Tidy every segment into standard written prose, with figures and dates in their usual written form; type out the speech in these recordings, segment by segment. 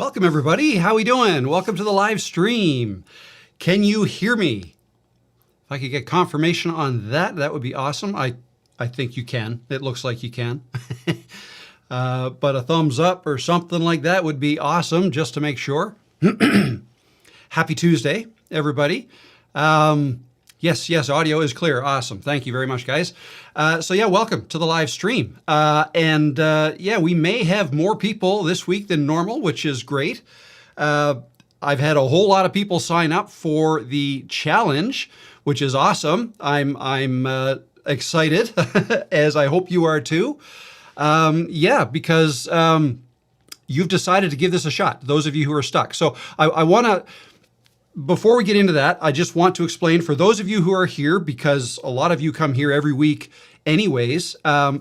Welcome everybody. How we doing? Welcome to the live stream. Can you hear me? If I could get confirmation on that, that would be awesome. I think you can. It looks like you can. But a thumbs up or something like that would be awesome, just to make sure. Happy Tuesday, everybody. Yes, audio is clear. Awesome. Thank you very much, guys. So yeah, welcome to the live stream. Yeah, we may have more people this week than normal, which is great. I've had a whole lot of people sign up for the challenge, which is awesome. I'm excited, as I hope you are too. Yeah, because you've decided to give this a shot, those of you who are stuck. So I want to, before we get into that, I just want to explain for those of you who are here, because a lot of you come here every week anyways,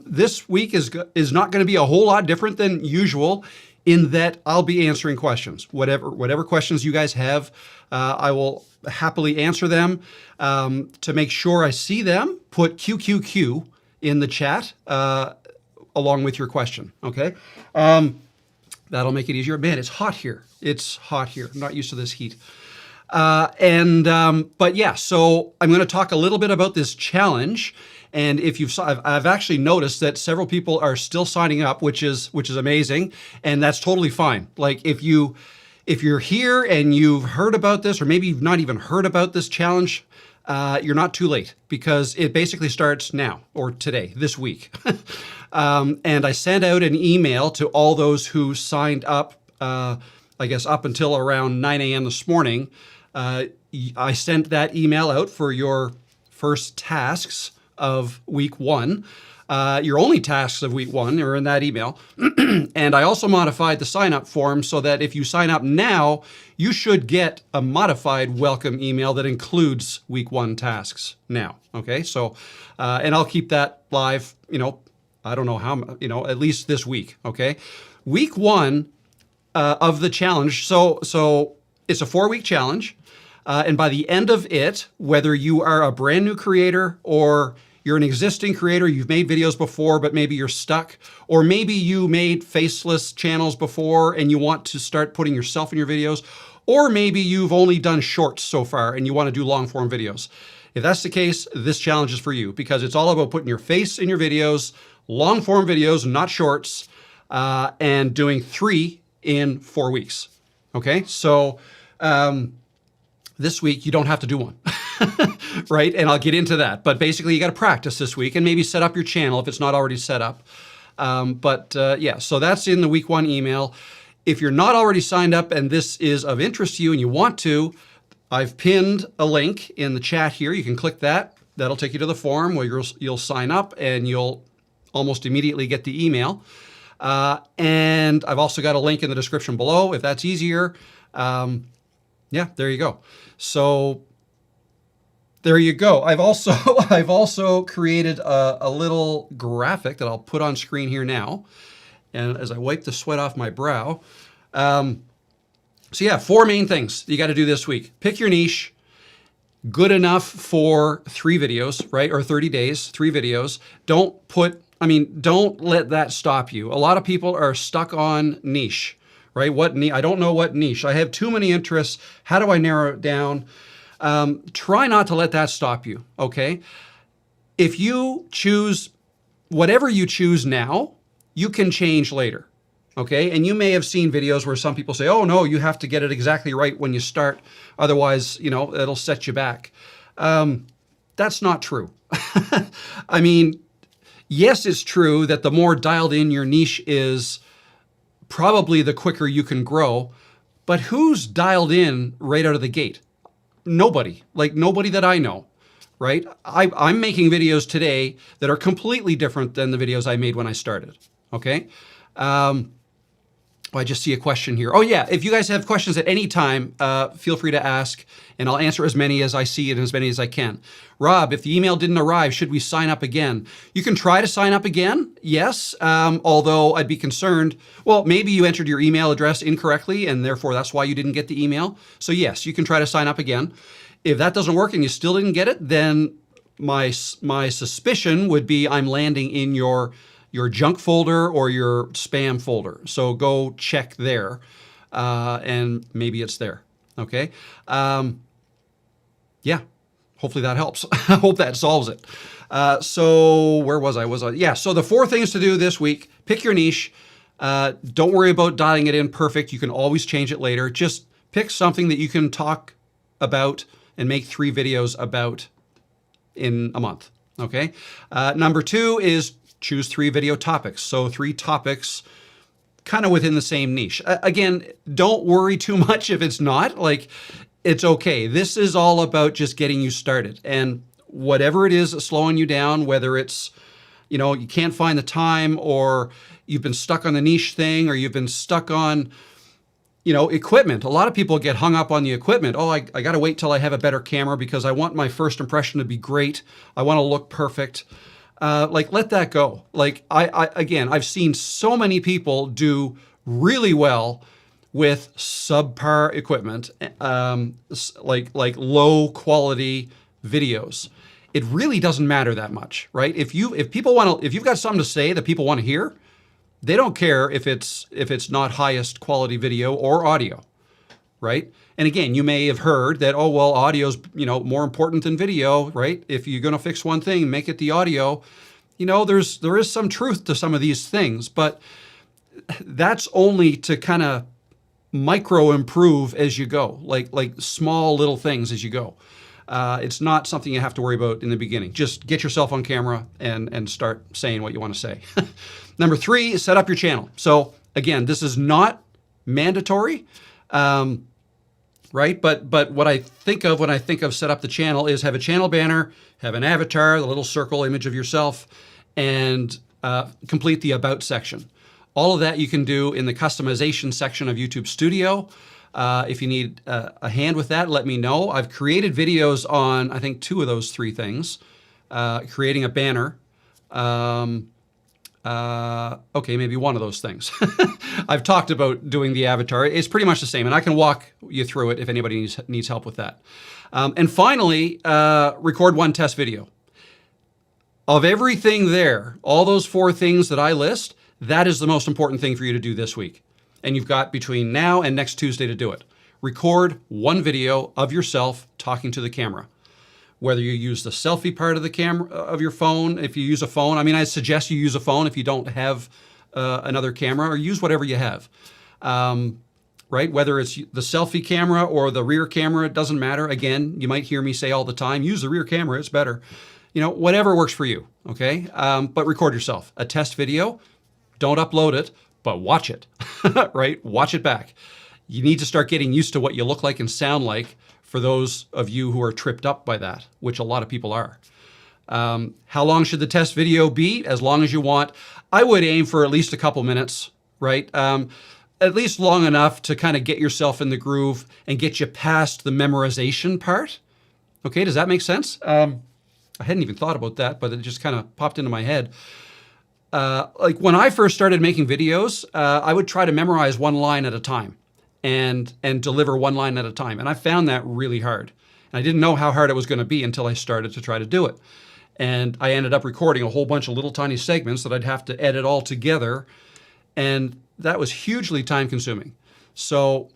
this week is not going to be a whole lot different than usual in that I'll be answering questions. Whatever questions you guys have, I will happily answer them. To make sure I see them, put QQQ in the chat along with your question, okay? That'll make it easier. Man, it's hot here. It's hot here. I'm not used to this heat. But yeah, so I'm going to talk a little bit about this challenge. And if I've actually noticed that several people are still signing up, which is amazing. And that's totally fine. Like if you're here and you've heard about this, or maybe you've not even heard about this challenge, you're not too late, because it basically starts now or today, this week. And I sent out an email to all those who signed up, I guess up until around 9 a.m. this morning. I sent that email out for your first tasks of week one. Your only tasks of week one are in that email. And I also modified the sign-up form so that if you sign up now, you should get a modified welcome email that includes week one tasks now. Okay, so, and I'll keep that live, I don't know how, at least this week, okay? Week one of the challenge, so it's a 4-week challenge. And by the end of it, whether you are a brand new creator or you're an existing creator, you've made videos before, but maybe you're stuck, or maybe you made faceless channels before and you want to start putting yourself in your videos, or maybe you've only done shorts so far and you want to do long form videos. If that's the case, this challenge is for you, because it's all about putting your face in your videos, long form videos, not shorts, and doing 3 in 4 weeks. Okay, so this week you don't have to do one, right? And I'll get into that. But basically you got to practice this week and maybe set up your channel if it's not already set up. Yeah, so that's in the week one email. If you're not already signed up and this is of interest to you and you want to, I've pinned a link in the chat here. You can click that. That'll take you to the form where you'll sign up and you'll almost immediately get the email. And I've also got a link in the description below if that's easier. Yeah, there you go. So there you go. I've also created a little graphic that I'll put on screen here now. And as I wipe the sweat off my brow. So yeah, 4 main things you got to do this week. Pick your niche. Good enough for 3 videos, right? Or 30 days, 3 videos. Don't let that stop you. A lot of people are stuck on niche, right? I don't know what niche. I have too many interests. How do I narrow it down? Try not to let that stop you, okay? If you choose whatever you choose now, you can change later, okay? And you may have seen videos where some people say, oh no, you have to get it exactly right when you start. Otherwise, it'll set you back. That's not true. I mean, yes, it's true that the more dialed in your niche is, probably the quicker you can grow. But who's dialed in right out of the gate? Nobody. Like nobody that I know, right? I'm making videos today that are completely different than the videos I made when I started, okay? I just see a question here. Oh yeah, if you guys have questions at any time, feel free to ask and I'll answer as many as I see and as many as I can. Rob, if the email didn't arrive, should we sign up again? You can try to sign up again, yes, although I'd be concerned, well, maybe you entered your email address incorrectly and therefore that's why you didn't get the email. So yes, you can try to sign up again. If that doesn't work and you still didn't get it, then my suspicion would be I'm landing in your junk folder or your spam folder. So go check there. and maybe it's there. Okay. Yeah. Hopefully that helps. I hope that solves it. So where was I? Yeah. So the 4 things to do this week: pick your niche. Don't worry about dialing it in perfect. You can always change it later. Just pick something that you can talk about and make 3 videos about in a month. Okay. Number 2 is choose 3 video topics. So 3 topics kind of within the same niche. Again, don't worry too much if it's not. Like, it's okay. This is all about just getting you started. And whatever it is that's slowing you down, whether it's, you can't find the time, or you've been stuck on the niche thing, or you've been stuck on, equipment. A lot of people get hung up on the equipment. Oh, I got to wait till I have a better camera because I want my first impression to be great. I want to look perfect. Let that go. I've seen so many people do really well with subpar equipment, like low quality videos. It really doesn't matter that much, right? If you've got something to say that people want to hear, they don't care if it's not highest quality video or audio, right? And again, you may have heard that, oh, well, audio's, more important than video, right? If you're going to fix one thing, make it the audio. There is some truth to some of these things, but that's only to kind of micro improve as you go, like small little things as you go. It's not something you have to worry about in the beginning. Just get yourself on camera and start saying what you want to say. Number 3 is set up your channel. So again, this is not mandatory, right? But what I think of when I think of set up the channel is have a channel banner, have an avatar, the little circle image of yourself, and complete the about section. All of that you can do in the customization section of YouTube Studio. If you need a hand with that, let me know. I've created videos on, I think, 2 of those 3 things. Creating a banner. Okay, maybe 1 of those things. I've talked about doing the avatar. It's pretty much the same, and I can walk you through it if anybody needs help with that. And finally, record 1 test video. Of everything there, all those 4 things that I list, that is the most important thing for you to do this week. And you've got between now and next Tuesday to do it. Record 1 video of yourself talking to the camera. Whether you use the selfie part of the camera of your phone, if you use a phone, I suggest you use a phone if you don't have another camera, or use whatever you have. Right? Whether it's the selfie camera or the rear camera, it doesn't matter. Again, you might hear me say all the time, use the rear camera, it's better. Whatever works for you, okay? But record yourself. A test video, don't upload it, but watch it, right? Watch it back. You need to start getting used to what you look like and sound like for those of you who are tripped up by that, which a lot of people are. How long should the test video be? As long as you want. I would aim for at least a couple minutes, right? At least long enough to kind of get yourself in the groove and get you past the memorization part. Okay, does that make sense? I hadn't even thought about that, but it just kind of popped into my head. When I first started making videos, I would try to memorize 1 line at a time and deliver 1 line at a time. And I found that really hard. And I didn't know how hard it was going to be until I started to try to do it. And I ended up recording a whole bunch of little tiny segments that I'd have to edit all together. And that was hugely time consuming. So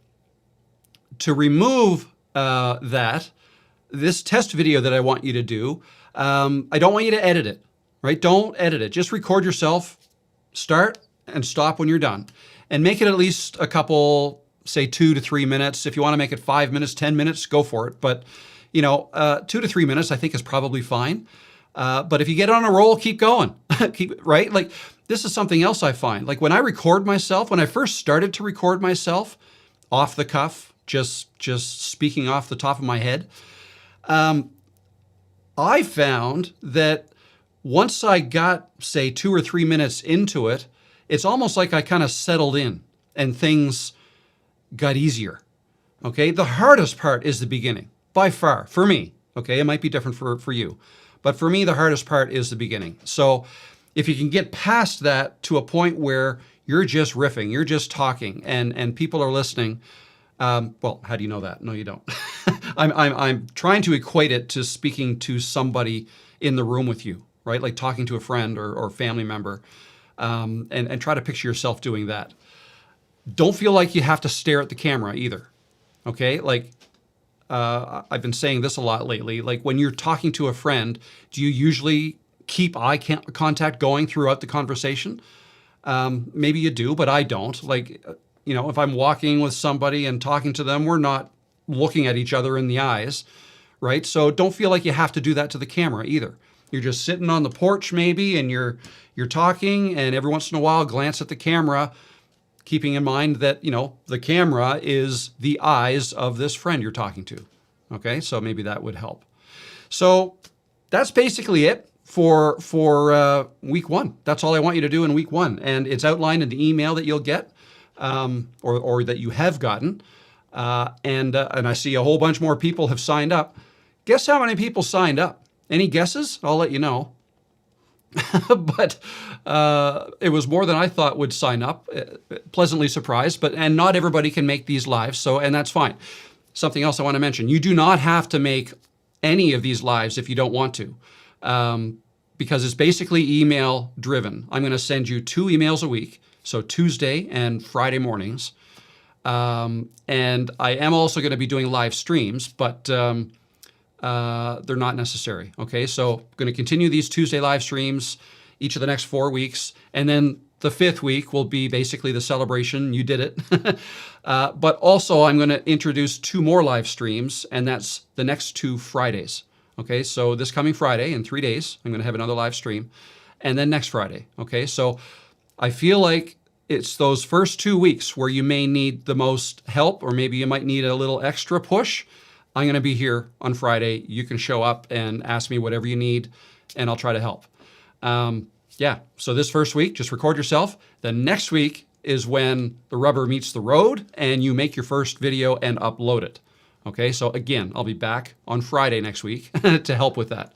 to remove this test video that I want you to do, I don't want you to edit it, right? Don't edit it. Just record yourself, start and stop when you're done. And make it at least a couple, say 2 to 3 minutes. If you want to make it 5 minutes, 10 minutes, go for it. But 2 to 3 minutes I think is probably fine. But if you get on a roll, keep going, right? Like, this is something else I find. Like, when I record myself, when I first started to record myself off the cuff, just speaking off the top of my head, I found that once I got, say, 2 or 3 minutes into it, it's almost like I kind of settled in and things got easier. Okay, the hardest part is the beginning, by far, for me. Okay, it might be different for you. But for me, the hardest part is the beginning. So if you can get past that to a point where you're just riffing, you're just talking, and people are listening, well, how do you know that? No, you don't. I'm trying to equate it to speaking to somebody in the room with you, right? Like talking to a friend or family member, and try to picture yourself doing that. Don't feel like you have to stare at the camera either. Okay, like I've been saying this a lot lately. Like when you're talking to a friend, do you usually keep eye contact going throughout the conversation? Maybe you do, but I don't. Like, if I'm walking with somebody and talking to them, we're not looking at each other in the eyes, right? So don't feel like you have to do that to the camera either. You're just sitting on the porch maybe, and you're talking, and every once in a while glance at the camera, keeping in mind that, the camera is the eyes of this friend you're talking to. Okay, so maybe that would help. So that's basically it for week one. That's all I want you to do in week one. And it's outlined in the email that you'll get, or that you have gotten. And I see a whole bunch more people have signed up. Guess how many people signed up? Any guesses? I'll let you know. But it was more than I thought would sign up. Pleasantly surprised, and not everybody can make these lives, and that's fine. Something else I want to mention: you do not have to make any of these lives if you don't want to, because it's basically email driven. I'm going to send you 2 emails a week, so Tuesday and Friday mornings, and I am also going to be doing live streams, but they're not necessary. Okay, so I'm going to continue these Tuesday live streams each of the next 4 weeks, and then the 5th week will be basically the celebration. You did it. But also I'm going to introduce 2 more live streams, and that's the next 2 Fridays. Okay, so this coming Friday, in 3 days, I'm going to have another live stream, and then next Friday. Okay, so I feel like it's those first 2 weeks where you may need the most help, or maybe you might need a little extra push. I'm going to be here on Friday. You can show up and ask me whatever you need, and I'll try to help. So this first week, just record yourself. The next week is when the rubber meets the road and you make your first video and upload it. Okay, so again, I'll be back on Friday next week to help with that.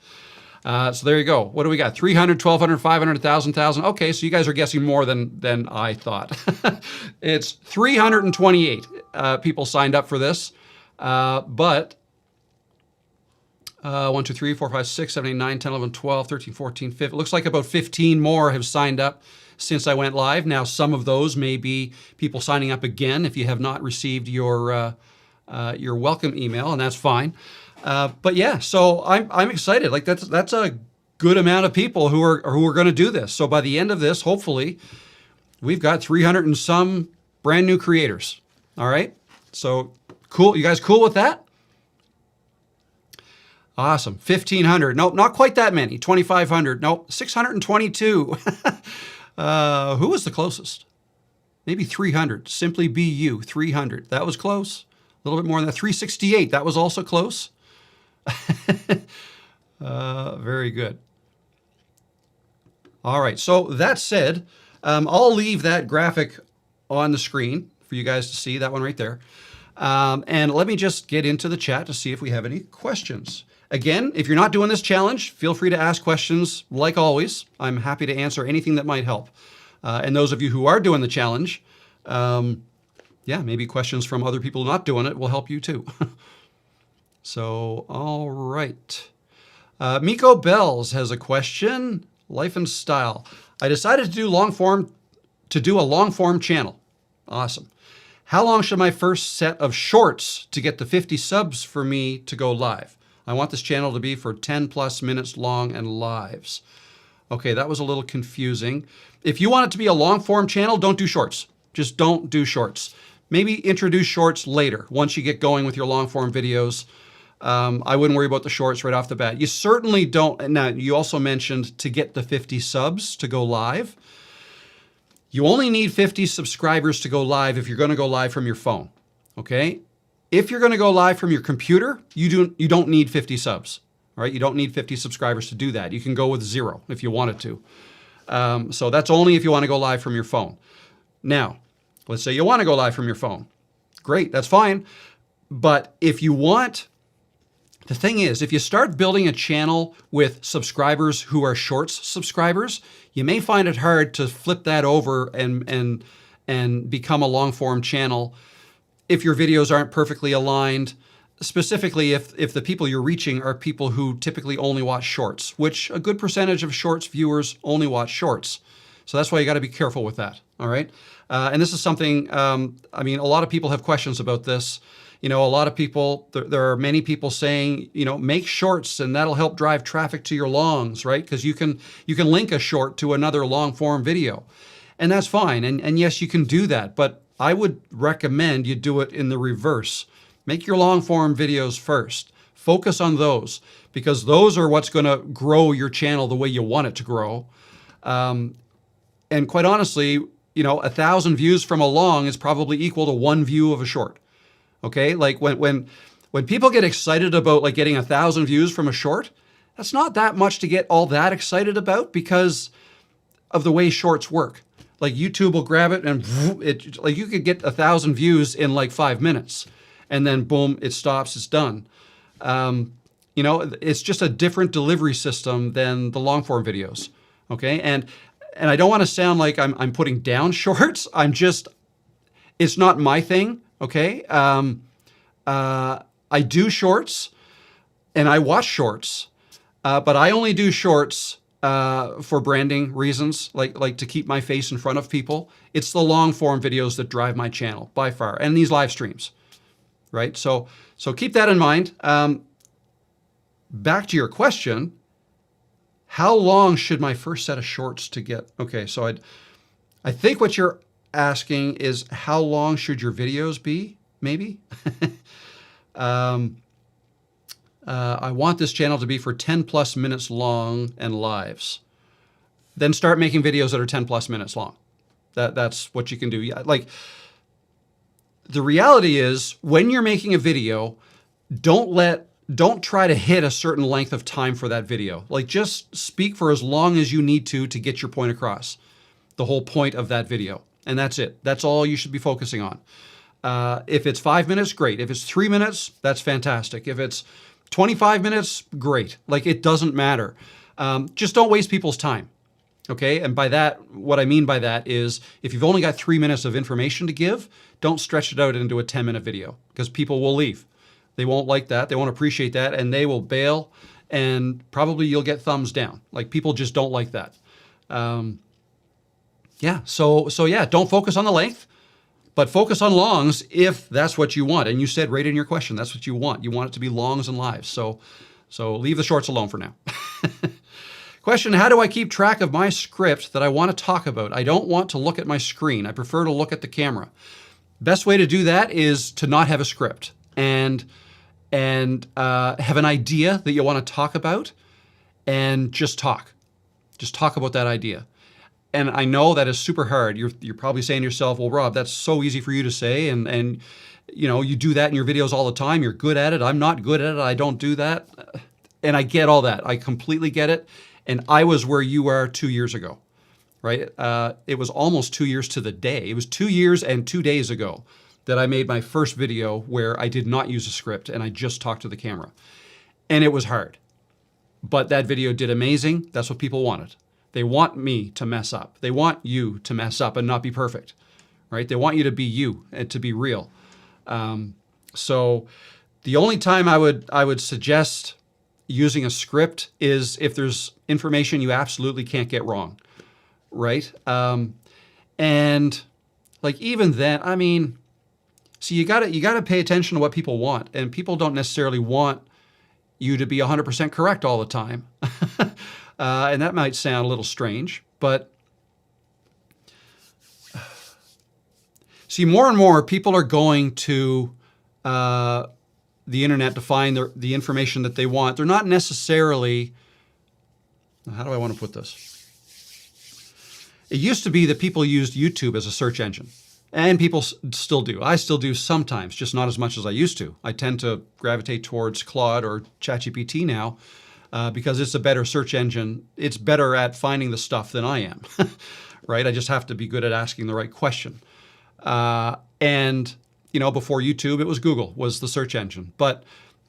So there you go. What do we got? 300, 1,200, 500, 1,000. Okay, so you guys are guessing more than I thought. It's 328 people signed up for this. But 1, 2, 3, 4, 5, 6, 7, 8, 9, 10, 11, 12, 13, 14, 15. It looks like about 15 more have signed up since I went live. Now, some of those may be people signing up again if you have not received your welcome email, and that's fine. But yeah, so I'm excited. Like that's a good amount of people who are going to do this. So by the end of this, hopefully, we've got 300 and some brand new creators. All right. So cool. You guys cool with that? Awesome. 1,500. Nope, not quite that many. 2,500. Nope, 622. Who was the closest? Maybe 300. Simply Be You, 300. That was close. A little bit more than that. 368. That was also close. Very good. All right. So that said, I'll leave that graphic on the screen for you guys to see, that one right there. And let me just get into the chat to see if we have any questions. Again, if you're not doing this challenge, feel free to ask questions like always. I'm happy to answer anything that might help. And those of you who are doing the challenge, maybe questions from other people not doing it will help you too. So, all right. Miko Bells has a question. Life and style. I decided to do a long form channel. Awesome. How long should my first set of shorts to get the 50 subs for me to go live? I want this channel to be for 10 plus minutes long and lives. Okay, that was a little confusing. If you want it to be a long form channel, don't do shorts. Just don't do shorts. Maybe introduce shorts later, once you get going with your long form videos. I wouldn't worry about the shorts right off the bat. You certainly don't. Now, you also mentioned to get the 50 subs to go live. You only need 50 subscribers to go live if you're going to go live from your phone, okay? If you're going to go live from your computer, you don't need 50 subs, all right? You don't need 50 subscribers to do that. You can go with 0 if you wanted to. So that's only if you want to go live from your phone. Now, let's say you want to go live from your phone. Great, that's fine. But if you want, the thing is, if you start building a channel with subscribers who are shorts subscribers, you may find it hard to flip that over and become a long form channel if your videos aren't perfectly aligned, specifically if the people you're reaching are people who typically only watch shorts, which a good percentage of shorts viewers only watch shorts. So that's why you got to be careful with that. All right. And this is something, I mean, a lot of people have questions about this. You know, a lot of people, there are many people saying, you know, make shorts and that'll help drive traffic to your longs, right? Because you can link a short to another long form video. And that's fine. And yes, you can do that. But I would recommend you do it in the reverse. Make your long form videos first. Focus on those, because those are what's going to grow your channel the way you want it to grow. And quite honestly, you know, 1,000 views from a long is probably equal to 1 view of a short. Okay, like when people get excited about like getting 1,000 views from a short, that's not that much to get all that excited about because of the way shorts work. Like YouTube will grab it and it, like you could get 1,000 views in like 5 minutes, and then boom, it stops, it's done. You know, it's just a different delivery system than the long form videos. Okay, and I don't want to sound like I'm putting down shorts. It's not my thing. Okay. I do shorts and I watch shorts, but I only do shorts for branding reasons, like to keep my face in front of people. It's the long form videos that drive my channel by far, and these live streams, right? So keep that in mind. Back to your question, how long should my first set of shorts to get? Okay, so I think what you're asking is how long should your videos be, maybe? I want this channel to be for 10 plus minutes long and lives. Then start making videos that are 10 plus minutes long. That's what you can do. Yeah, like the reality is when you're making a video, don't try to hit a certain length of time for that video. Like just speak for as long as you need to get your point across. The whole point of that video. And that's it. That's all you should be focusing on. If it's 5 minutes, great. If it's 3 minutes, that's fantastic. If it's 25 minutes, great. Like it doesn't matter. Just don't waste people's time. Okay. And by that, what I mean by that is if you've only got 3 minutes of information to give, don't stretch it out into a 10-minute video because people will leave. They won't like that. They won't appreciate that, and they will bail, and probably you'll get thumbs down. Like people just don't like that. Yeah. So yeah, don't focus on the length, but focus on longs if that's what you want. And you said right in your question, that's what you want. You want it to be longs and lives. So leave the shorts alone for now. Question, how do I keep track of my script that I want to talk about? I don't want to look at my screen. I prefer to look at the camera. Best way to do that is to not have a script and have an idea that you want to talk about and just talk. Just talk about that idea. And I know that is super hard. You're probably saying to yourself, well, Rob, that's so easy for you to say. And you know, you do that in your videos all the time. You're good at it. I'm not good at it. I don't do that. And I get all that. I completely get it. And I was where you are 2 years ago, right? It was almost 2 years to the day. It was 2 years and 2 days ago that I made my first video where I did not use a script and I just talked to the camera. And it was hard. But that video did amazing. That's what people wanted. They want me to mess up. They want you to mess up and not be perfect, right? They want you to be you and to be real. So the only time I would suggest using a script is if there's information you absolutely can't get wrong, right? And like even then, I mean, so you gotta pay attention to what people want, and people don't necessarily want you to be 100% correct all the time. And that might sound a little strange, but see, more and more people are going to the internet to find the information that they want. They're not necessarily, how do I want to put this? It used to be that people used YouTube as a search engine, and people still do. I still do sometimes, just not as much as I used to. I tend to gravitate towards Claude or ChatGPT now because it's a better search engine. It's better at finding the stuff than I am, right? I just have to be good at asking the right question. And you know, before YouTube, it was Google was the search engine. But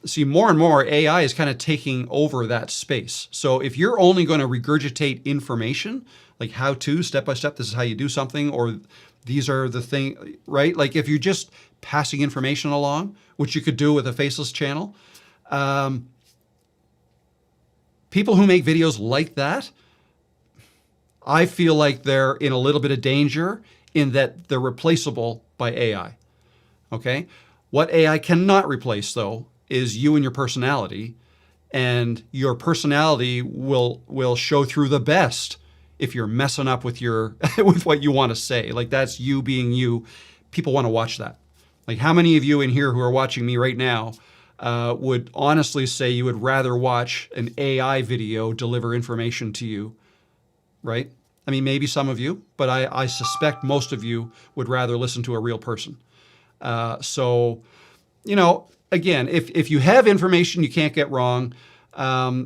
see, more and more AI is kind of taking over that space. So if you're only going to regurgitate information, like how to, step by step, this is how you do something, or these are the thing, right? Like if you're just passing information along, which you could do with a faceless channel, people who make videos like that, I feel like they're in a little bit of danger in that they're replaceable by AI. Okay? What AI cannot replace, though, is you and your personality, and your personality will show through the best if you're messing up with your with what you want to say. Like, that's you being you. People want to watch that. Like, how many of you in here who are watching me right now would honestly say you would rather watch an AI video deliver information to you, right? I mean, maybe some of you, but I suspect most of you would rather listen to a real person. So, you know, again, if you have information you can't get wrong,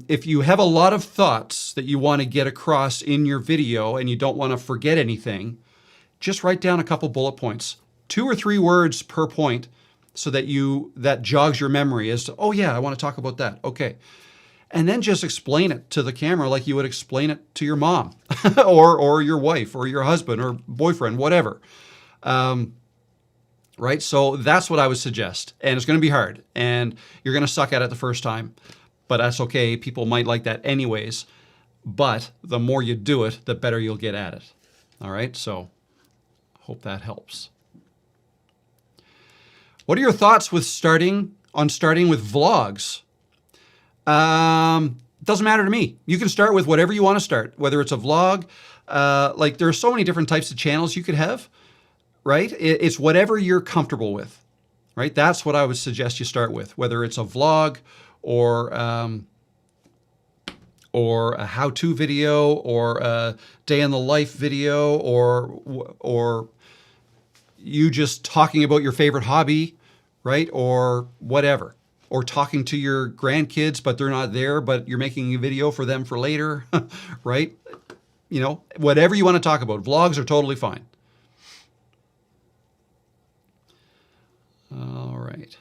if you have a lot of thoughts that you want to get across in your video and you don't want to forget anything, just write down a couple bullet points, 2 or 3 words per point, so that jogs your memory as to, oh yeah, I want to talk about that. Okay. And then just explain it to the camera like you would explain it to your mom or your wife or your husband or boyfriend, whatever. Right? So that's what I would suggest. And it's going to be hard and you're going to suck at it the first time, but that's okay. People might like that anyways. But the more you do it, the better you'll get at it. All right? So hope that helps. What are your thoughts with starting with vlogs? Doesn't matter to me. You can start with whatever you want to start, whether it's a vlog. Like, there are so many different types of channels you could have, right? It's whatever you're comfortable with, right? That's what I would suggest you start with, whether it's a vlog or a how-to video or a day in the life video or you just talking about your favorite hobby, right? Or whatever. Or talking to your grandkids, but they're not there, but you're making a video for them for later, right? You know, whatever you want to talk about. Vlogs are totally fine. All right.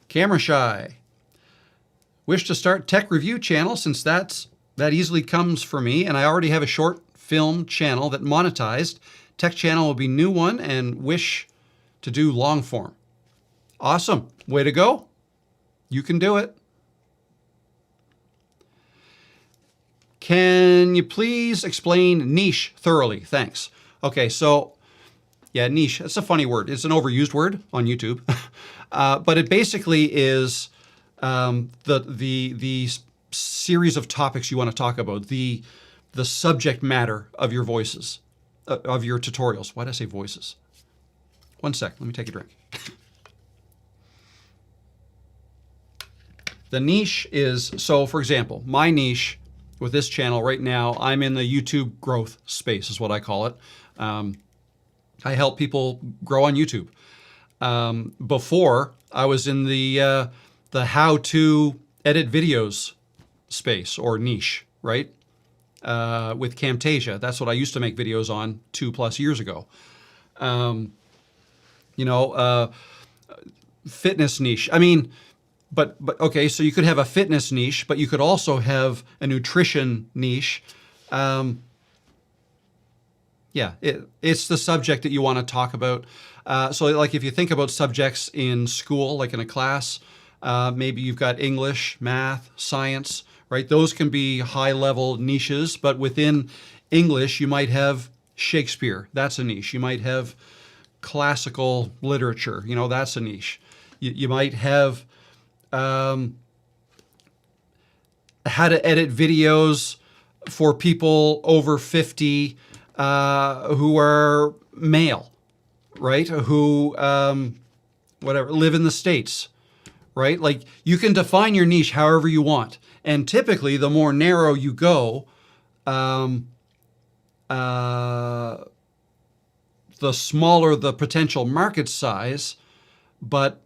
Camera shy. Wish to start tech review channel since that easily comes for me, and I already have a short film channel that monetized. Tech channel will be new one, and wish to do long form. Awesome. Way to go. You can do it. Can you please explain niche thoroughly? Thanks. Okay, so yeah, niche, that's a funny word. It's an overused word on YouTube. But it basically is the series of topics you want to talk about, the subject matter of your voices, of your tutorials. Why did I say voices? One sec, let me take a drink. The niche is, so for example, my niche with this channel right now, I'm in the YouTube growth space is what I call it. I help people grow on YouTube. Before, I was in the how-to edit videos space or niche, right? With Camtasia. That's what I used to make videos on 2+ years ago. Fitness niche. I mean, but okay, so you could have a fitness niche, but you could also have a nutrition niche. Yeah, it's the subject that you want to talk about. So like if you think about subjects in school, like in a class, maybe you've got English, math, science, right? Those can be high-level niches, but within English, you might have Shakespeare. That's a niche. You might have classical literature. You know, that's a niche. You might have how to edit videos for people over 50 who are male, right? Who, live in the States, right? Like, you can define your niche however you want. And typically, the more narrow you go, the smaller the potential market size, but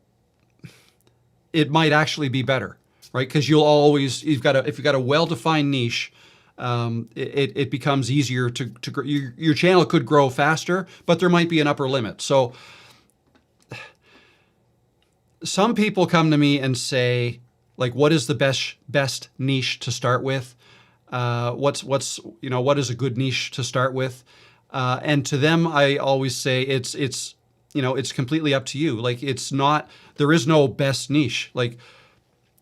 it might actually be better, right? Because if you've got a well-defined niche, it becomes easier to grow. Your channel could grow faster, but there might be an upper limit. So some people come to me and say, like, what is the best niche to start with? What is a good niche to start with? And to them, I always say it's completely up to you. Like, there is no best niche. Like,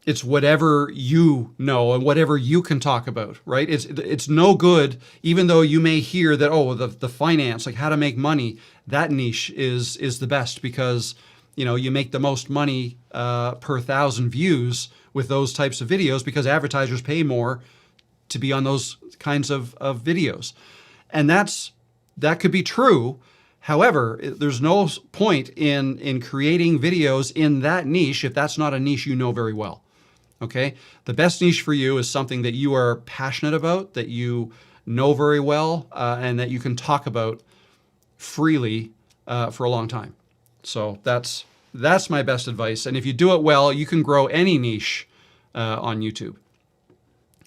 It's whatever you know and whatever you can talk about, right? It's no good, even though you may hear that, oh, the finance, like how to make money, that niche is the best because, you make the most money per 1,000 views with those types of videos because advertisers pay more to be on those kinds of videos. And that could be true. However, there's no point in creating videos in that niche if that's not a niche you know very well. Okay? The best niche for you is something that you are passionate about, that you know very well, and that you can talk about freely for a long time. So that's my best advice. And if you do it well, you can grow any niche on YouTube.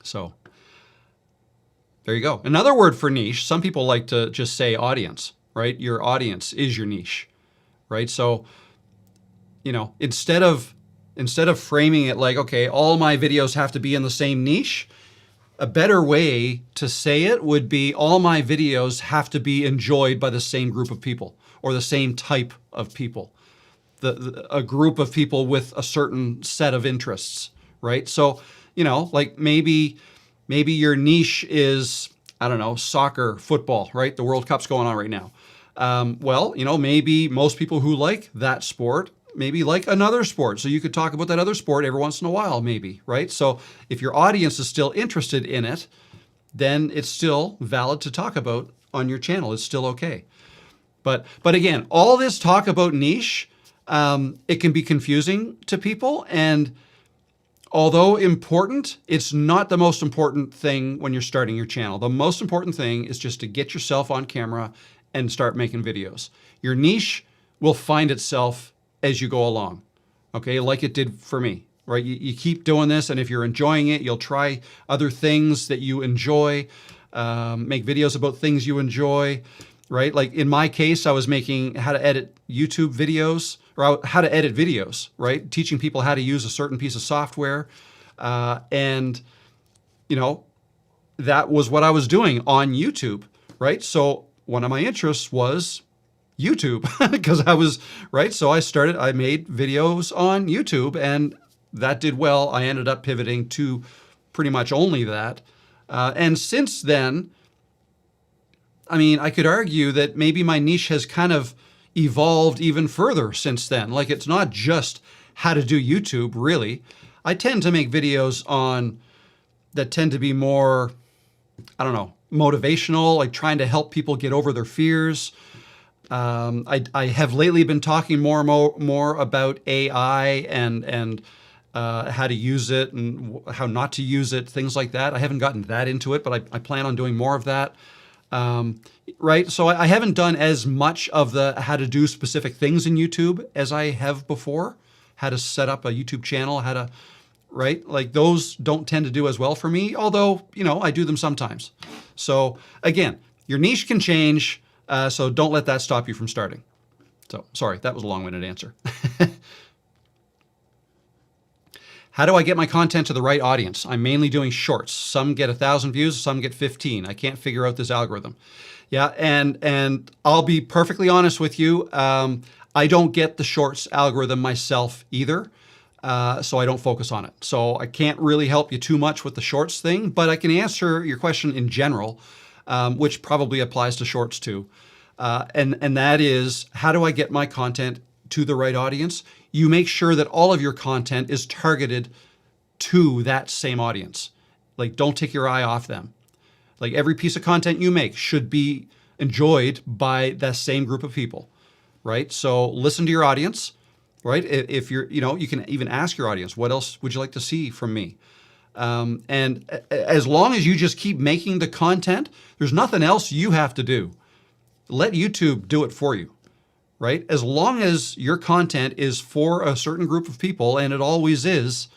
So there you go. Another word for niche, some people like to just say audience, right? Your audience is your niche, right? So, instead of framing it like, okay, all my videos have to be in the same niche, a better way to say it would be all my videos have to be enjoyed by the same group of people or the same type of people, a group of people with a certain set of interests, right? So, like maybe your niche is, I don't know, soccer, football, right? The World Cup's going on right now. Well, maybe most people who like that sport maybe like another sport. So you could talk about that other sport every once in a while, maybe, right? So if your audience is still interested in it, then it's still valid to talk about on your channel. It's still okay. But again, all this talk about niche, it can be confusing to people. And although important, it's not the most important thing when you're starting your channel. The most important thing is just to get yourself on camera and start making videos. Your niche will find itself as you go along, okay? Like it did for me, right? You keep doing this, and if you're enjoying it, you'll try other things that you enjoy, make videos about things you enjoy, right? Like in my case, I was making how to edit YouTube videos, or how to edit videos, right? Teaching people how to use a certain piece of software. And, that was what I was doing on YouTube, right? So one of my interests was YouTube because I was, right? So I made videos on YouTube and that did well. I ended up pivoting to pretty much only that. And since then, I could argue that maybe my niche has kind of evolved even further since then. Like it's not just how to do YouTube, really. I tend to make videos that tend to be more, I don't know, motivational, like trying to help people get over their fears. I have lately been talking more about AI and how to use it and how not to use it, things like that. I haven't gotten that into it, but I plan on doing more of that. Right? So I haven't done as much of the how to do specific things in YouTube as I have before. How to set up a YouTube channel, right? Like those don't tend to do as well for me, although, I do them sometimes. So again, your niche can change. So don't let that stop you from starting. So sorry, that was a long-winded answer. How do I get my content to the right audience? I'm mainly doing shorts. Some get 1,000 views, some get 15. I can't figure out this algorithm. Yeah, and I'll be perfectly honest with you. I don't get the shorts algorithm myself either, so I don't focus on it. So I can't really help you too much with the shorts thing, but I can answer your question in general. Which probably applies to shorts too. And that is, how do I get my content to the right audience? You make sure that all of your content is targeted to that same audience. Like, don't take your eye off them. Like, every piece of content you make should be enjoyed by that same group of people, right? So listen to your audience, right? If you're, you can even ask your audience, what else would you like to see from me? And as long as you just keep making the content, there's nothing else you have to do. Let YouTube do it for you, right? As long as your content is for a certain group of people, and it always is,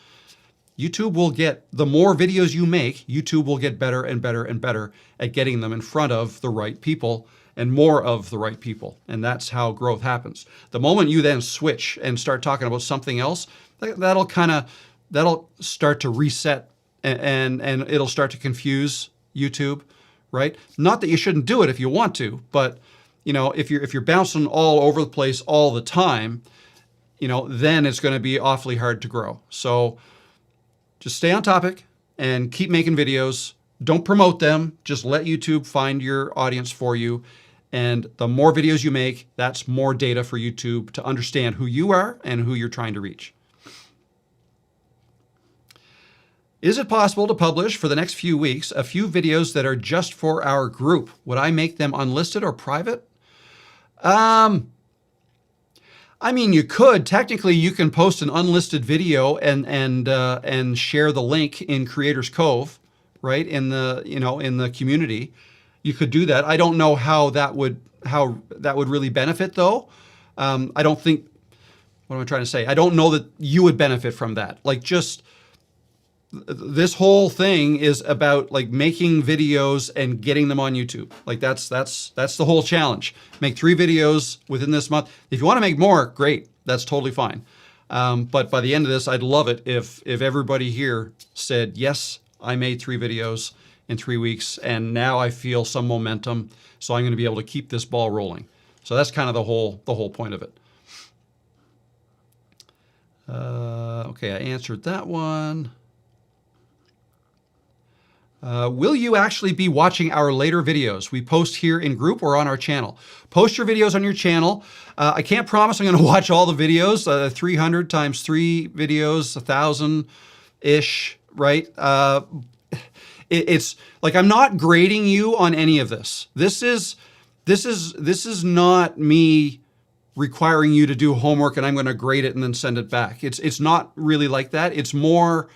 YouTube will get, the more videos you make, YouTube will get better and better and better at getting them in front of the right people and more of the right people. And that's how growth happens. The moment you then switch and start talking about something else, that'll start to reset and it'll start to confuse YouTube, right? Not that you shouldn't do it if you want to, but if you're bouncing all over the place all the time, then it's going to be awfully hard to grow. So Just stay on topic and keep making videos. Don't promote them. Just let YouTube find your audience for you. And the more videos you make, that's more data for YouTube to understand who you are and who you're trying to reach. Is it possible to publish for the next few weeks a few videos that are just for our group? Would I make them unlisted or private? I mean, you could. Technically, you can post an unlisted video and share the link in Creators Cove, right? In the community, you could do that. I don't know how that would really benefit, though. I don't think. What am I trying to say? I don't know that you would benefit from that. Like, just this whole thing is about like making videos and getting them on YouTube. Like that's the whole challenge. Make 3 videos within this month. If you want to make more, great. That's totally fine. But by the end of this, I'd love it if everybody here said, yes, I made 3 videos in 3 weeks, and now I feel some momentum, so I'm going to be able to keep this ball rolling. So that's kind of the whole point of it. Okay, I answered that one. Will you actually be watching our later videos we post here in group or on our channel? Post your videos on your channel. I can't promise I'm going to watch all the videos, 300 times 3 videos, 1,000-ish, right? It's like I'm not grading you on any of this. This is not me requiring you to do homework and I'm going to grade it and then send it back. It's not really like that. It's more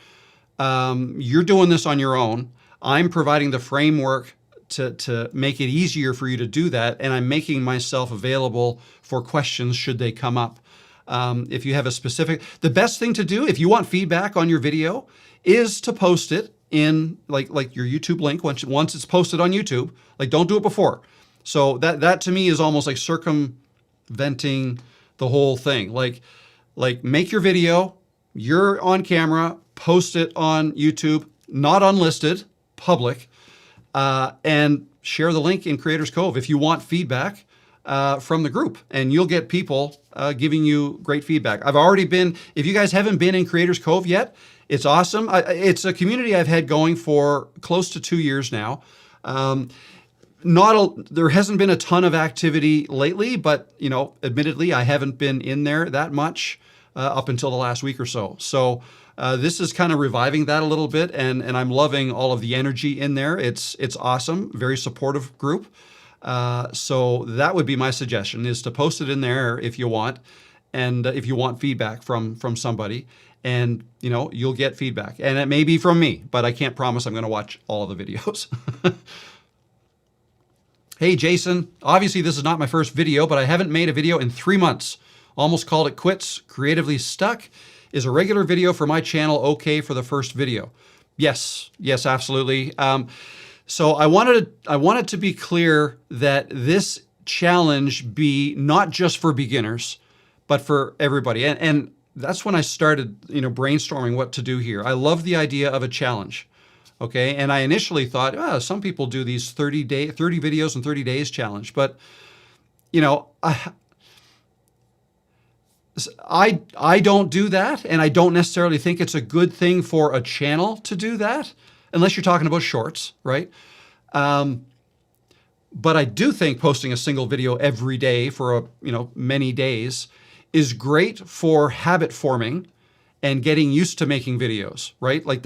you're doing this on your own. I'm providing the framework to make it easier for you to do that, and I'm making myself available for questions should they come up. If you have the best thing to do if you want feedback on your video is to post it in like your YouTube link once it's posted on YouTube. Like, don't do it before. So that to me is almost like circumventing the whole thing. Like make your video, you're on camera, post it on YouTube, not unlisted, public, and share the link in Creators Cove if you want feedback from the group, and you'll get people giving you great feedback. If you guys haven't been in Creators Cove yet, it's awesome. It's a community I've had going for close to 2 years now. There hasn't been a ton of activity lately, but admittedly, I haven't been in there that much up until the last week or so. So this is kind of reviving that a little bit, and I'm loving all of the energy in there. It's awesome, very supportive group. So that would be my suggestion, is to post it in there if you want, and if you want feedback from somebody, and you'll get feedback, and it may be from me, but I can't promise I'm going to watch all of the videos. Hey, Jason, obviously this is not my first video, but I haven't made a video in 3 months. Almost called it quits, creatively stuck. Is a regular video for my channel okay for the first video? Yes, absolutely. So I wanted to be clear that this challenge be not just for beginners, but for everybody. And that's when I started, brainstorming what to do here. I love the idea of a challenge. Okay, and I initially thought, some people do these 30 videos in 30 days challenge, but I don't do that, and I don't necessarily think it's a good thing for a channel to do that, unless you're talking about shorts, right? But I do think posting a single video every day for many days is great for habit forming and getting used to making videos, right? Like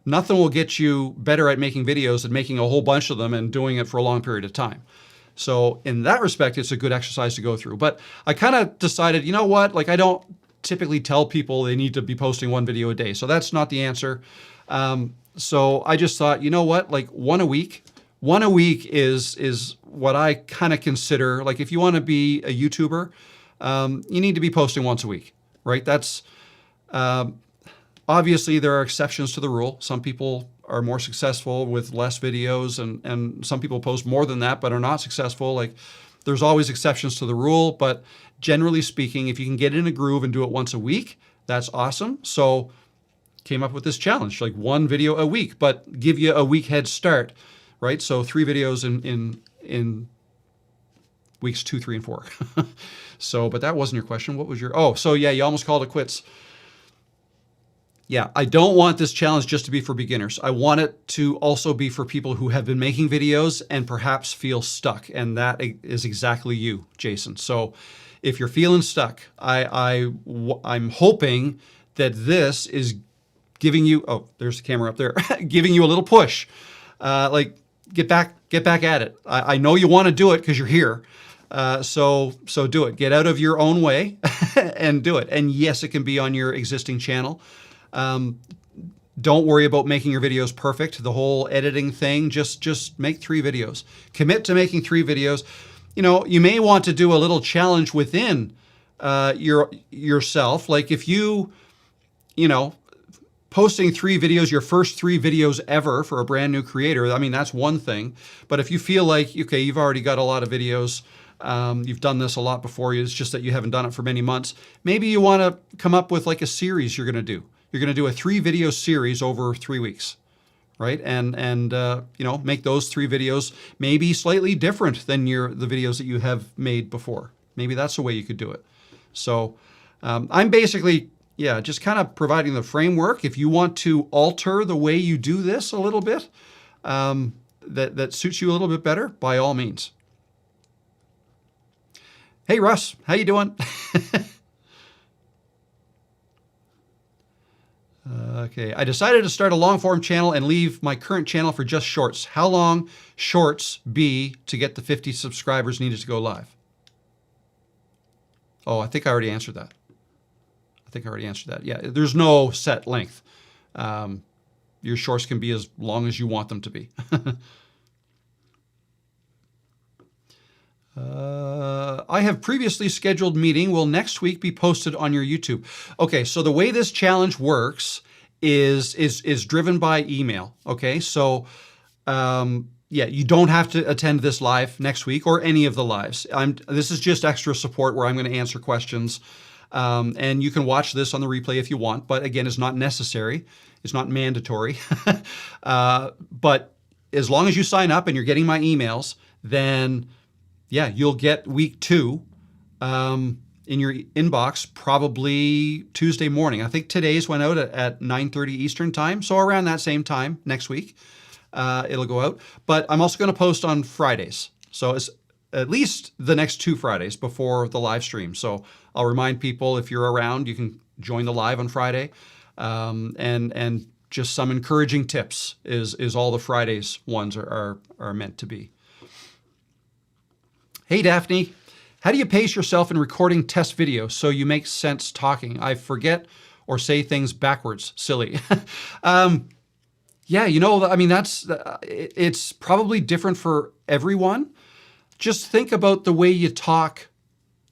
nothing will get you better at making videos than making a whole bunch of them and doing it for a long period of time. So in that respect, it's a good exercise to go through. But I kind of decided, you know what? Like, I don't typically tell people they need to be posting 1 video a day. So that's not the answer. So I just thought, you know what? Like one a week is what I kind of consider, like, if you want to be a YouTuber, you need to be posting once a week, right? That's, obviously there are exceptions to the rule. Some people are more successful with less videos, and some people post more than that but are not successful. Like, there's always exceptions to the rule, but generally speaking, if you can get in a groove and do it once a week, that's awesome. So came up with this challenge, like 1 video a week, but give you a week head start, right? So 3 videos in weeks 2, 3, and 4. So, but that wasn't your question. What was so yeah, you almost called it quits. Yeah, I don't want this challenge just to be for beginners. I want it to also be for people who have been making videos and perhaps feel stuck. And that is exactly you, Jason. So if you're feeling stuck, I'm hoping that this is giving you, oh, there's the camera up there, giving you a little push. Like get back at it. I know you want to do it because you're here. So do it. Get out of your own way and do it. And yes, it can be on your existing channel. Don't worry about making your videos perfect. The whole editing thing, just make 3 videos. Commit to making 3 videos. You know, you may want to do a little challenge within yourself. Like if you know, posting 3 videos, your first 3 videos ever for a brand new creator, I mean, that's one thing. But if you feel like, okay, you've already got a lot of videos, you've done this a lot before you, it's just that you haven't done it for many months, maybe you want to come up with like a series you're going to do. You're going to do a 3-video series over 3 weeks, right? And you know, make those 3 videos maybe slightly different than the videos that you have made before. Maybe that's the way you could do it. So I'm basically, yeah, just kind of providing the framework. If you want to alter the way you do this a little bit, that suits you a little bit better, by all means. Hey, Russ, how you doing? Okay, I decided to start a long-form channel and leave my current channel for just shorts. How long shorts be to get the 50 subscribers needed to go live? Oh, I think I already answered that. Yeah, there's no set length. Your shorts can be as long as you want them to be. I have previously scheduled meeting. Will next week be posted on your YouTube? Okay, so the way this challenge works is driven by email. Okay, so yeah, you don't have to attend this live next week or any of the lives. This is just extra support where I'm going to answer questions, and you can watch this on the replay if you want. But again, it's not necessary. It's not mandatory. But as long as you sign up and you're getting my emails, then yeah, you'll get week 2 in your inbox probably Tuesday morning. I think today's went out at 9:30 Eastern time. So around that same time next week, it'll go out. But I'm also going to post on Fridays. So it's at least the next 2 Fridays before the live stream. So I'll remind people, if you're around, you can join the live on Friday. And just some encouraging tips is all the Fridays ones are meant to be. Hey, Daphne, how do you pace yourself in recording test videos so you make sense talking? I forget or say things backwards. Silly. Yeah, you know, I mean, it's probably different for everyone. Just think about the way you talk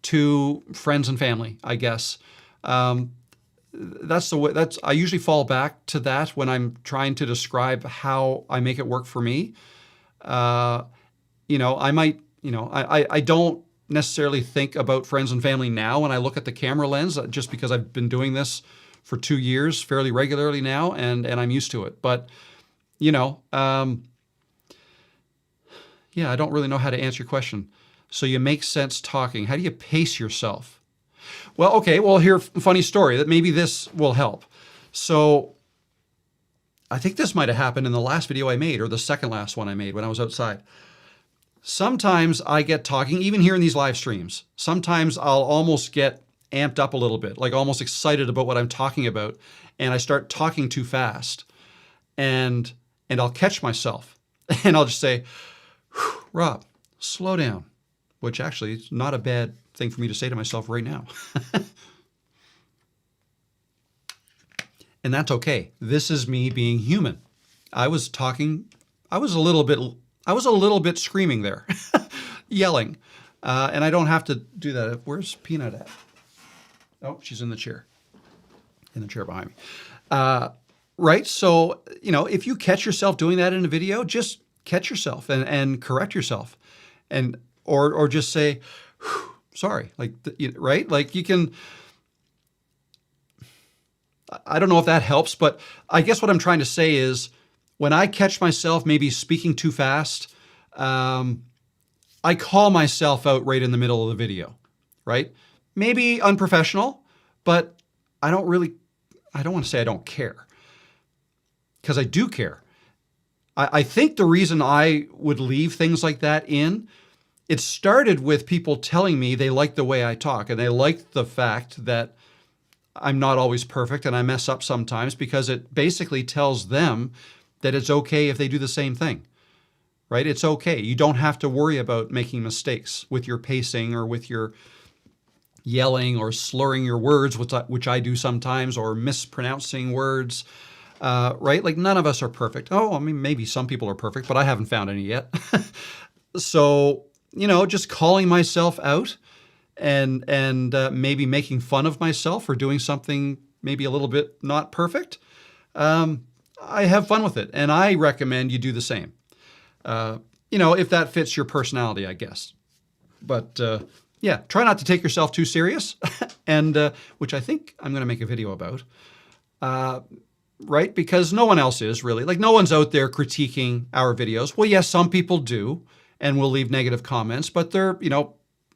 to friends and family, I guess. That's the way. I usually fall back to that when I'm trying to describe how I make it work for me. You know, I might. You know, I don't necessarily think about friends and family now when I look at the camera lens, just because I've been doing this for 2 years fairly regularly now, and I'm used to it. But, you know, yeah, I don't really know how to answer your question. So you make sense talking. How do you pace yourself? Well, okay, well, here, funny story that maybe this will help. So I think this might have happened in the last video I made, or the second last one I made when I was outside. Sometimes I get talking, even here in these live streams, sometimes I'll almost get amped up a little bit, like almost excited about what I'm talking about, and I start talking too fast. And I'll catch myself, and I'll just say, Rob, slow down, which actually is not a bad thing for me to say to myself right now. And that's okay. This is me being human. I was a little bit screaming there, yelling, and I don't have to do that. Where's Peanut at? Oh, she's in the chair behind me. Right, so, you know, if you catch yourself doing that in a video, just catch yourself and correct yourself, and or just say, sorry, like, right? Like you can, I don't know if that helps, but I guess what I'm trying to say is, when I catch myself maybe speaking too fast, I call myself out right in the middle of the video, right? Maybe unprofessional, but I don't really I don't want to say I don't care, because I do care. I think the reason I would leave things like that in, it started with people telling me they like the way I talk, and they like the fact that I'm not always perfect and I mess up sometimes, because it basically tells them that it's okay if they do the same thing, right? It's okay. You don't have to worry about making mistakes with your pacing or with your yelling or slurring your words, which I do sometimes, or mispronouncing words. Right? Like, none of us are perfect. Oh, I mean, maybe some people are perfect, but I haven't found any yet. So, just calling myself out and maybe making fun of myself for doing something maybe a little bit not perfect, I have fun with it. And I recommend you do the same. If that fits your personality, I guess. But yeah, try not to take yourself too serious, and which I think I'm going to make a video about. Right? Because no one else is really. Like, no one's out there critiquing our videos. Well, yes, some people do and will leave negative comments, but they're,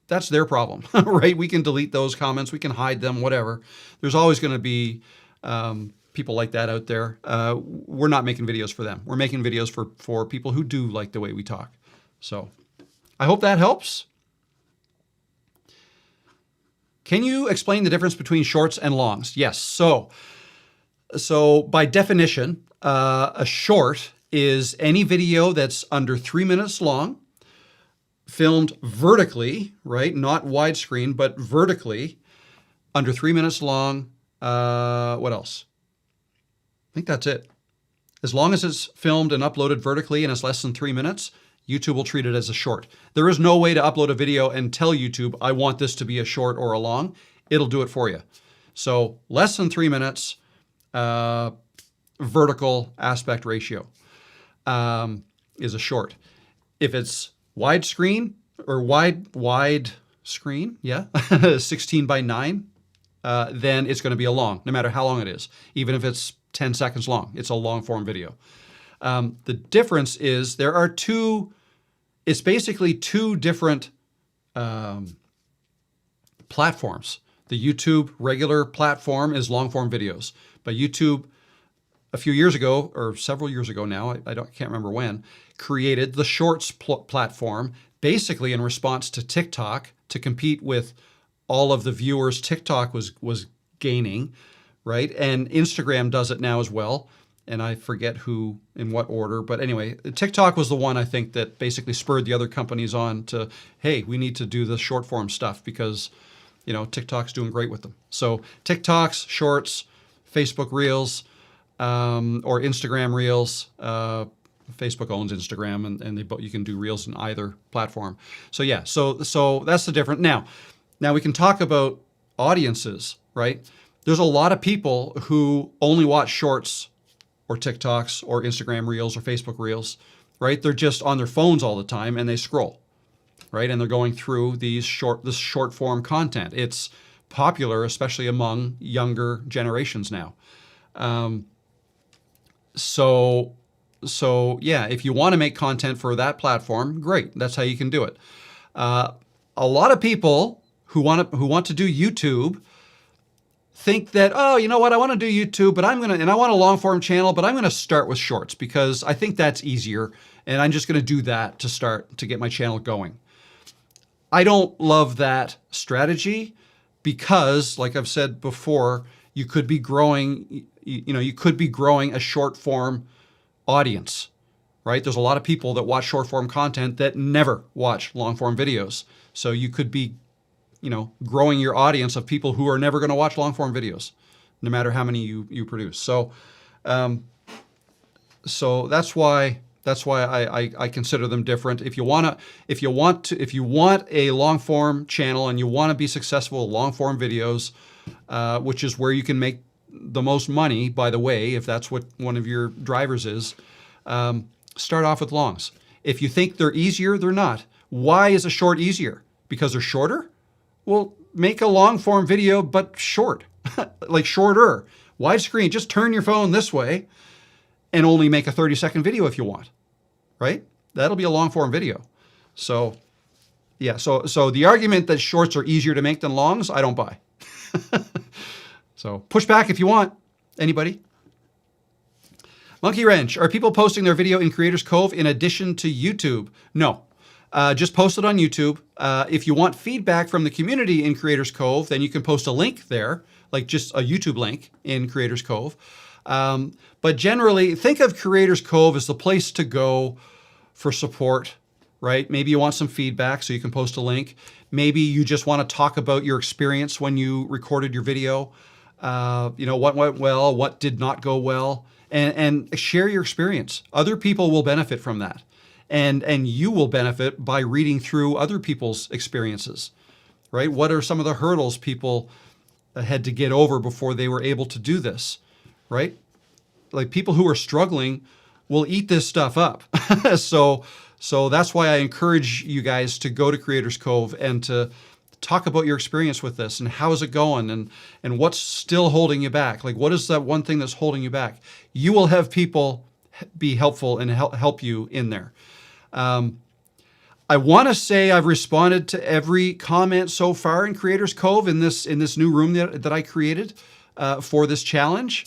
that's their problem, right? We can delete those comments. We can hide them, whatever. There's always going to be people like that out there. We're not making videos for them. We're making videos for people who do like the way we talk. So I hope that helps. Can you explain the difference between shorts and longs? Yes. So by definition, a short is any video that's under 3 minutes long, filmed vertically, right? Not widescreen, but vertically, under 3 minutes long. What else? I think that's it. As long as it's filmed and uploaded vertically and it's less than 3 minutes, YouTube will treat it as a short. There is no way to upload a video and tell YouTube, I want this to be a short or a long. It'll do it for you. So less than 3 minutes, vertical aspect ratio is a short. If it's widescreen or wide screen, yeah, 16 by 9, then it's going to be a long, no matter how long it is. Even if it's 10 seconds long, it's a long form video. The difference is it's basically two different platforms. The YouTube regular platform is long form videos, but YouTube a few years ago, or several years ago now, I can't remember when, created the Shorts platform, basically in response to TikTok, to compete with all of the viewers TikTok was gaining, right? And Instagram does it now as well. And I forget who, in what order, but anyway, TikTok was the one, I think, that basically spurred the other companies on to, hey, we need to do the short form stuff because, TikTok's doing great with them. So TikToks, Shorts, Facebook Reels, or Instagram Reels. Facebook owns Instagram, and you can do Reels in either platform. So yeah, so that's the difference. Now we can talk about audiences, right? There's a lot of people who only watch Shorts or TikToks or Instagram Reels or Facebook Reels, right? They're just on their phones all the time and they scroll, right? And they're going through this short form content. It's popular, especially among younger generations now. So yeah, if you want to make content for that platform, great. That's how you can do it. A lot of people who want to do YouTube think that, oh, you know what, I want to do YouTube, but and I want a long form channel, but I'm going to start with Shorts because I think that's easier, and I'm just going to do that to get my channel going. I don't love that strategy because, like I've said before, you could be growing a short form audience, right? There's a lot of people that watch short form content that never watch long form videos. So you could be, growing your audience of people who are never going to watch long form videos, no matter how many you produce. So that's why I consider them different. If you want a long form channel and you want to be successful with long form videos, which is where you can make the most money, by the way, if that's what one of your drivers is, start off with longs. If you think they're easier, they're not. Why is a short easier? Because they're shorter? Well, make a long form video, but short, like shorter. Widescreen, just turn your phone this way and only make a 30-second video if you want, right? That'll be a long form video. So yeah, so the argument that shorts are easier to make than longs, I don't buy. So push back if you want. Anybody? Monkey Wrench, are people posting their video in Creators Cove in addition to YouTube? No. Just post it on YouTube. If you want feedback from the community in Creators Cove, then you can post a link there, like just a YouTube link in Creators Cove. But generally, think of Creators Cove as the place to go for support, right? Maybe you want some feedback, so you can post a link. Maybe you just want to talk about your experience when you recorded your video. What went well, what did not go well, and share your experience. Other people will benefit from that. And you will benefit by reading through other people's experiences, right? What are some of the hurdles people had to get over before they were able to do this, right? Like people who are struggling will eat this stuff up. So that's why I encourage you guys to go to Creators Cove and to talk about your experience with this and how's it going and what's still holding you back. Like what is that one thing that's holding you back? You will have people be helpful and help you in there. I want to say I've responded to every comment so far in Creators Cove in this new room that I created for this challenge.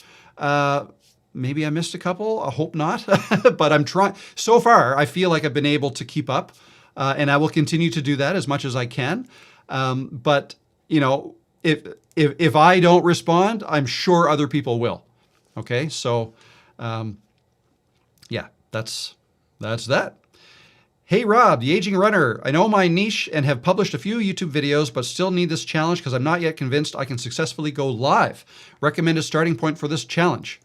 Maybe I missed a couple. I hope not, but I'm trying. So far, I feel like I've been able to keep up, and I will continue to do that as much as I can. But if I don't respond, I'm sure other people will. Okay, so yeah, that's that. Hey Rob, the Aging Runner. I know my niche and have published a few YouTube videos, but still need this challenge because I'm not yet convinced I can successfully go live. Recommended starting point for this challenge.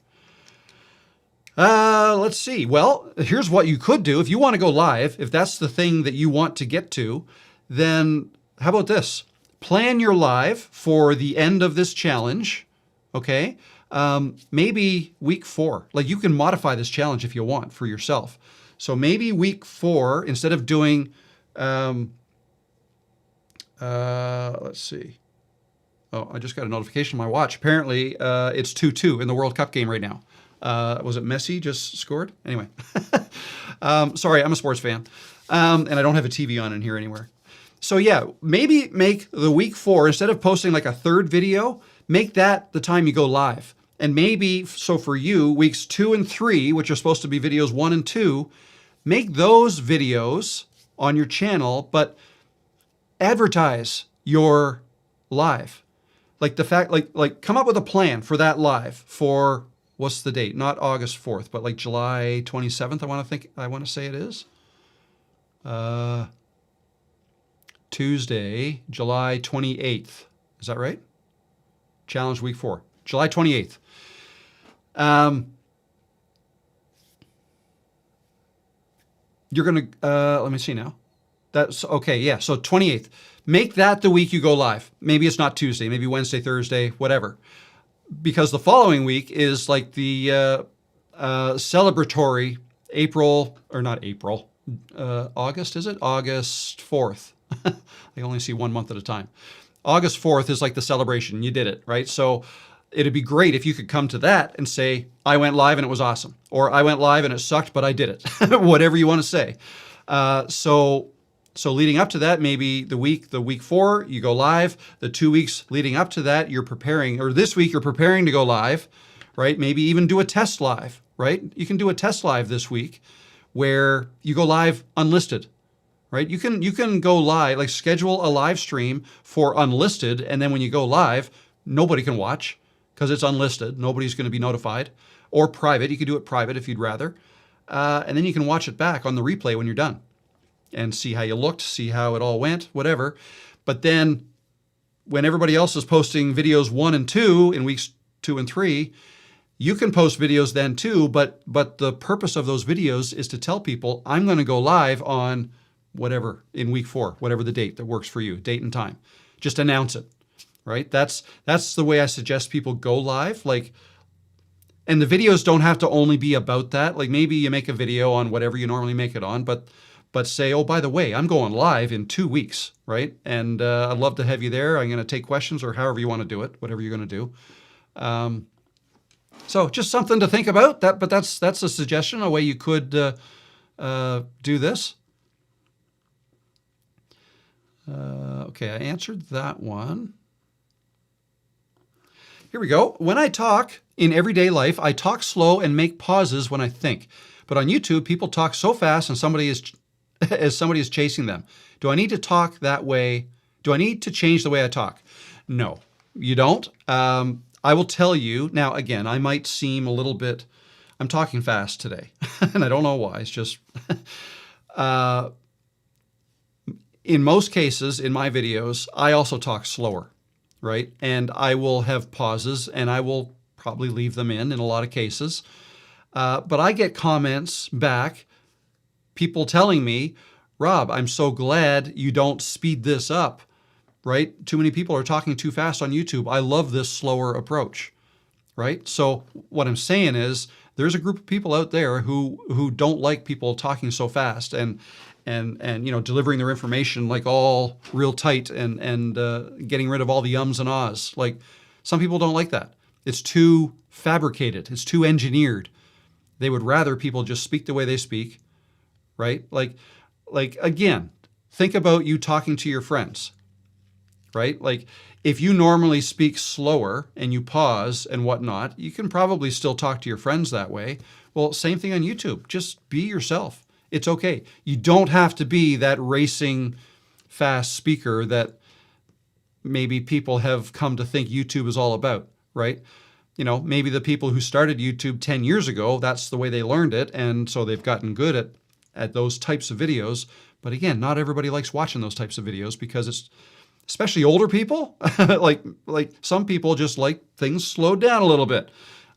Let's see. Well, here's what you could do. If you want to go live, if that's the thing that you want to get to, then how about this? Plan your live for the end of this challenge, okay? Maybe week 4. Like you can modify this challenge if you want for yourself. So maybe week 4, instead of doing, let's see. Oh, I just got a notification on my watch. Apparently, it's 2-2 in the World Cup game right now. Was it Messi just scored? Anyway, sorry, I'm a sports fan, and I don't have a TV on in here anywhere. So yeah, maybe make the week 4, instead of posting like a third video, make that the time you go live. And maybe, so for you, weeks 2 and 3, which are supposed to be videos 1 and 2, make those videos on your channel, but advertise your live. Like the fact, like come up with a plan for that live for, what's the date? Not August 4th, but like July 27th, I want to say it is. Tuesday, July 28th. Is that right? Challenge week 4, July 28th. You're going to, let me see now. That's okay. Yeah. So 28th, make that the week you go live. Maybe it's not Tuesday, maybe Wednesday, Thursday, whatever. Because the following week is like the celebratory August, is it? August 4th. I only see one month at a time. August 4th is like the celebration. You did it, right? So it'd be great if you could come to that and say, I went live and it was awesome. Or I went live and it sucked, but I did it. Whatever you want to say. So leading up to that, maybe the week 4, you go live. The 2 weeks leading up to that, you're preparing, or this week you're preparing to go live, right? Maybe even do a test live, right? You can do a test live this week where you go live unlisted, right? You can go live, like schedule a live stream for unlisted, and then when you go live, nobody can watch because it's unlisted. Nobody's going to be notified. Or private. You could do it private if you'd rather. And then you can watch it back on the replay when you're done and see how you looked, see how it all went, whatever. But then when everybody else is posting videos 1 and 2 in weeks 2 and 3, you can post videos then too, but the purpose of those videos is to tell people, I'm going to go live on whatever in week 4, whatever the date that works for you, date and time. Just announce it, right? That's the way I suggest people go live. And the videos don't have to only be about that. Like maybe you make a video on whatever you normally make it on, but say, oh, by the way, I'm going live in 2 weeks, right? And I'd love to have you there. I'm going to take questions or however you want to do it, whatever you're going to do. So just something to think about. But that's a suggestion, a way you could do this. Okay, I answered that one. Here we go. When I talk In everyday life, I talk slow and make pauses when I think. But on YouTube, people talk so fast and somebody is chasing them. Do I need to talk that way? Do I need to change the way I talk? No, you don't. I will tell you, now again, I might seem a little bit, I'm talking fast today, and I don't know why. It's just, in most cases, in my videos, I also talk slower, right? And I will have pauses, and I will probably leave them in a lot of cases. But I get comments back, people telling me, Rob, I'm so glad you don't speed this up, right? Too many people are talking too fast on YouTube. I love this slower approach, right? So what I'm saying is there's a group of people out there who don't like people talking so fast and delivering their information like all real tight and getting rid of all the ums and ahs. Like some people don't like that. It's too fabricated. It's too engineered. They would rather people just speak the way they speak, right? Like again, think about you talking to your friends, right? Like if you normally speak slower and you pause and whatnot, you can probably still talk to your friends that way. Well, same thing on YouTube. Just be yourself. It's okay. You don't have to be that racing fast speaker that maybe people have come to think YouTube is all about, right? Maybe the people who started YouTube 10 years ago, that's the way they learned it. And so they've gotten good at those types of videos. But again, not everybody likes watching those types of videos because it's, especially older people, like some people just like things slowed down a little bit.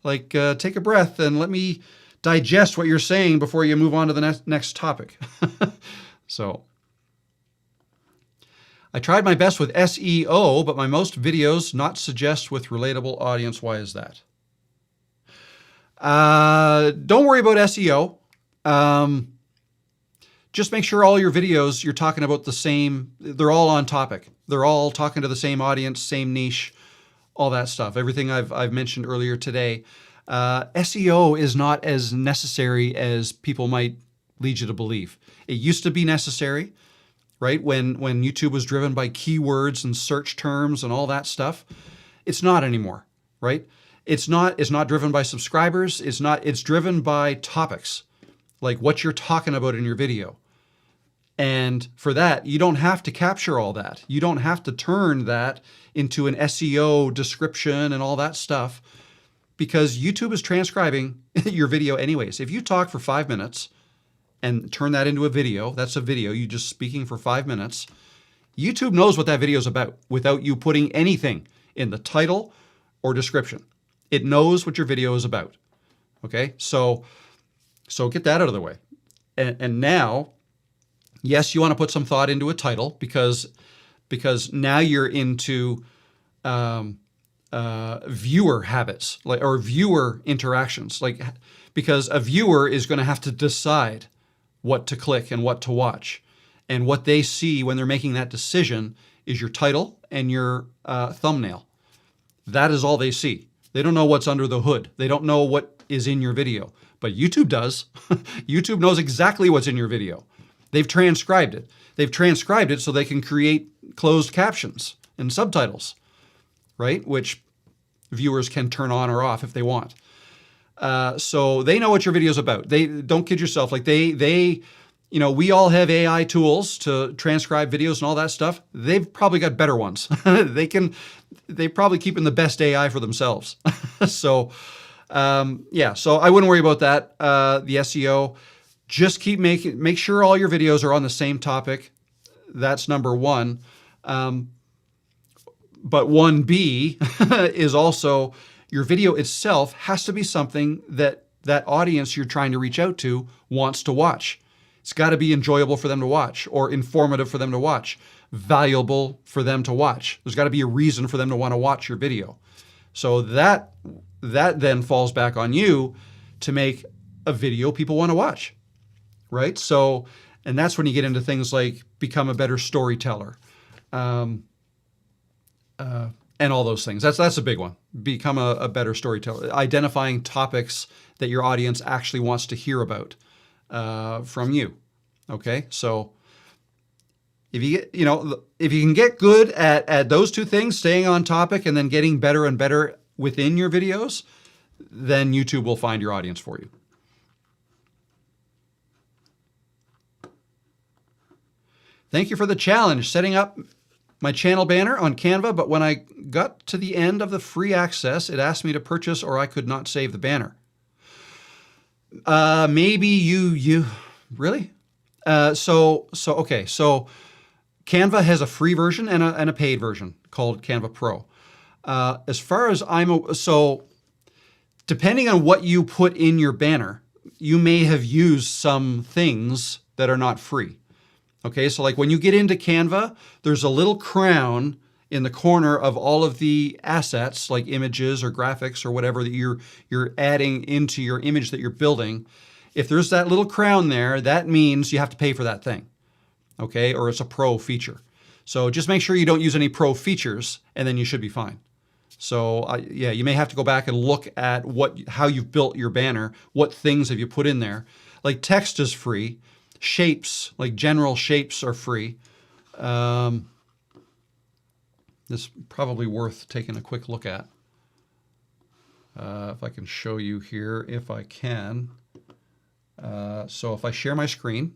Like take a breath and let me digest what you're saying before you move on to the next topic. So I tried my best with SEO, but my most videos not suggest with relatable audience. Why is that? Don't worry about SEO. Just make sure all your videos, you're talking about the same, they're all on topic. They're all talking to the same audience, same niche, all that stuff. Everything I've mentioned earlier today. SEO is not as necessary as people might lead you to believe. It used to be necessary, right? When YouTube was driven by keywords and search terms and all that stuff. It's not anymore, right? It's not driven by subscribers. It's driven by topics, like what you're talking about in your video. And for that, you don't have to capture all that. You don't have to turn that into an SEO description and all that stuff because YouTube is transcribing your video anyways. If you talk for 5 minutes and turn that into a video, that's a video, you just speaking for 5 minutes, YouTube knows what that video is about without you putting anything in the title or description. It knows what your video is about. Okay, so get that out of the way. And now, yes, you want to put some thought into a title because now you're into viewer habits, or viewer interactions, because a viewer is going to have to decide what to click and what to watch, and what they see when they're making that decision is your title and your thumbnail. That is all they see. They don't know what's under the hood. They don't know what is in your video, but YouTube does. YouTube knows exactly what's in your video. They've transcribed it. They've transcribed it so they can create closed captions and subtitles, right? Which viewers can turn on or off if they want. So they know what your video is about. They don't kid yourself. Like we all have AI tools to transcribe videos and all that stuff. They've probably got better ones. They're probably keeping the best AI for themselves. So I wouldn't worry about that. The SEO. Just make sure all your videos are on the same topic. That's number one. But 1B is also your video itself has to be something that audience you're trying to reach out to wants to watch. It's got to be enjoyable for them to watch, or informative for them to watch, valuable for them to watch. There's got to be a reason for them to want to watch your video. So that then falls back on you to make a video people want to watch. Right? So, and that's when you get into things like become a better storyteller, and all those things. That's a big one. Become a better storyteller. Identifying topics that your audience actually wants to hear about from you. Okay? So if you can get good at those two things, staying on topic and then getting better and better within your videos, then YouTube will find your audience for you. Thank you for the challenge, setting up my channel banner on Canva, but when I got to the end of the free access, it asked me to purchase or I could not save the banner. Maybe you really? Okay. So Canva has a free version and a paid version called Canva Pro. As far as so depending on what you put in your banner, you may have used some things that are not free. Okay, so like when you get into Canva, there's a little crown in the corner of all of the assets, like images or graphics or whatever that you're adding into your image that you're building. If there's that little crown there, that means you have to pay for that thing, okay? Or it's a pro feature. So just make sure you don't use any pro features, and then you should be fine. So yeah, you may have to go back and look at how you've built your banner. What things have you put in there? Like text is free. Shapes, like general shapes, are free. This is probably worth taking a quick look at. If I can show you here, if I can. So if I share my screen,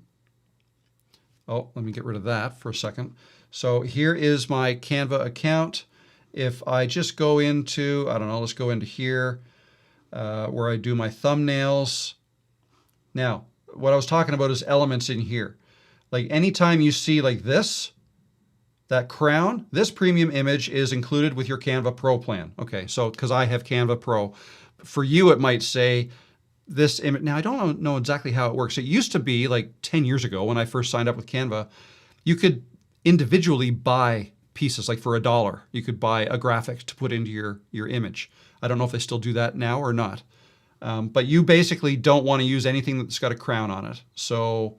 let me get rid of that for a second. So here is my Canva account. If I just go into, I don't know, let's go into here where I do my thumbnails. Now, what I was talking about is elements in here. Like anytime you see like this, that crown, this premium image is included with your Canva Pro plan. Okay, so because I have Canva Pro. For you, it might say this image. Now, I don't know exactly how it works. It used to be like 10 years ago when I first signed up with Canva, you could individually buy pieces, like for $1. You could buy a graphic to put into your image. I don't know if they still do that now or not. But you basically don't want to use anything that's got a crown on it. So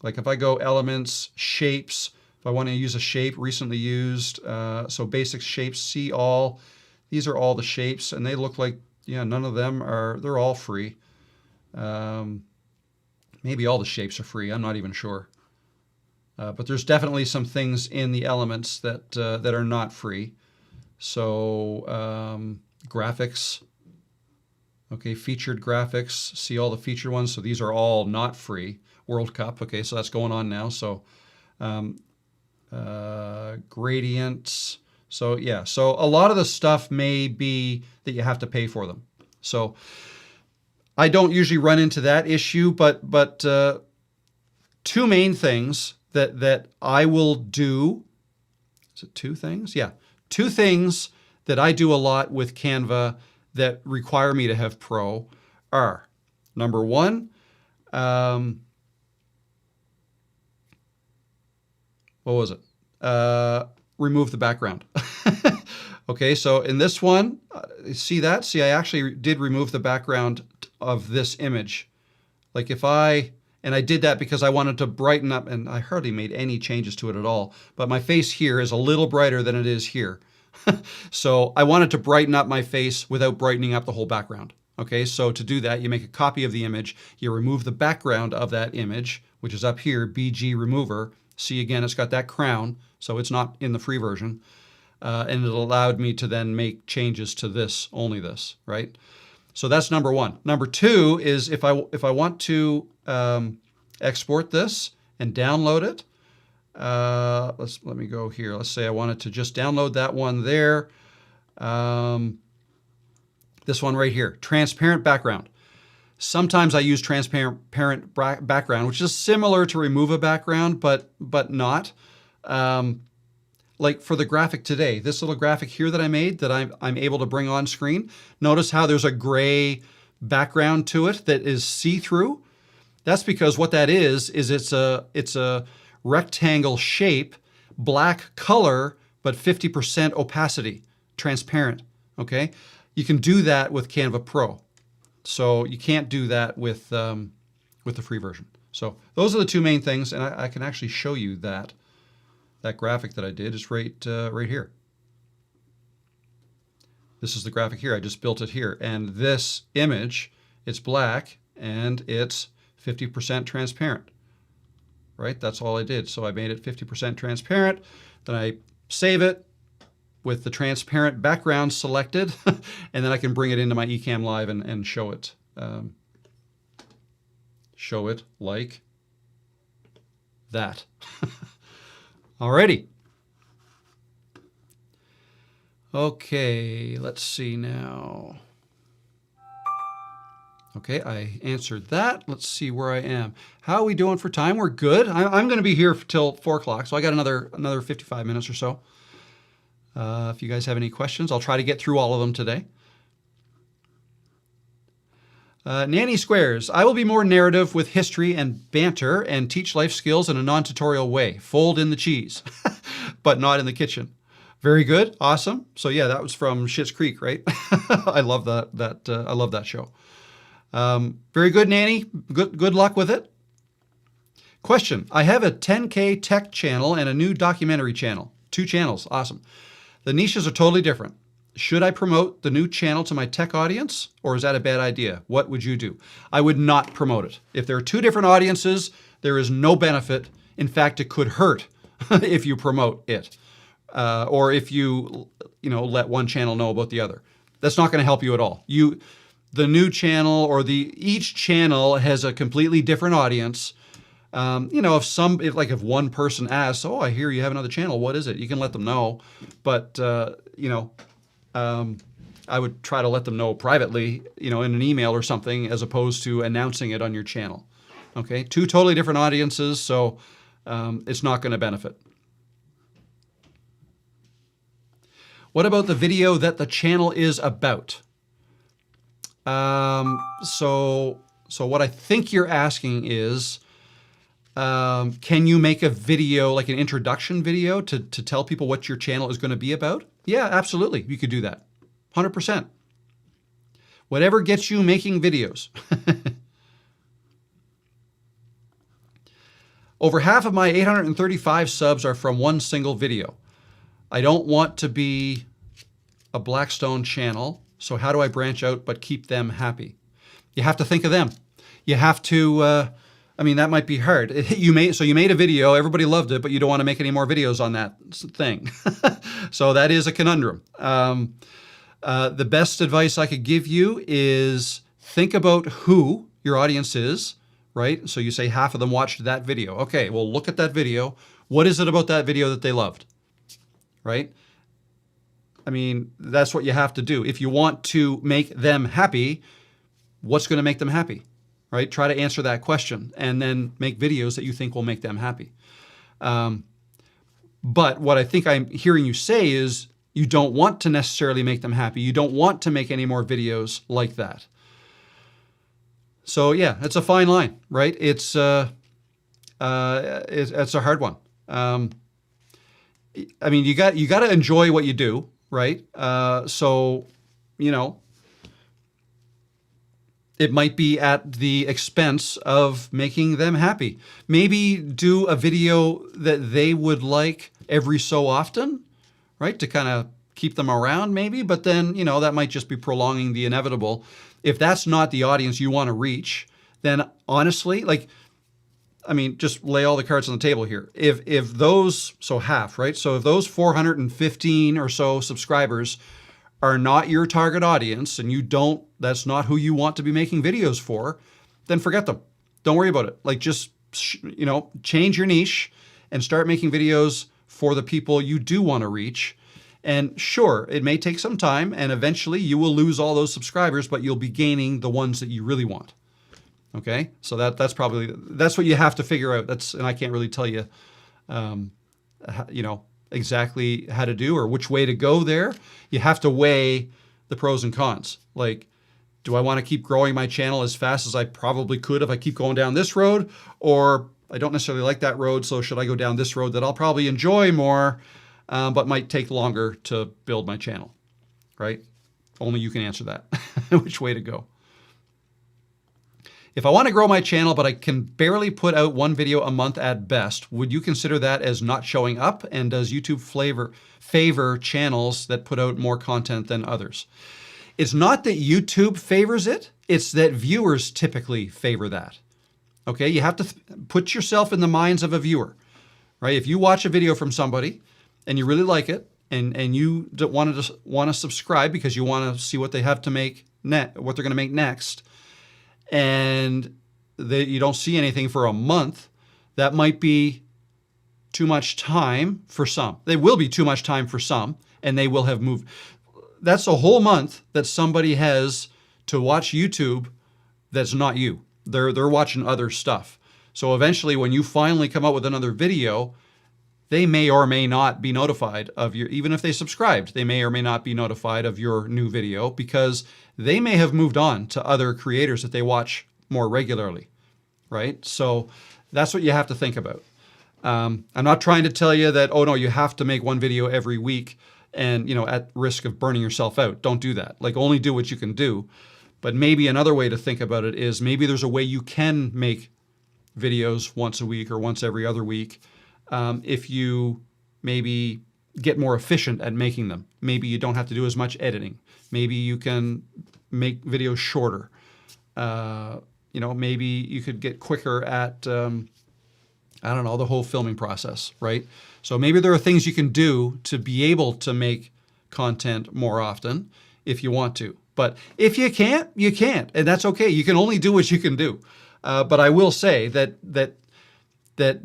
like if I go elements, shapes, if I want to use a shape recently used, so basic shapes, see all, these are all the shapes and they look like, yeah, none of them they're all free. Maybe all the shapes are free, I'm not even sure. But there's definitely some things in the elements that are not free. So graphics. Okay, featured graphics, see all the featured ones. So these are all not free. World Cup, okay, so that's going on now. So gradients. So yeah, so a lot of the stuff may be that you have to pay for them. So I don't usually run into that issue, but two main things that I will do. Is it two things? Yeah, two things that I do a lot with Canva that require me to have Pro are, number one, what was it? Remove the background. Okay, so in this one, see that? See, I actually did remove the background of this image. Like if and I did that because I wanted to brighten up, and I hardly made any changes to it at all, but my face here is a little brighter than it is here. So I wanted to brighten up my face without brightening up the whole background. Okay, so to do that, you make a copy of the image, you remove the background of that image, which is up here, BG remover. See again, it's got that crown, so it's not in the free version. And it allowed me to then make changes to this, only this, right? So that's number one. Number two is if I want to export this and download it, let me go here. Let's say I wanted to just download that one there. This one right here, transparent background. Sometimes I use transparent background, which is similar to remove a background, but not. Like for the graphic today, this little graphic here that I made that I'm able to bring on screen. Notice how there's a gray background to it that is see-through. That's because what that is it's a rectangle shape, black color, but 50% opacity, transparent, okay? You can do that with Canva Pro. So you can't do that with the free version. So those are the two main things, and I can actually show you that graphic that I did is right here. This is the graphic here. I just built it here. And this image, it's black, and it's 50% transparent. Right? That's all I did. So I made it 50% transparent. Then I save it, with the transparent background selected, and then I can bring it into my Ecamm Live and show it. Show it like that. Alrighty. Okay, let's see now. Okay, I answered that. Let's see where I am. How are we doing for time? We're good. I'm going to be here till 4 o'clock, so I got another 55 minutes or so. If you guys have any questions, I'll try to get through all of them today. Nanny Squares, I will be more narrative with history and banter and teach life skills in a non-tutorial way. Fold in the cheese, but not in the kitchen. Very good. Awesome. So yeah, that was from Schitt's Creek, right? I love that. I love that show. Very good, Nanny. Good luck with it. Question. I have a 10K tech channel and a new documentary channel. 2 channels. Awesome. The niches are totally different. Should I promote the new channel to my tech audience, or is that a bad idea? What would you do? I would not promote it. If there are 2 different audiences, there is no benefit. In fact, it could hurt if you promote it. Or if you let one channel know about the other. That's not going to help you at all. The new channel or each channel has a completely different audience. If one person asks, "Oh, I hear you have another channel. What is it?" You can let them know, but I would try to let them know privately, in an email or something, as opposed to announcing it on your channel. Okay, 2 totally different audiences, so it's not going to benefit. What about the video that the channel is about? So what I think you're asking is, can you make a video, like an introduction video to tell people what your channel is going to be about? Yeah, absolutely. You could do that. 100%. Whatever gets you making videos. Over half of my 835 subs are from one single video. I don't want to be a Blackstone channel, so how do I branch out but keep them happy? You have to think of them. You have to, that might be hard. You made a video, everybody loved it, but you don't want to make any more videos on that thing. So that is a conundrum. The best advice I could give you is think about who your audience is, right? So you say half of them watched that video. Okay, well, look at that video. What is it about that video that they loved, right? That's what you have to do. If you want to make them happy, what's going to make them happy, right? Try to answer that question and then make videos that you think will make them happy. But what I think I'm hearing you say is you don't want to necessarily make them happy. You don't want to make any more videos like that. So yeah, it's a fine line, right? It's a hard one. You got to enjoy what you do, right? It might be at the expense of making them happy. Maybe do a video that they would like every so often, right? To kind of keep them around maybe, but then, that might just be prolonging the inevitable. If that's not the audience you want to reach, then honestly, just lay all the cards on the table here. If those, so half, right? So if those 415 or so subscribers are not your target audience and that's not who you want to be making videos for, then forget them. Don't worry about it. Just change your niche and start making videos for the people you do want to reach. And sure, it may take some time and eventually you will lose all those subscribers, but you'll be gaining the ones that you really want. Okay, so that's what you have to figure out. And I can't really tell you, exactly how to do or which way to go there. You have to weigh the pros and cons. Do I want to keep growing my channel as fast as I probably could if I keep going down this road, or I don't necessarily like that road, so should I go down this road that I'll probably enjoy more, but might take longer to build my channel, right? Only you can answer that, which way to go. If I want to grow my channel, but I can barely put out one video a month at best, would you consider that as not showing up? And does YouTube favor channels that put out more content than others? It's not that YouTube favors it, it's that viewers typically favor that. Okay, you have to put yourself in the minds of a viewer, right? If you watch a video from somebody and you really like it, and you want to subscribe because you want to see what they have to make what they're going to make next, and you don't see anything for a month, that might be too much time for some. They will be too much time for some, and they will have moved. That's a whole month that somebody has to watch YouTube that's not you. They're watching other stuff. So eventually when you finally come out with another video, they may or may not be notified of even if they subscribed, they may or may not be notified of your new video because they may have moved on to other creators that they watch more regularly, right? So that's what you have to think about. I'm not trying to tell you that, oh no, you have to make one video every week and, at risk of burning yourself out. Don't do that. Like, only do what you can do. But maybe another way to think about it is maybe there's a way you can make videos once a week or once every other week if you maybe get more efficient at making them. Maybe you don't have to do as much editing. Maybe you can make videos shorter. Maybe you could get quicker at, I don't know, the whole filming process, right? So maybe there are things you can do to be able to make content more often if you want to. But if you can't, you can't, and that's okay. You can only do what you can do. But I will say that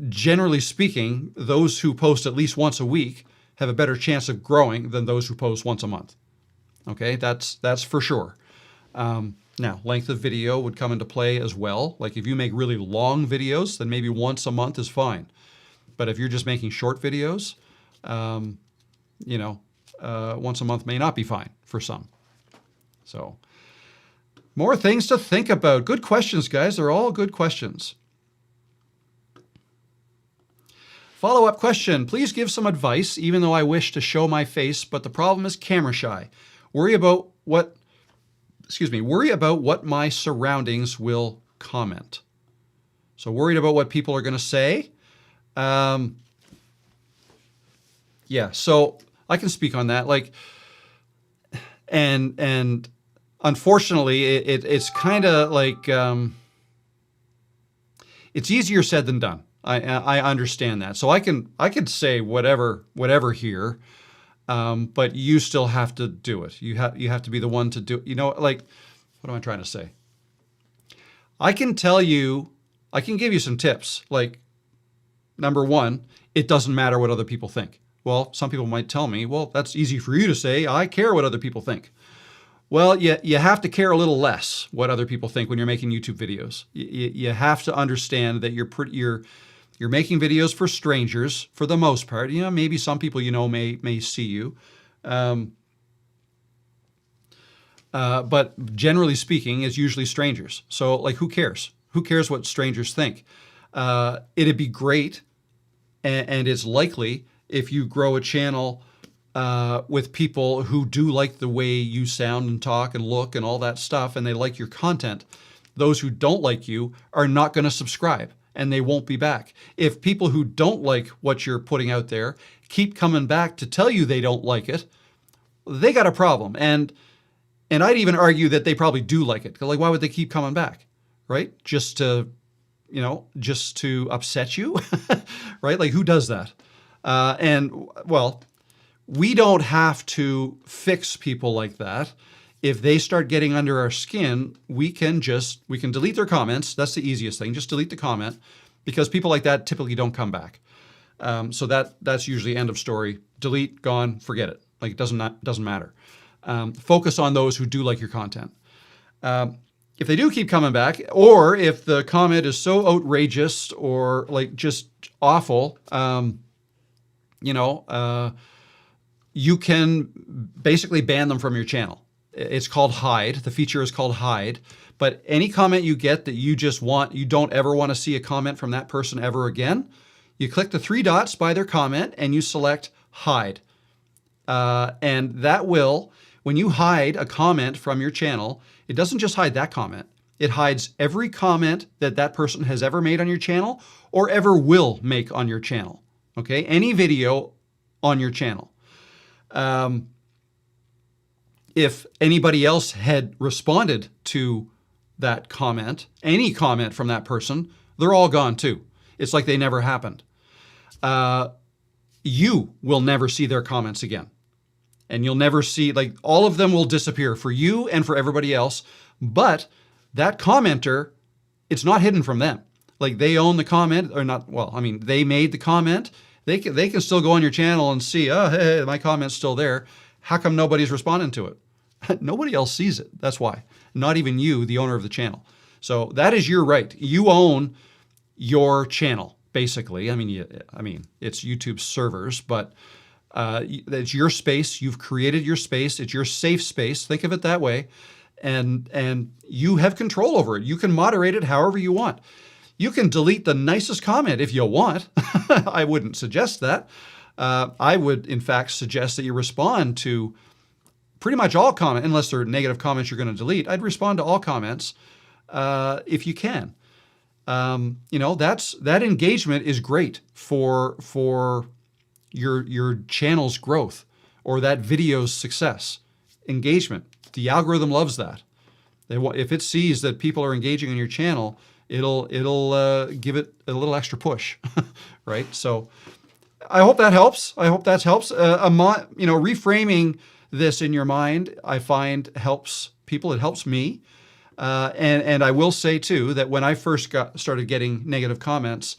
generally speaking, those who post at least once a week have a better chance of growing than those who post once a month. Okay, that's for sure. Now, length of video would come into play as well. Like if you make really long videos, then maybe once a month is fine. But if you're just making short videos, once a month may not be fine for some. So, more things to think about. Good questions, guys. They're all good questions. Follow-up question. Please give some advice, even though I wish to show my face, but the problem is camera shy. Worry about what my surroundings will comment. So worried about what people are going to say. Yeah, so I can speak on that. And unfortunately, it's kind of like, it's easier said than done. I understand that. So I could say whatever here, but you still have to do it. You have to be the one to do. What am I trying to say? I can give you some tips. Like, number one, it doesn't matter what other people think. Well, some people might tell me, well, that's easy for you to say. I care what other people think. Well, you have to care a little less what other people think when you're making YouTube videos. You have to understand that you're making videos for strangers for the most part. Maybe some people may see you, but generally speaking, it's usually strangers. So, who cares? Who cares what strangers think? It'd be great, and it's likely if you grow a channel with people who do like the way you sound and talk and look and all that stuff, and they like your content. Those who don't like you are not going to subscribe, and they won't be back. If people who don't like what you're putting out there keep coming back to tell you they don't like it, they got a problem. And I'd even argue that they probably do like it. Why would they keep coming back, right? Just to upset you, right? Who does that? We don't have to fix people like that. If they start getting under our skin, we can delete their comments. That's the easiest thing. Just delete the comment, because people like that typically don't come back. So that's usually end of story. Delete, gone, forget it. It doesn't matter. Focus on those who do like your content. If they do keep coming back, or if the comment is so outrageous or just awful, you can basically ban them from your channel. It's called hide. The feature is called hide. But any comment you get that you don't ever want to see a comment from that person ever again, you click the 3 dots by their comment and you select hide. And that will, when you hide a comment from your channel, it doesn't just hide that comment. It hides every comment that person has ever made on your channel or ever will make on your channel. Okay? Any video on your channel. If anybody else had responded to that comment, any comment from that person, they're all gone too. It's like they never happened. You will never see their comments again. And you'll never see, like, all of them will disappear for you and for everybody else. But that commenter, it's not hidden from them. Like, they own the comment, or not, well, I mean, they made the comment. They can still go on your channel and see, oh, hey, my comment's still there. How come nobody's responding to it? Nobody else sees it. That's why. Not even you, the owner of the channel. So that is your right. You own your channel, basically. I mean, it's YouTube's servers, but it's your space. You've created your space. It's your safe space. Think of it that way. And you have control over it. You can moderate it however you want. You can delete the nicest comment if you want. I wouldn't suggest that. I would, in fact, suggest that you respond to pretty much all comments, unless they're negative comments you're going to delete. I'd respond to all comments if you can. That engagement is great for your channel's growth or that video's success. Engagement. The algorithm loves that. If it sees that people are engaging on your channel, it'll give it a little extra push, right? So I hope that helps. I hope that helps. Reframing this in your mind, I find helps people. It helps me. And I will say too that when I first started getting negative comments,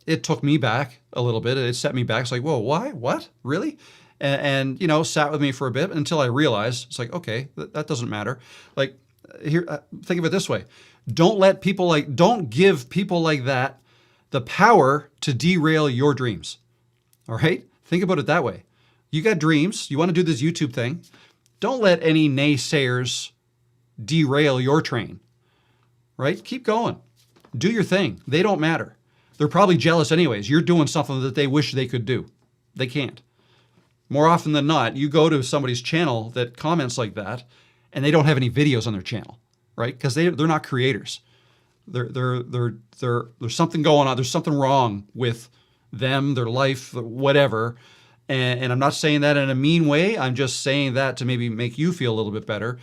it took me back a little bit. It set me back. It's like, whoa, why? What? Really? And sat with me for a bit until I realized it's like, okay, that doesn't matter. Like, here, think of it this way. Don't give people like that the power to derail your dreams. All right? Think about it that way. You got dreams. You want to do this YouTube thing. Don't let any naysayers derail your train, right? Keep going. Do your thing. They don't matter. They're probably jealous anyways. You're doing something that they wish they could do. They can't. More often than not, you go to somebody's channel that comments like that, and they don't have any videos on their channel, right? Because they're not creators. There's something going on. There's something wrong with them, their life, whatever. And I'm not saying that in a mean way. I'm just saying that to maybe make you feel a little bit better,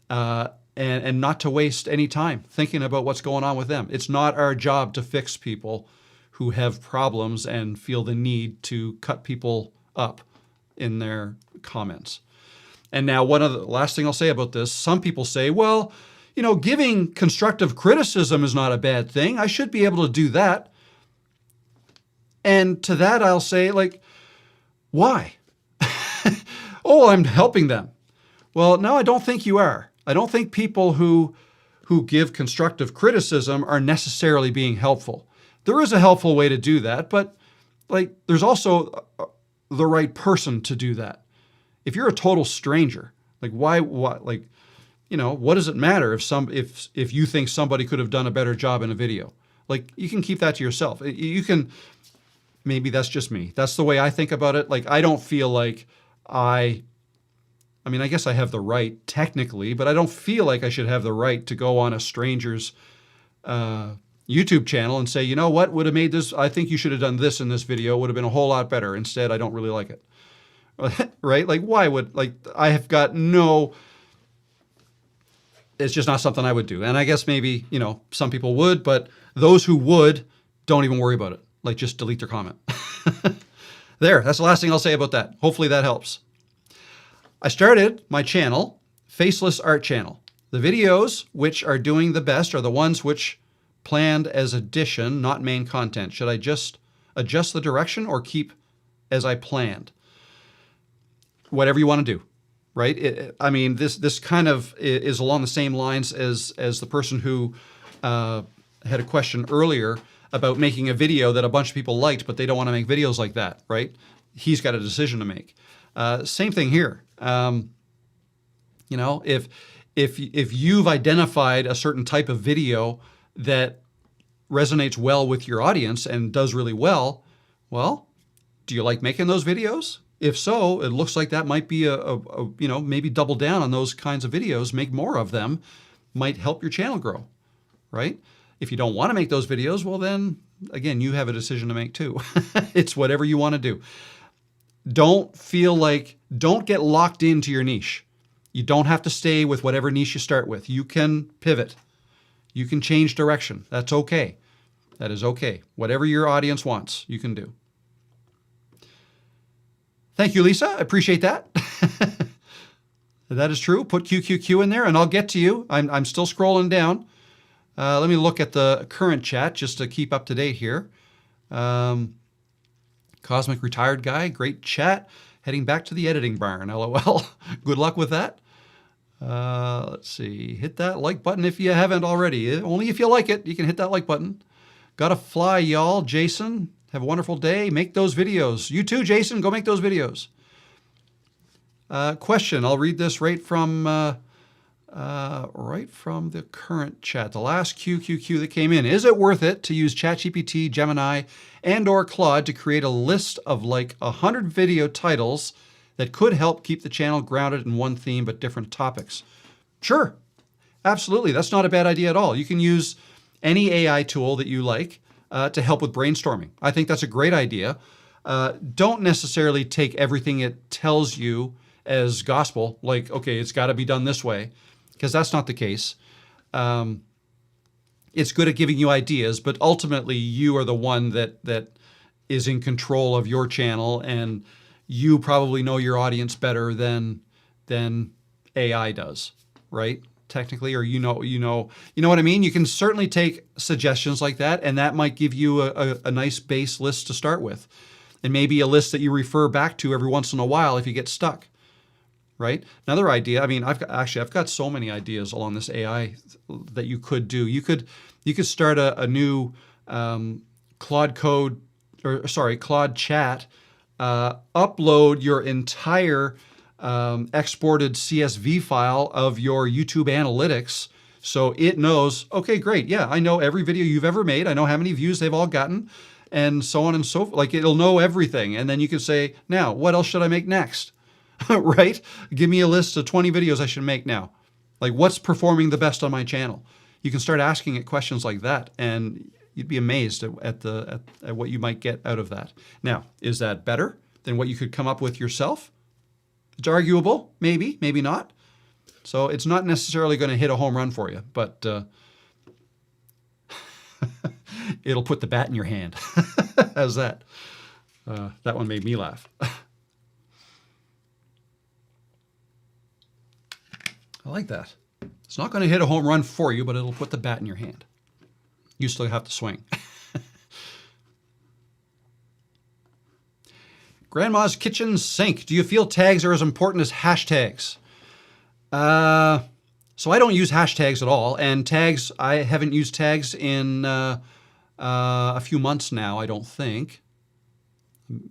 and not to waste any time thinking about what's going on with them. It's not our job to fix people who have problems and feel the need to cut people up in their comments. And now, one of the last thing I'll say about this, some people say, well, giving constructive criticism is not a bad thing. I should be able to do that. And to that, I'll say, like, why? Oh, I'm helping them. Well, no, I don't think you are. I don't think people who give constructive criticism are necessarily being helpful. There is a helpful way to do that, but there's also the right person to do that. If you're a total stranger, what does it matter if you think somebody could have done a better job in a video? You can keep that to yourself. You can, maybe that's just me. That's the way I think about it. I don't feel like I guess I have the right technically, but I don't feel like I should have the right to go on a stranger's YouTube channel and say, you know what would have made this, I think you should have done this in this video. It would have been a whole lot better. Instead, I don't really like it. Right? Why would, I have got no, it's just not something I would do. And I guess maybe, some people would, but those who would, don't even worry about it. Just delete their comment. There, that's the last thing I'll say about that. Hopefully that helps. I started my channel, Faceless Art Channel. The videos which are doing the best are the ones which planned as addition, not main content. Should I just adjust the direction or keep as I planned? Whatever you want to do, right? This kind of is along the same lines as the person who had a question earlier about making a video that a bunch of people liked, but they don't want to make videos like that, right? He's got a decision to make. Same thing here. If you've identified a certain type of video that resonates well with your audience and does really well, do you like making those videos? If so, it looks like that might be maybe double down on those kinds of videos, make more of them, might help your channel grow, right? If you don't want to make those videos, well then, again, you have a decision to make too. It's whatever you want to do. Don't get locked into your niche. You don't have to stay with whatever niche you start with. You can pivot. You can change direction. That's okay. That is okay. Whatever your audience wants, you can do. Thank you, Lisa. I appreciate that. That is true. Put QQQ in there and I'll get to you. I'm still scrolling down. Let me look at the current chat just to keep up to date here. Cosmic Retired Guy, great chat. Heading back to the editing barn, LOL. Good luck with that. Let's see. Hit that like button if you haven't already. Only if you like it, you can hit that like button. Gotta fly, y'all. Jason, have a wonderful day. Make those videos. You too, Jason. Go make those videos. Question. I'll read this right from the current chat. The last QQQ that came in. Is it worth it to use ChatGPT, Gemini, and/or Claude to create a list of like 100 video titles that could help keep the channel grounded in one theme but different topics? Sure. Absolutely. That's not a bad idea at all. You can use any AI tool that you like to help with brainstorming. I think that's a great idea. Don't necessarily take everything it tells you as gospel, like, okay, it's got to be done this way, because that's not the case. It's good at giving you ideas, but ultimately you are the one that is in control of your channel, and you probably know your audience better than AI does, right? Technically, or you know what I mean? You can certainly take suggestions like that, and that might give you a nice base list to start with. And maybe a list that you refer back to every once in a while if you get stuck, right? Another idea, I mean, I've got so many ideas along this AI that you could do. You could start a new Claude chat, upload your entire exported CSV file of your YouTube analytics, so it knows, okay, great, yeah, I know every video you've ever made, I know how many views they've all gotten, and so on and so forth. Like, it'll know everything, and then you can say, now, what else should I make next? Right? Give me a list of 20 videos I should make now. Like, what's performing the best on my channel? You can start asking it questions like that, and you'd be amazed at what you might get out of that. Now, is that better than what you could come up with yourself? It's arguable, maybe, maybe not. So it's not necessarily going to hit a home run for you, but it'll put the bat in your hand. How's that? That one made me laugh. I like that. It's not going to hit a home run for you, but it'll put the bat in your hand. You still have to swing. Grandma's kitchen sink. Do you feel tags are as important as hashtags? So I don't use hashtags at all, and tags, I haven't used tags in a few months now, I don't think.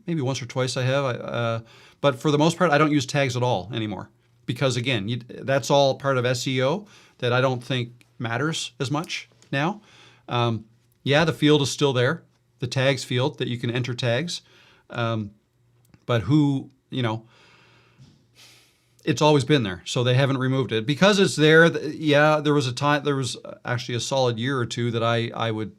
Maybe once or twice I have, but for the most part, I don't use tags at all anymore. Because again, that's all part of SEO that I don't think matters as much now. Yeah, the field is still there, the tags field that you can enter tags. But who, it's always been there, so they haven't removed it. Because it's there, yeah, there was actually a solid year or two that I would,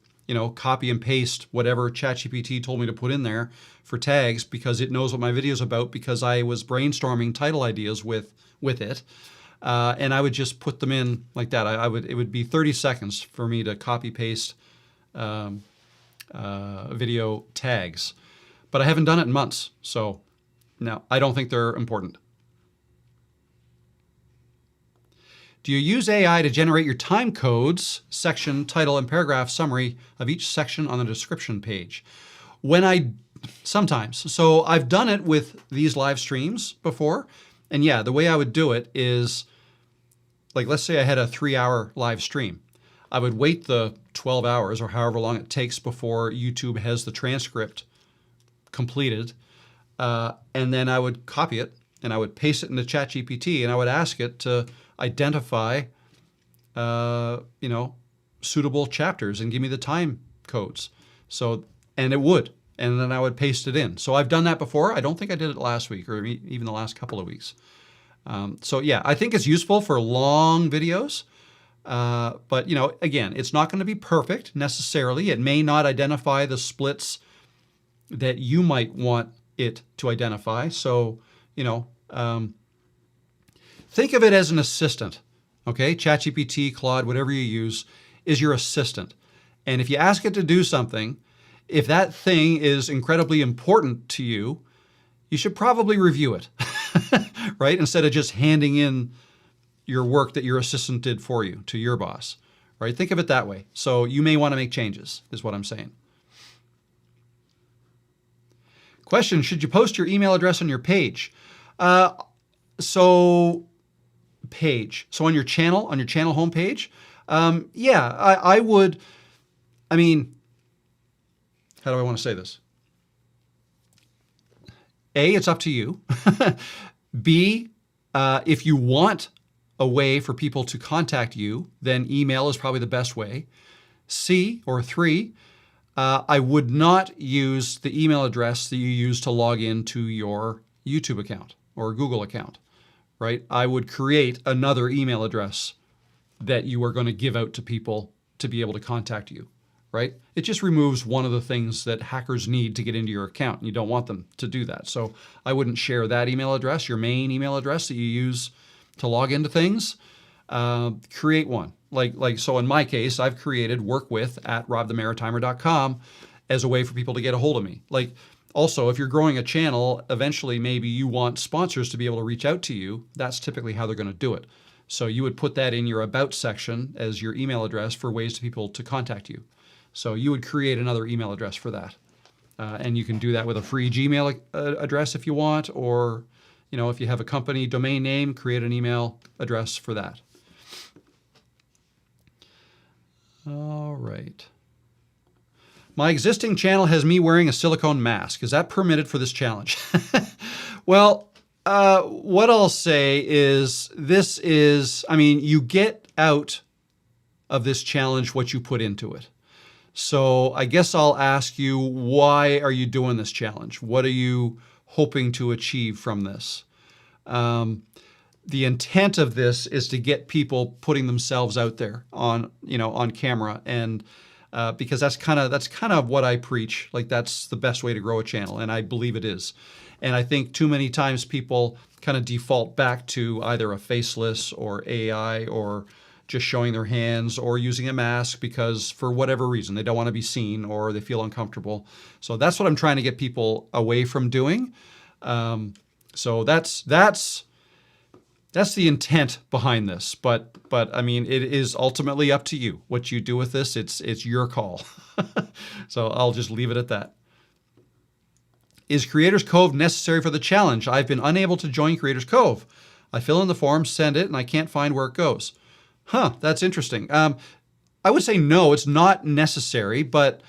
copy and paste whatever ChatGPT told me to put in there for tags, because it knows what my video's about, because I was brainstorming title ideas with it. And I would just put them in like that. It would be 30 seconds for me to copy paste video tags. But I haven't done it in months, so no, I don't think they're important. Do you use AI to generate your time codes, section, title, and paragraph summary of each section on the description page? Sometimes. So I've done it with these live streams before, and yeah, the way I would do it is, like, let's say I had a 3-hour live stream. I would wait the 12 hours or however long it takes before YouTube has the transcript completed, and then I would copy it and I would paste it into ChatGPT, and I would ask it to identify, suitable chapters and give me the time codes. So, and it would, and then I would paste it in. So I've done that before. I don't think I did it last week or even the last couple of weeks. So yeah, I think it's useful for long videos. But again, it's not going to be perfect necessarily. It may not identify the splits that you might want it to identify. So, think of it as an assistant, okay? ChatGPT, Claude, whatever you use, is your assistant. And if you ask it to do something, if that thing is incredibly important to you, you should probably review it, right? Instead of just handing in your work that your assistant did for you to your boss, right? Think of it that way. So you may want to make changes, is what I'm saying. Question, should you post your email address on your page? So on your channel homepage, yeah, I would. I mean, how do I want to say this? A, it's up to you. B, if you want a way for people to contact you, then email is probably the best way. C, or 3, I would not use the email address that you use to log into your YouTube account or Google account, right? I would create another email address that you are going to give out to people to be able to contact you, right? It just removes one of the things that hackers need to get into your account, and you don't want them to do that. So I wouldn't share that email address, your main email address that you use to log into things. Create one. So in my case, I've created workwith@robthemaritimer.com as a way for people to get a hold of me. Also, if you're growing a channel, eventually maybe you want sponsors to be able to reach out to you. That's typically how they're going to do it. So you would put that in your About section as your email address for ways to people to contact you. So you would create another email address for that. And you can do that with a free Gmail address if you want, or if you have a company domain name, create an email address for that. All right. My existing channel has me wearing a silicone mask. Is that permitted for this challenge? Well, what I'll say is you get out of this challenge what you put into it. So I guess I'll ask you, why are you doing this challenge? What are you hoping to achieve from this? The intent of this is to get people putting themselves out there on camera, and because that's kind of what I preach. That's the best way to grow a channel, and I believe it is. And I think too many times people kind of default back to either a faceless or AI or just showing their hands or using a mask because for whatever reason they don't want to be seen or they feel uncomfortable. So that's what I'm trying to get people away from doing. So that's the intent behind this. But I mean, it is ultimately up to you what you do with this. It's your call. So I'll just leave it at that. Is Creators Cove necessary for the challenge? I've been unable to join Creators Cove. I fill in the form, send it, and I can't find where it goes. That's interesting. I would say no, it's not necessary, but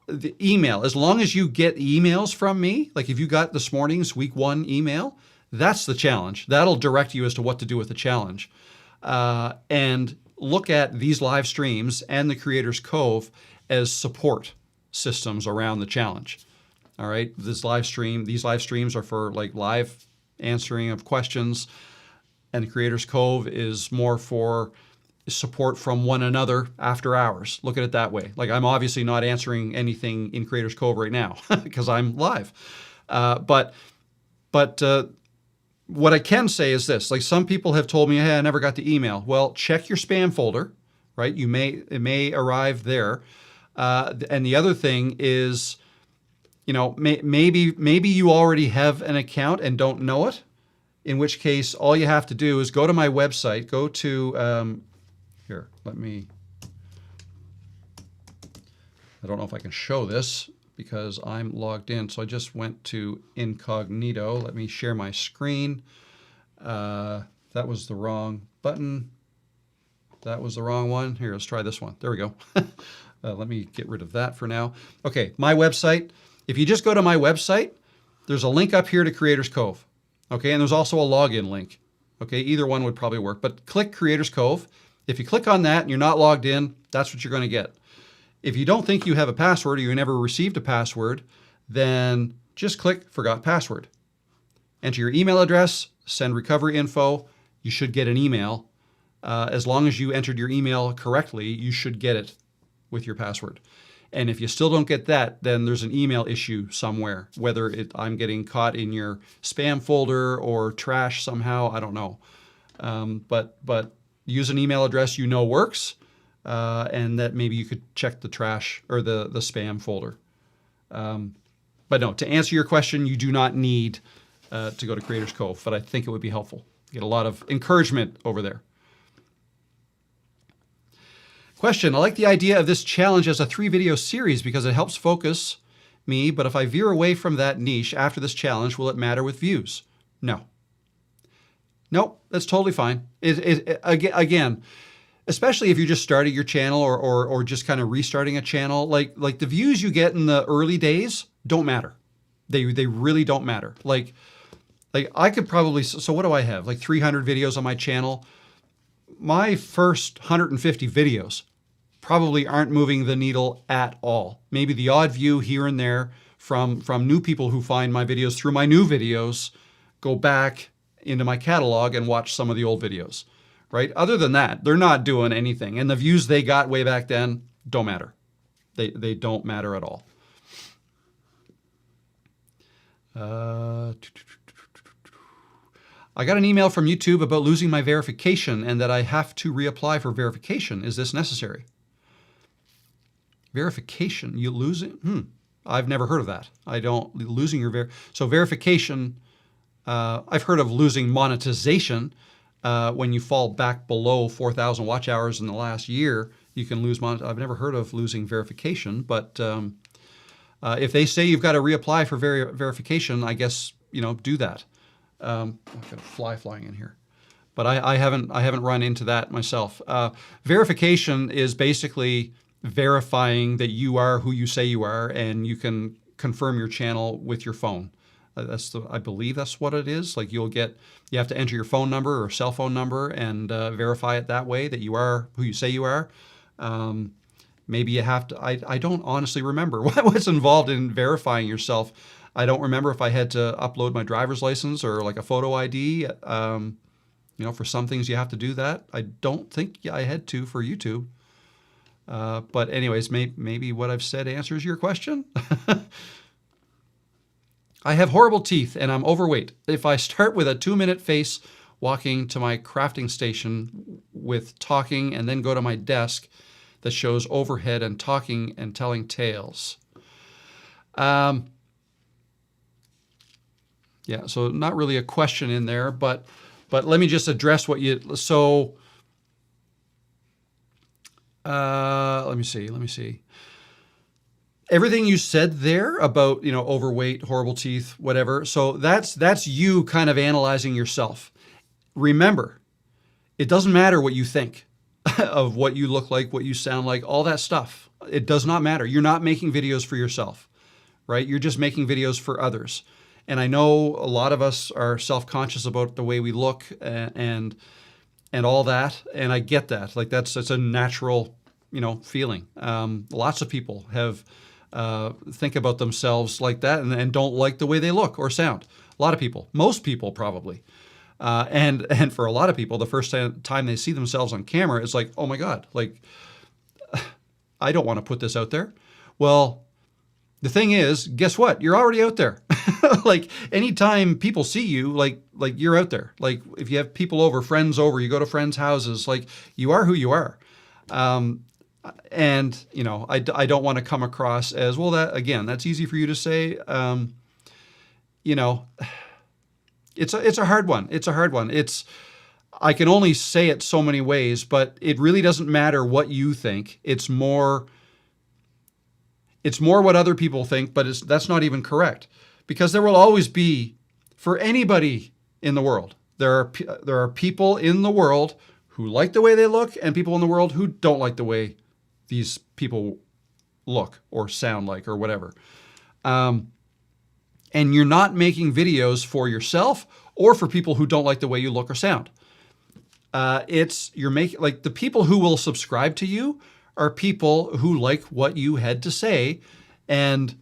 the email, as long as you get emails from me, like if you got this morning's week 1 email, that's the challenge. That'll direct you as to what to do with the challenge. And look at these live streams and the Creators Cove as support systems around the challenge. All right, these live streams are for live answering of questions, and the Creators Cove is more for support from one another after hours. Look at it that way. I'm obviously not answering anything in Creators Cove right now because I'm live. But what I can say is this: some people have told me, "Hey, I never got the email." Well, check your spam folder, right? It may arrive there. And the other thing is, maybe you already have an account and don't know it, in which case all you have to do is go to my website, go to, I don't know if I can show this because I'm logged in. So I just went to incognito. Let me share my screen. That was the wrong button. That was the wrong one. Here, let's try this one. There we go. Let me get rid of that for now. Okay, my website. If you just go to my website, there's a link up here to Creators Cove. Okay, and there's also a login link. Okay, either one would probably work, but click Creators Cove. If you click on that and you're not logged in, that's what you're going to get. If you don't think you have a password or you never received a password, then just click Forgot Password. Enter your email address, send recovery info. You should get an email. As long as you entered your email correctly, you should get it with your password. And if you still don't get that, then there's an email issue somewhere, whether I'm getting caught in your spam folder or trash somehow, I don't know. But use an email address works, and that maybe you could check the trash or the spam folder. But no, to answer your question, you do not need to go to Creators Cove, but I think it would be helpful. Get a lot of encouragement over there. Question, I like the idea of this challenge as a 3-video series because it helps focus me, but if I veer away from that niche after this challenge, will it matter with views? No. Nope, that's totally fine. Again, especially if you're just starting your channel or just kind of restarting a channel, like the views you get in the early days don't matter. They really don't matter. Like I could probably, so what do I have? Like 300 videos on my channel. My first 150 videos probably aren't moving the needle at all. Maybe the odd view here and there from new people who find my videos through my new videos, go back into my catalog and watch some of the old videos, right? Other than that, they're not doing anything. And the views they got way back then don't matter. They don't matter at all. I got an email from YouTube about losing my verification and that I have to reapply for verification. Is this necessary? Verification, you lose it? I've never heard of that. Losing your so verification, I've heard of losing monetization. When you fall back below 4,000 watch hours in the last year, you can lose I've never heard of losing verification, but if they say you've got to reapply for verification, I guess, do that. I've got a fly flying in here, but I haven't run into that myself. Verification is basically verifying that you are who you say you are, and you can confirm your channel with your phone. I believe that's what it is. Like you have to enter your phone number or cell phone number and verify it that way that you are who you say you are. Maybe you have to, I don't honestly remember what's involved in verifying yourself. I don't remember if I had to upload my driver's license or like a photo ID. For some things you have to do that. I don't think I had to for YouTube. But anyways, maybe what I've said answers your question. I have horrible teeth and I'm overweight. If I start with a 2-minute face walking to my crafting station with talking and then go to my desk that shows overhead and talking and telling tales. Yeah, so not really a question in there, but let me just address what let me see. Everything you said there about, overweight, horrible teeth, whatever. So that's you kind of analyzing yourself. Remember, it doesn't matter what you think of what you look like, what you sound like, all that stuff. It does not matter. You're not making videos for yourself, right? You're just making videos for others. And I know a lot of us are self-conscious about the way we look and all that. And I get that. Like that's a natural, feeling. Lots of people have think about themselves like that and don't like the way they look or sound. A lot of people, most people probably. And for a lot of people, the first time they see themselves on camera, it's like, oh my God, like, I don't want to put this out there. Well, the thing is, guess what? You're already out there. Like anytime people see you, like you're out there. Like if you have people over, friends over, you go to friends' houses, like you are who you are. And I don't want to come across as, well, that's easy for you to say. It's a hard one. It's a hard one. I can only say it so many ways, but it really doesn't matter what you think. It's more what other people think, but that's not even correct, because there will always be, for anybody in the world, there are people in the world who like the way they look and people in the world who don't like the way these people look or sound like or whatever. And you're not making videos for yourself or for people who don't like the way you look or sound. You're making, like, the people who will subscribe to you are people who like what you had to say, and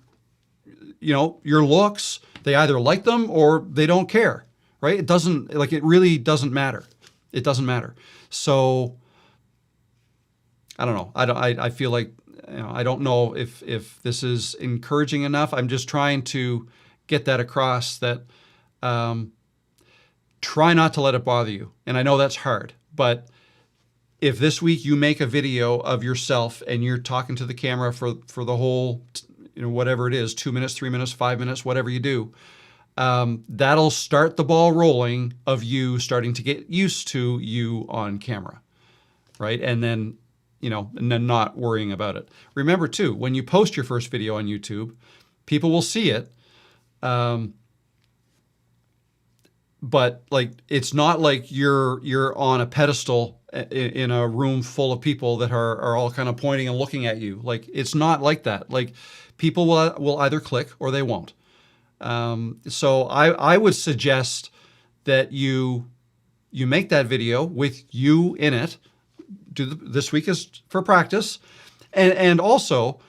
your looks, they either like them or they don't care, right? It really doesn't matter. It doesn't matter. So I don't know. I feel like, I don't know if this is encouraging enough. I'm just trying to get that across, that try not to let it bother you. And I know that's hard, but if this week you make a video of yourself and you're talking to the camera for the whole, whatever it is, 2 minutes, 3 minutes, 5 minutes, whatever you do, that'll start the ball rolling of you starting to get used to you on camera, right? And then, and then not worrying about it. Remember too, when you post your first video on YouTube, people will see it. But like, it's not like you're on a pedestal in a room full of people that are all kind of pointing and looking at you. Like, it's not like that. Like, people will either click or they won't. So I would suggest that you make that video with you in it. This week is for practice. And also,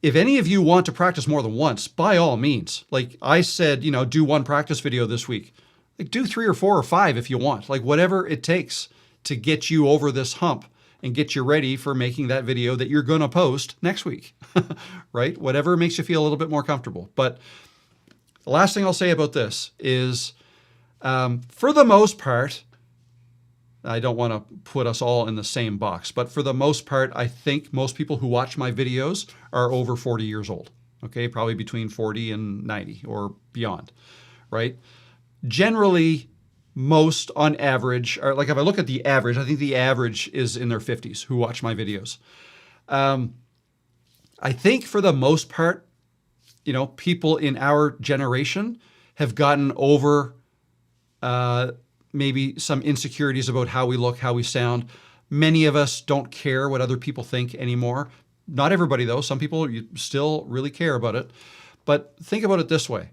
if any of you want to practice more than once, by all means, like I said, do one practice video this week. Like, do 3 or 4 or 5 if you want, like whatever it takes to get you over this hump and get you ready for making that video that you're going to post next week, right? Whatever makes you feel a little bit more comfortable. But the last thing I'll say about this is, for the most part, I don't want to put us all in the same box, but for the most part, I think most people who watch my videos are over 40 years old, okay? Probably between 40 and 90 or beyond, right? Generally, most on average, or like if I look at the average, I think the average is in their 50s who watch my videos. I think for the most part, people in our generation have gotten over maybe some insecurities about how we look, how we sound. Many of us don't care what other people think anymore. Not everybody though. Some people still really care about it. But think about it this way.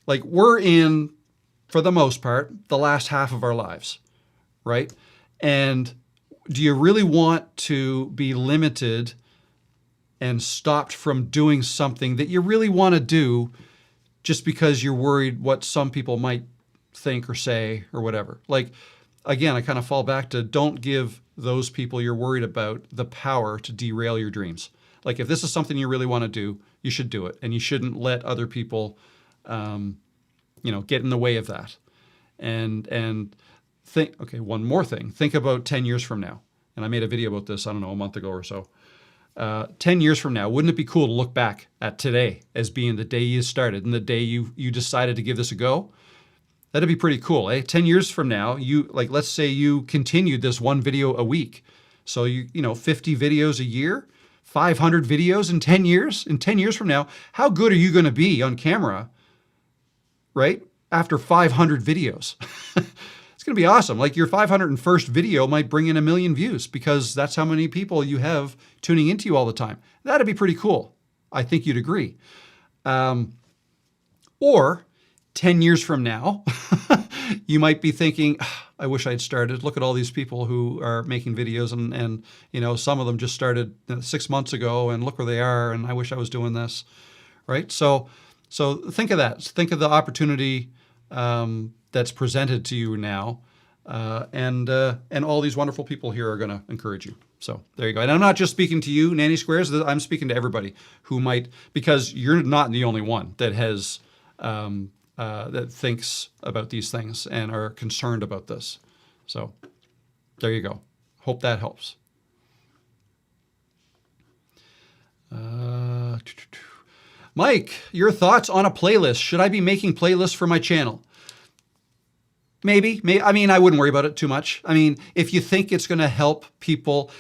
Like, we're in, for the most part, the last half of our lives, right? And do you really want to be limited and stopped from doing something that you really want to do just because you're worried what some people might think or say or whatever? Like, again, I kind of fall back to, don't give those people you're worried about the power to derail your dreams. Like, if this is something you really want to do, you should do it. And you shouldn't let other people, get in the way of that. And think, okay, one more thing. Think about 10 years from now. And I made a video about this, I don't know, a month ago or so. 10 years from now, wouldn't it be cool to look back at today as being the day you started and the day you decided to give this a go? That'd be pretty cool, eh? 10 years from now, let's say you continued this one video a week. So 50 videos a year, 500 videos in 10 years. In 10 years from now, how good are you going to be on camera, right? After 500 videos. It's going to be awesome. Like, your 501st video might bring in 1 million views because that's how many people you have tuning into you all the time. That'd be pretty cool. I think you'd agree. Or 10 years from now, you might be thinking, I wish I'd started. Look at all these people who are making videos and some of them just started 6 months ago and look where they are, and I wish I was doing this, right? So think of that. Think of the opportunity that's presented to you now, and all these wonderful people here are going to encourage you. So there you go. And I'm not just speaking to you, Nanny Squares. I'm speaking to everybody who might, because you're not the only one that has that thinks about these things and are concerned about this. So there you go. Hope that helps. Mike, your thoughts on a playlist? Should I be making playlists for my channel? Maybe. I mean, I wouldn't worry about it too much. I mean, if you think it's going to help people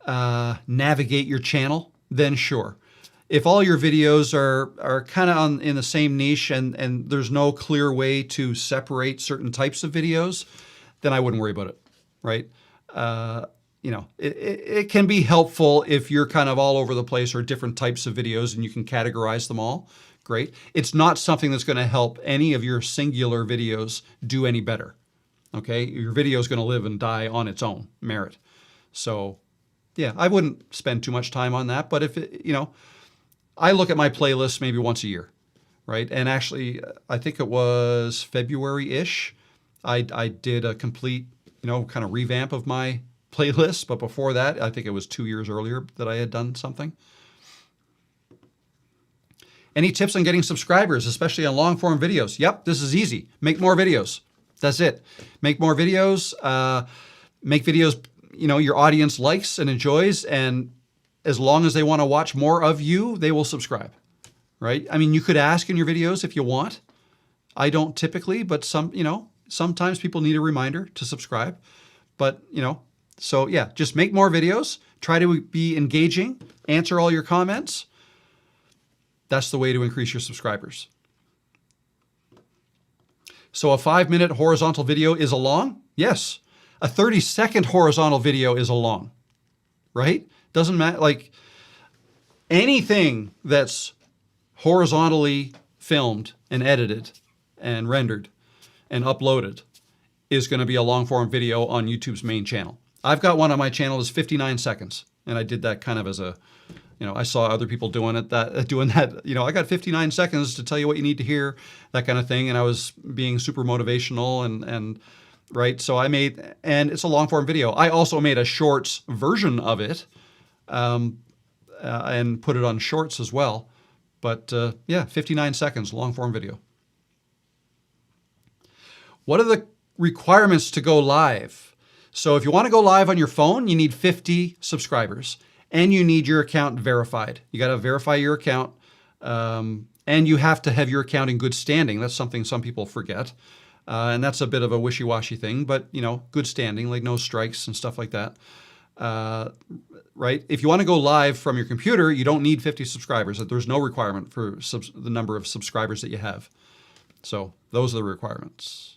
navigate your channel, then sure. If all your videos are kind of in the same niche and there's no clear way to separate certain types of videos, then I wouldn't worry about it, right? It can be helpful if you're kind of all over the place or different types of videos and you can categorize them all. Great. It's not something that's going to help any of your singular videos do any better. Okay? Your video is going to live and die on its own merit. So, yeah, I wouldn't spend too much time on that. But if I look at my playlist maybe once a year, right? And actually, I think it was February-ish. I did a complete, kind of revamp of my playlist. But before that, I think it was 2 years earlier that I had done something. Any tips on getting subscribers, especially on long form videos? Yep, this is easy. Make more videos. That's it. Make more videos. Make videos, your audience likes and enjoys. And as long as they want to watch more of you, they will subscribe. right? I mean, you could ask in your videos if you want. I don't typically, but sometimes people need a reminder to subscribe. But, so yeah, just make more videos. Try to be engaging. Answer all your comments. That's the way to increase your subscribers. So a 5-minute horizontal video is a long? Yes. A 30-second horizontal video is a long, right? Doesn't matter. Like anything that's horizontally filmed and edited and rendered and uploaded is going to be a long form video on YouTube's main channel. I've got one on my channel that's 59 seconds. And I did that kind of as a, I saw other people doing that. I got 59 seconds to tell you what you need to hear, that kind of thing. And I was being super motivational and right. So and it's a long form video. I also made a shorts version of it and put it on shorts as well. But yeah, 59 seconds, long form video. What are the requirements to go live? So if you want to go live on your phone, you need 50 subscribers and you need your account verified. You got to verify your account and you have to have your account in good standing. That's something some people forget. And that's a bit of a wishy-washy thing, but good standing, like no strikes and stuff like that. Right? If you want to go live from your computer, you don't need 50 subscribers. There's no requirement for the number of subscribers that you have. So those are the requirements.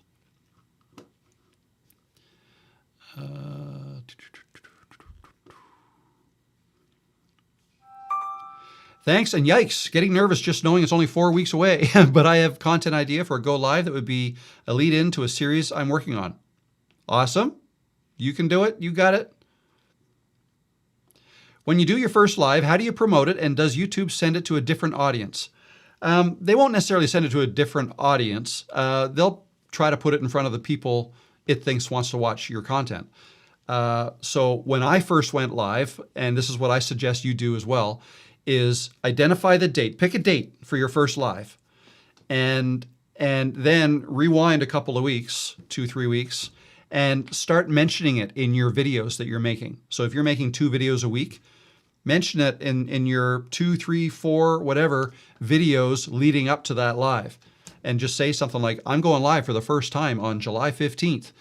Thanks, and yikes, getting nervous just knowing it's only 4 weeks away, but I have content idea for a go live that would be a lead in to a series I'm working on. Awesome. You can do it. You got it. When you do your first live, how do you promote it, and does YouTube send it to a different audience? They won't necessarily send it to a different audience. They'll try to put it in front of the people it thinks wants to watch your content. So when I first went live, and this is what I suggest you do as well, is identify the date. Pick a date for your first live, and then rewind a couple of weeks, 2-3 weeks, and start mentioning it in your videos that you're making. So if you're making 2 videos a week, mention it in your 2, 3, 4, whatever videos leading up to that live. And just say something like, I'm going live for the first time on July 15th,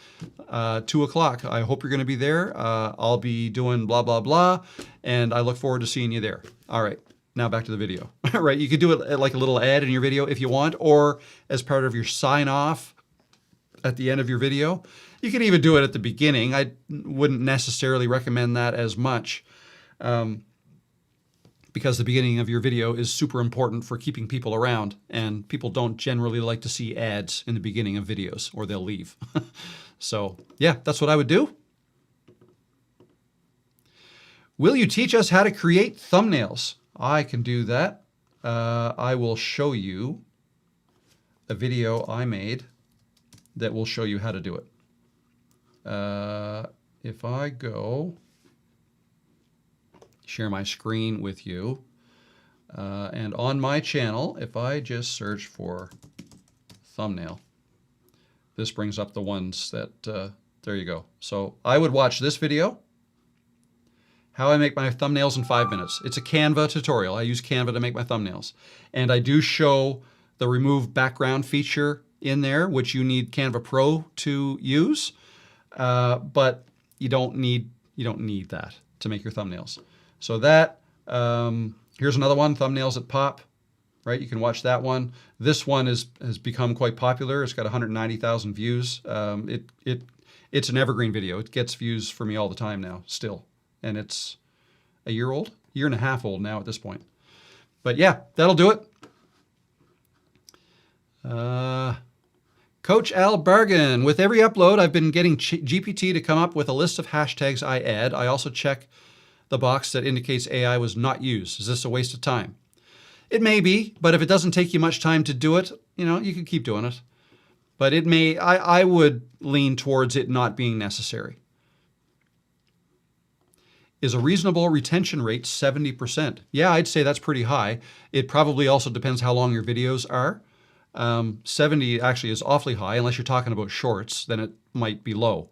2 o'clock. I hope you're going to be there. I'll be doing blah, blah, blah. And I look forward to seeing you there. All right, now back to the video. Right, you could do it like a little ad in your video if you want, or as part of your sign off at the end of your video. You can even do it at the beginning. I wouldn't necessarily recommend that as much. Because the beginning of your video is super important for keeping people around, and people don't generally like to see ads in the beginning of videos or they'll leave. So yeah, that's what I would do. Will you teach us how to create thumbnails? I can do that. I will show you a video I made that will show you how to do it. If I go share my screen with you. And on my channel, if I just search for thumbnail, this brings up the ones that, there you go. So I would watch this video, how I make my thumbnails in 5 minutes. It's a Canva tutorial. I use Canva to make my thumbnails. And I do show the remove background feature in there, which you need Canva Pro to use. But you don't need that to make your thumbnails. So that, here's another one, thumbnails that pop, right? You can watch that one. This one has become quite popular. It's got 190,000 views. It's an evergreen video. It gets views for me all the time now, still. And it's a year and a half old now at this point. But yeah, that'll do it. Coach Al Bargain, with every upload, I've been getting GPT to come up with a list of hashtags I add. I also check the box that indicates AI was not used. Is this a waste of time? It may be, but if it doesn't take you much time to do it, you can keep doing it. But it may, I would lean towards it not being necessary. Is a reasonable retention rate 70%? Yeah, I'd say that's pretty high. It probably also depends how long your videos are. 70 actually is awfully high, unless you're talking about shorts, then it might be low.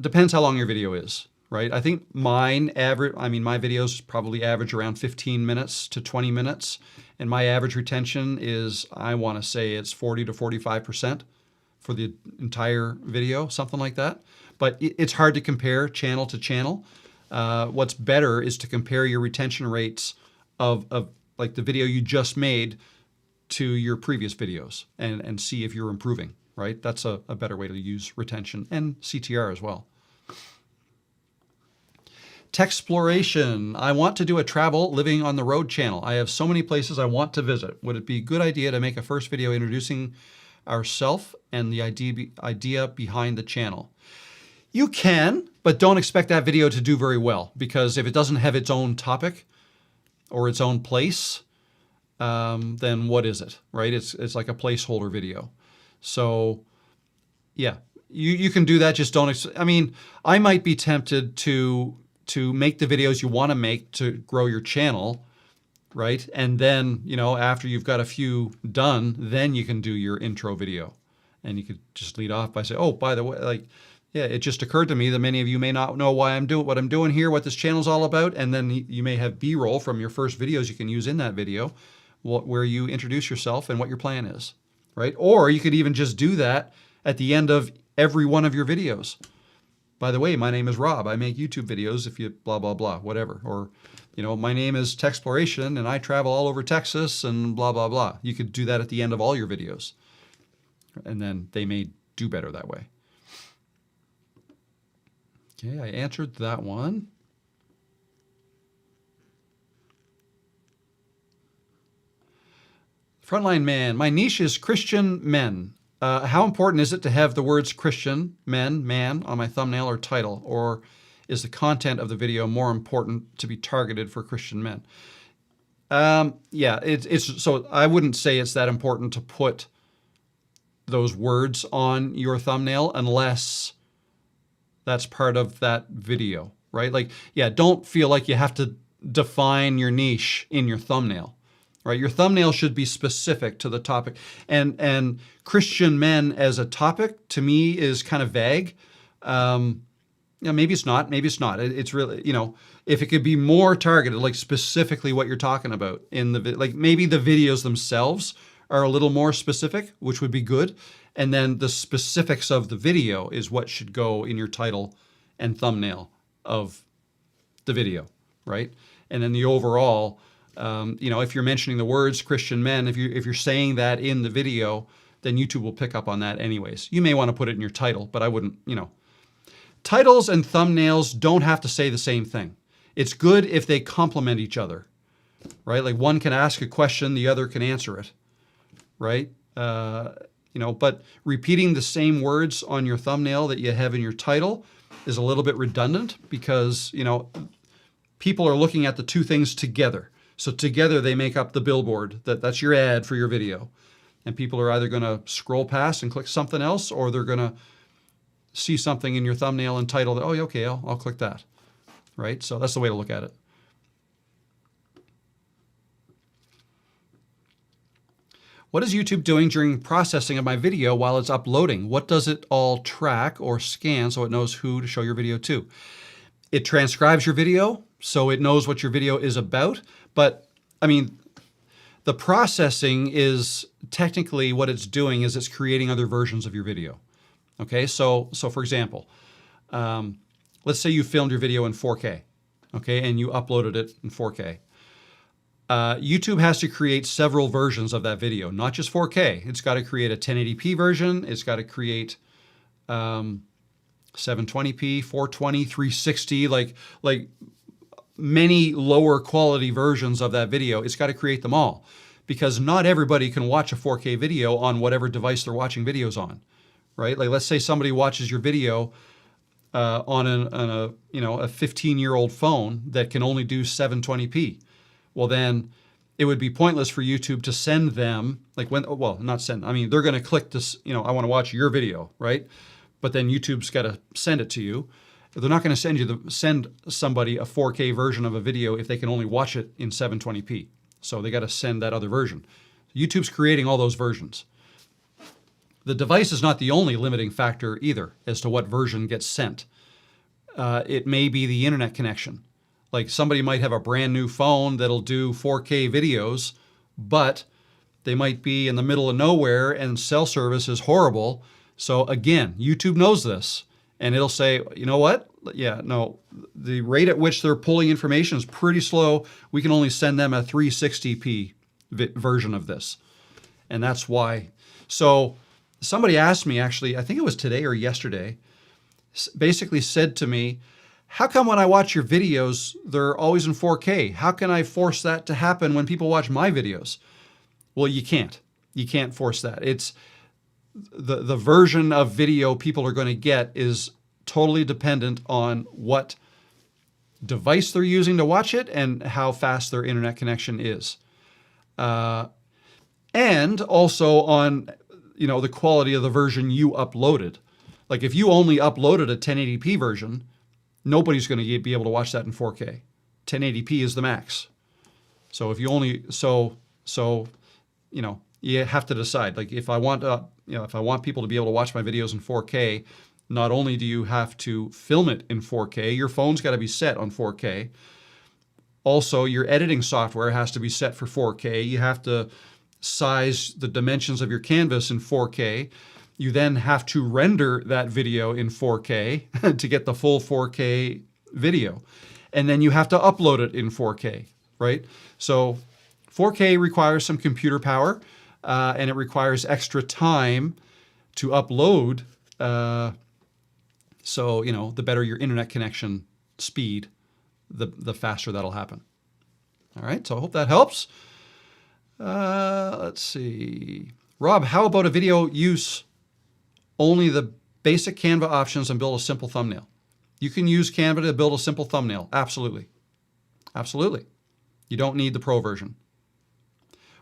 Depends how long your video is. right? I think my videos probably average around 15 minutes to 20 minutes. And my average retention is, I want to say it's 40 to 45% for the entire video, something like that. But it's hard to compare channel to channel. What's better is to compare your retention rates of like the video you just made to your previous videos and see if you're improving, right? That's a better way to use retention and CTR as well. Texploration. I want to do a travel living on the road channel. I have so many places I want to visit. Would it be a good idea to make a first video introducing ourselves and the idea behind the channel? You can, but don't expect that video to do very well, because if it doesn't have its own topic or its own place, then what is it, right? It's like a placeholder video. So yeah, you can do that. Just don't, I might be tempted to make the videos you want to make to grow your channel, right? And then, after you've got a few done, then you can do your intro video. And you could just lead off by saying, oh, by the way, yeah, it just occurred to me that many of you may not know why I'm doing what I'm doing here, what this channel's all about. And then you may have B-roll from your first videos you can use in that video, where you introduce yourself and what your plan is, right? Or you could even just do that at the end of every one of your videos. By the way, my name is Rob. I make YouTube videos if you blah, blah, blah, whatever. Or, my name is Texploration and I travel all over Texas and blah, blah, blah. You could do that at the end of all your videos. And then they may do better that way. Okay, I answered that one. Frontline man, my niche is Christian men. How important is it to have the words Christian, men, man on my thumbnail or title? Or is the content of the video more important to be targeted for Christian men? Yeah, so I wouldn't say it's that important to put those words on your thumbnail unless that's part of that video, right? Like, yeah, don't feel like you have to define your niche in your thumbnail, right? Your thumbnail should be specific to the topic. And Christian men as a topic, to me, is kind of vague. Maybe it's not. Maybe it's not. It's really, if it could be more targeted, like specifically what you're talking about in the, like maybe the videos themselves are a little more specific, which would be good. And then the specifics of the video is what should go in your title and thumbnail of the video, right? And then the overall, if you're mentioning the words Christian men, if you're saying that in the video, then YouTube will pick up on that anyways. You may want to put it in your title, but I wouldn't, Titles and thumbnails don't have to say the same thing. It's good if they complement each other, right? Like one can ask a question, the other can answer it, right? But repeating the same words on your thumbnail that you have in your title is a little bit redundant because, people are looking at the two things together. So together they make up the billboard. That's your ad for your video. And people are either going to scroll past and click something else, or they're going to see something in your thumbnail and title that, oh, okay, I'll click that, right? So that's the way to look at it. What is YouTube doing during processing of my video while it's uploading? What does it all track or scan so it knows who to show your video to? It transcribes your video, so it knows what your video is about. But, the processing is technically what it's doing is it's creating other versions of your video. Okay, so for example, let's say you filmed your video in 4K, okay, and you uploaded it in 4K. YouTube has to create several versions of that video, not just 4K. It's got to create a 1080p version. It's got to create 720p, 420, 360, like many lower quality versions of that video. It's got to create them all because not everybody can watch a 4K video on whatever device they're watching videos on, right? Like let's say somebody watches your video on a 15-year-old phone that can only do 720p. Well, then it would be pointless for YouTube to send them, they're going to click this, I want to watch your video, right? But then YouTube's got to send it to you. They're not going to send somebody a 4K version of a video if they can only watch it in 720p. So they got to send that other version. YouTube's creating all those versions. The device is not the only limiting factor either as to what version gets sent. It may be the internet connection. Like somebody might have a brand new phone that'll do 4K videos, but they might be in the middle of nowhere and cell service is horrible. So again, YouTube knows this and it'll say, you know what? Yeah, no, the rate at which they're pulling information is pretty slow. We can only send them a 360p version of this. And that's why. So somebody asked me, actually, I think it was today or yesterday, basically said to me, how come when I watch your videos, they're always in 4K? How can I force that to happen when people watch my videos? Well, you can't. You can't force that. It's the version of video people are going to get is totally dependent on what device they're using to watch it and how fast their internet connection is. And also on, the quality of the version you uploaded. Like if you only uploaded a 1080p version, nobody's going to be able to watch that in 4K. 1080p is the max. So if you only, you have to decide. Like if I want, if I want people to be able to watch my videos in 4K, not only do you have to film it in 4K, your phone's got to be set on 4K. Also, your editing software has to be set for 4K. You have to size the dimensions of your canvas in 4K. You then have to render that video in 4K to get the full 4K video. And then you have to upload it in 4K, right? So 4K requires some computer power, and it requires extra time to upload. So, the better your internet connection speed, the faster that'll happen. All right, so I hope that helps. Let's see. Rob, how about a video use only the basic Canva options and build a simple thumbnail? You can use Canva to build a simple thumbnail. Absolutely. Absolutely. You don't need the pro version.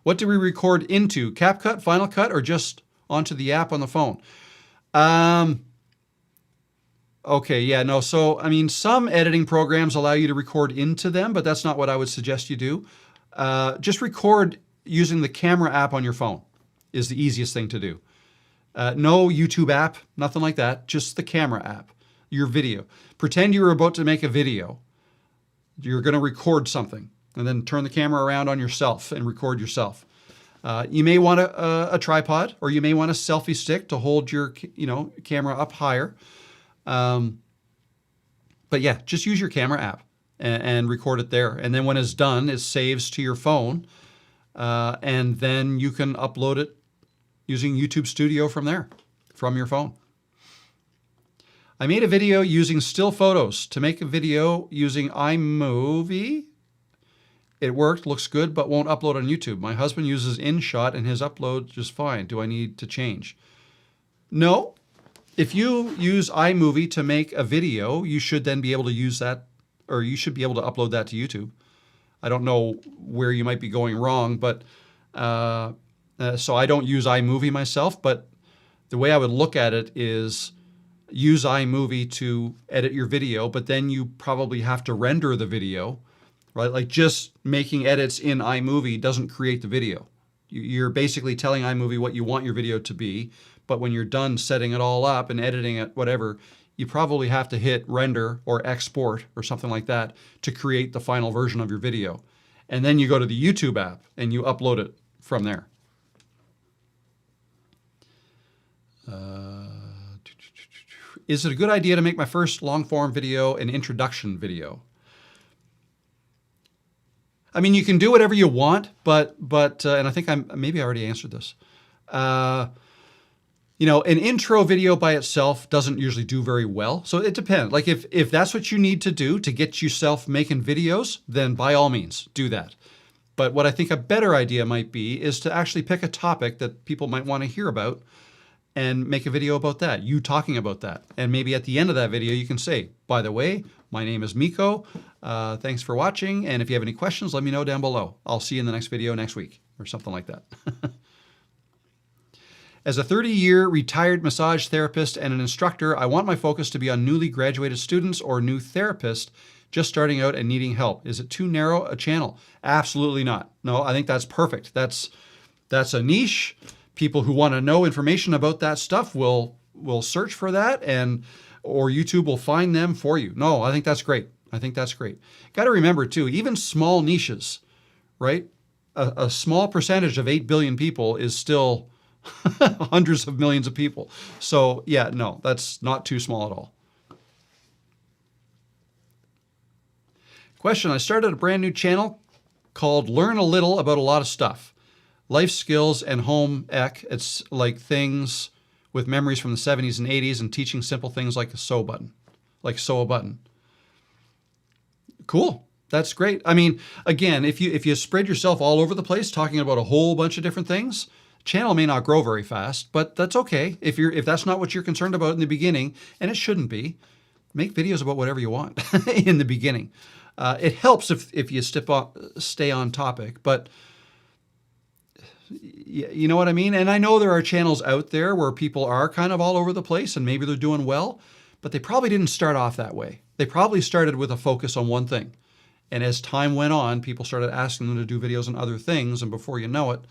What do we record into? CapCut, Final Cut, or just onto the app on the phone? Okay, yeah, no. So, some editing programs allow you to record into them, but that's not what I would suggest you do. Just record using the camera app on your phone is the easiest thing to do. No YouTube app, nothing like that. Just the camera app, your video. Pretend you were about to make a video. You're going to record something and then turn the camera around on yourself and record yourself. You may want a tripod, or you may want a selfie stick to hold your camera up higher. But yeah, just use your camera app and record it there. And then when it's done, it saves to your phone. And then you can upload it using YouTube Studio from there, from your phone. I made a video using still photos. To make a video using iMovie, it worked, looks good, but won't upload on YouTube. My husband uses InShot and his upload just fine. Do I need to change? No. If you use iMovie to make a video, you should then be able to use that, or you should be able to upload that to YouTube. I don't know where you might be going wrong, but so I don't use iMovie myself, but the way I would look at it is use iMovie to edit your video, but then you probably have to render the video, right? Like just making edits in iMovie doesn't create the video. You're basically telling iMovie what you want your video to be, but when you're done setting it all up and editing it, whatever, you probably have to hit render or export or something like that to create the final version of your video. And then you go to the YouTube app and you upload it from there. Is it a good idea to make my first long-form video an introduction video? You can do whatever you want, but and I think maybe I already answered this. An intro video by itself doesn't usually do very well. So it depends. Like if that's what you need to do to get yourself making videos, then by all means do that. But what I think a better idea might be is to actually pick a topic that people might want to hear about and make a video about that, you talking about that. And maybe at the end of that video, you can say, by the way, my name is Miko. Thanks for watching. And if you have any questions, let me know down below. I'll see you in the next video next week or something like that. As a 30-year retired massage therapist and an instructor, I want my focus to be on newly graduated students or new therapists just starting out and needing help. Is it too narrow a channel? Absolutely not. No, I think that's perfect. That's a niche. People who want to know information about that stuff will search for that, or YouTube will find them for you. No, I think that's great. I think that's great. Got to remember too, even small niches, right? A small percentage of 8 billion people is still hundreds of millions of people. So yeah, no, that's not too small at all. Question, I started a brand new channel called Learn a Little About a Lot of Stuff. Life skills and home ec. It's like things with memories from the 70s and 80s and teaching simple things like sew a button. Cool. That's great. I mean, again, if you spread yourself all over the place talking about a whole bunch of different things, channel may not grow very fast, but that's okay. If that's not what you're concerned about in the beginning, and it shouldn't be, make videos about whatever you want in the beginning. It helps if you stay on topic, but you know what I mean? And I know there are channels out there where people are kind of all over the place and maybe they're doing well, but they probably didn't start off that way. They probably started with a focus on one thing. And as time went on, people started asking them to do videos on other things. And before you know it,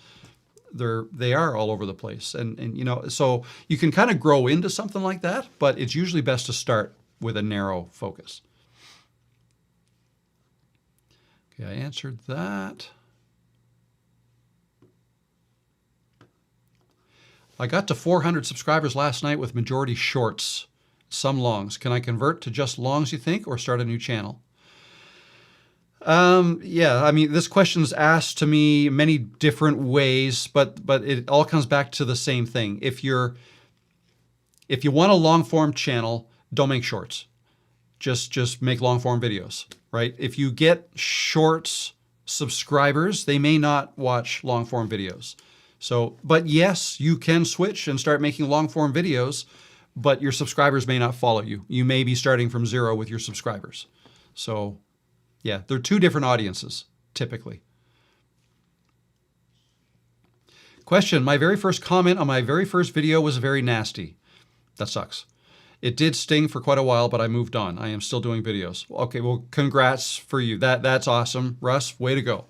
they are all over the place. And you know, so you can kind of grow into something like that, but it's usually best to start with a narrow focus. Okay, I answered that. I got to 400 subscribers last night with majority shorts, some longs. Can I convert to just longs, you think, or start a new channel? Yeah, I mean, this question's asked to me many different ways, but it all comes back to the same thing. If you want a long form channel, don't make shorts. Just make long form videos, right? If you get shorts subscribers, they may not watch long form videos. So, but yes, you can switch and start making long form videos, but your subscribers may not follow you. You may be starting from zero with your subscribers. So yeah, they're two different audiences, typically. Question, my very first comment on my very first video was very nasty. That sucks. It did sting for quite a while, but I moved on. I am still doing videos. Okay, well, congrats for you. That's awesome. Russ, way to go.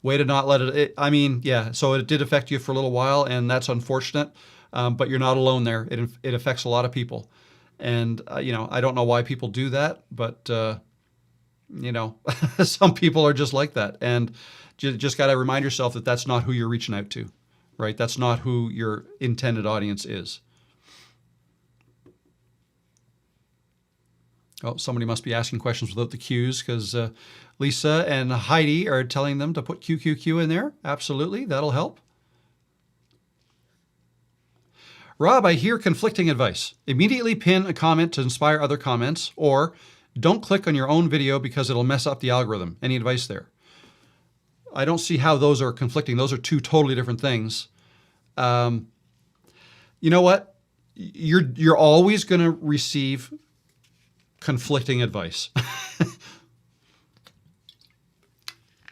Way to not let it, I mean, yeah, so it did affect you for a little while, and that's unfortunate, but you're not alone there. It affects a lot of people. And, you know, I don't know why people do that, but, you know, some people are just like that. And you just got to remind yourself that that's not who you're reaching out to, right? That's not who your intended audience is. Oh, somebody must be asking questions without the Q's because Lisa and Heidi are telling them to put QQQ in there. Absolutely, that'll help. Rob, I hear conflicting advice. Immediately pin a comment to inspire other comments, or don't click on your own video because it'll mess up the algorithm. Any advice there? I don't see how those are conflicting. Those are two totally different things. You know what? You're always going to receive conflicting advice.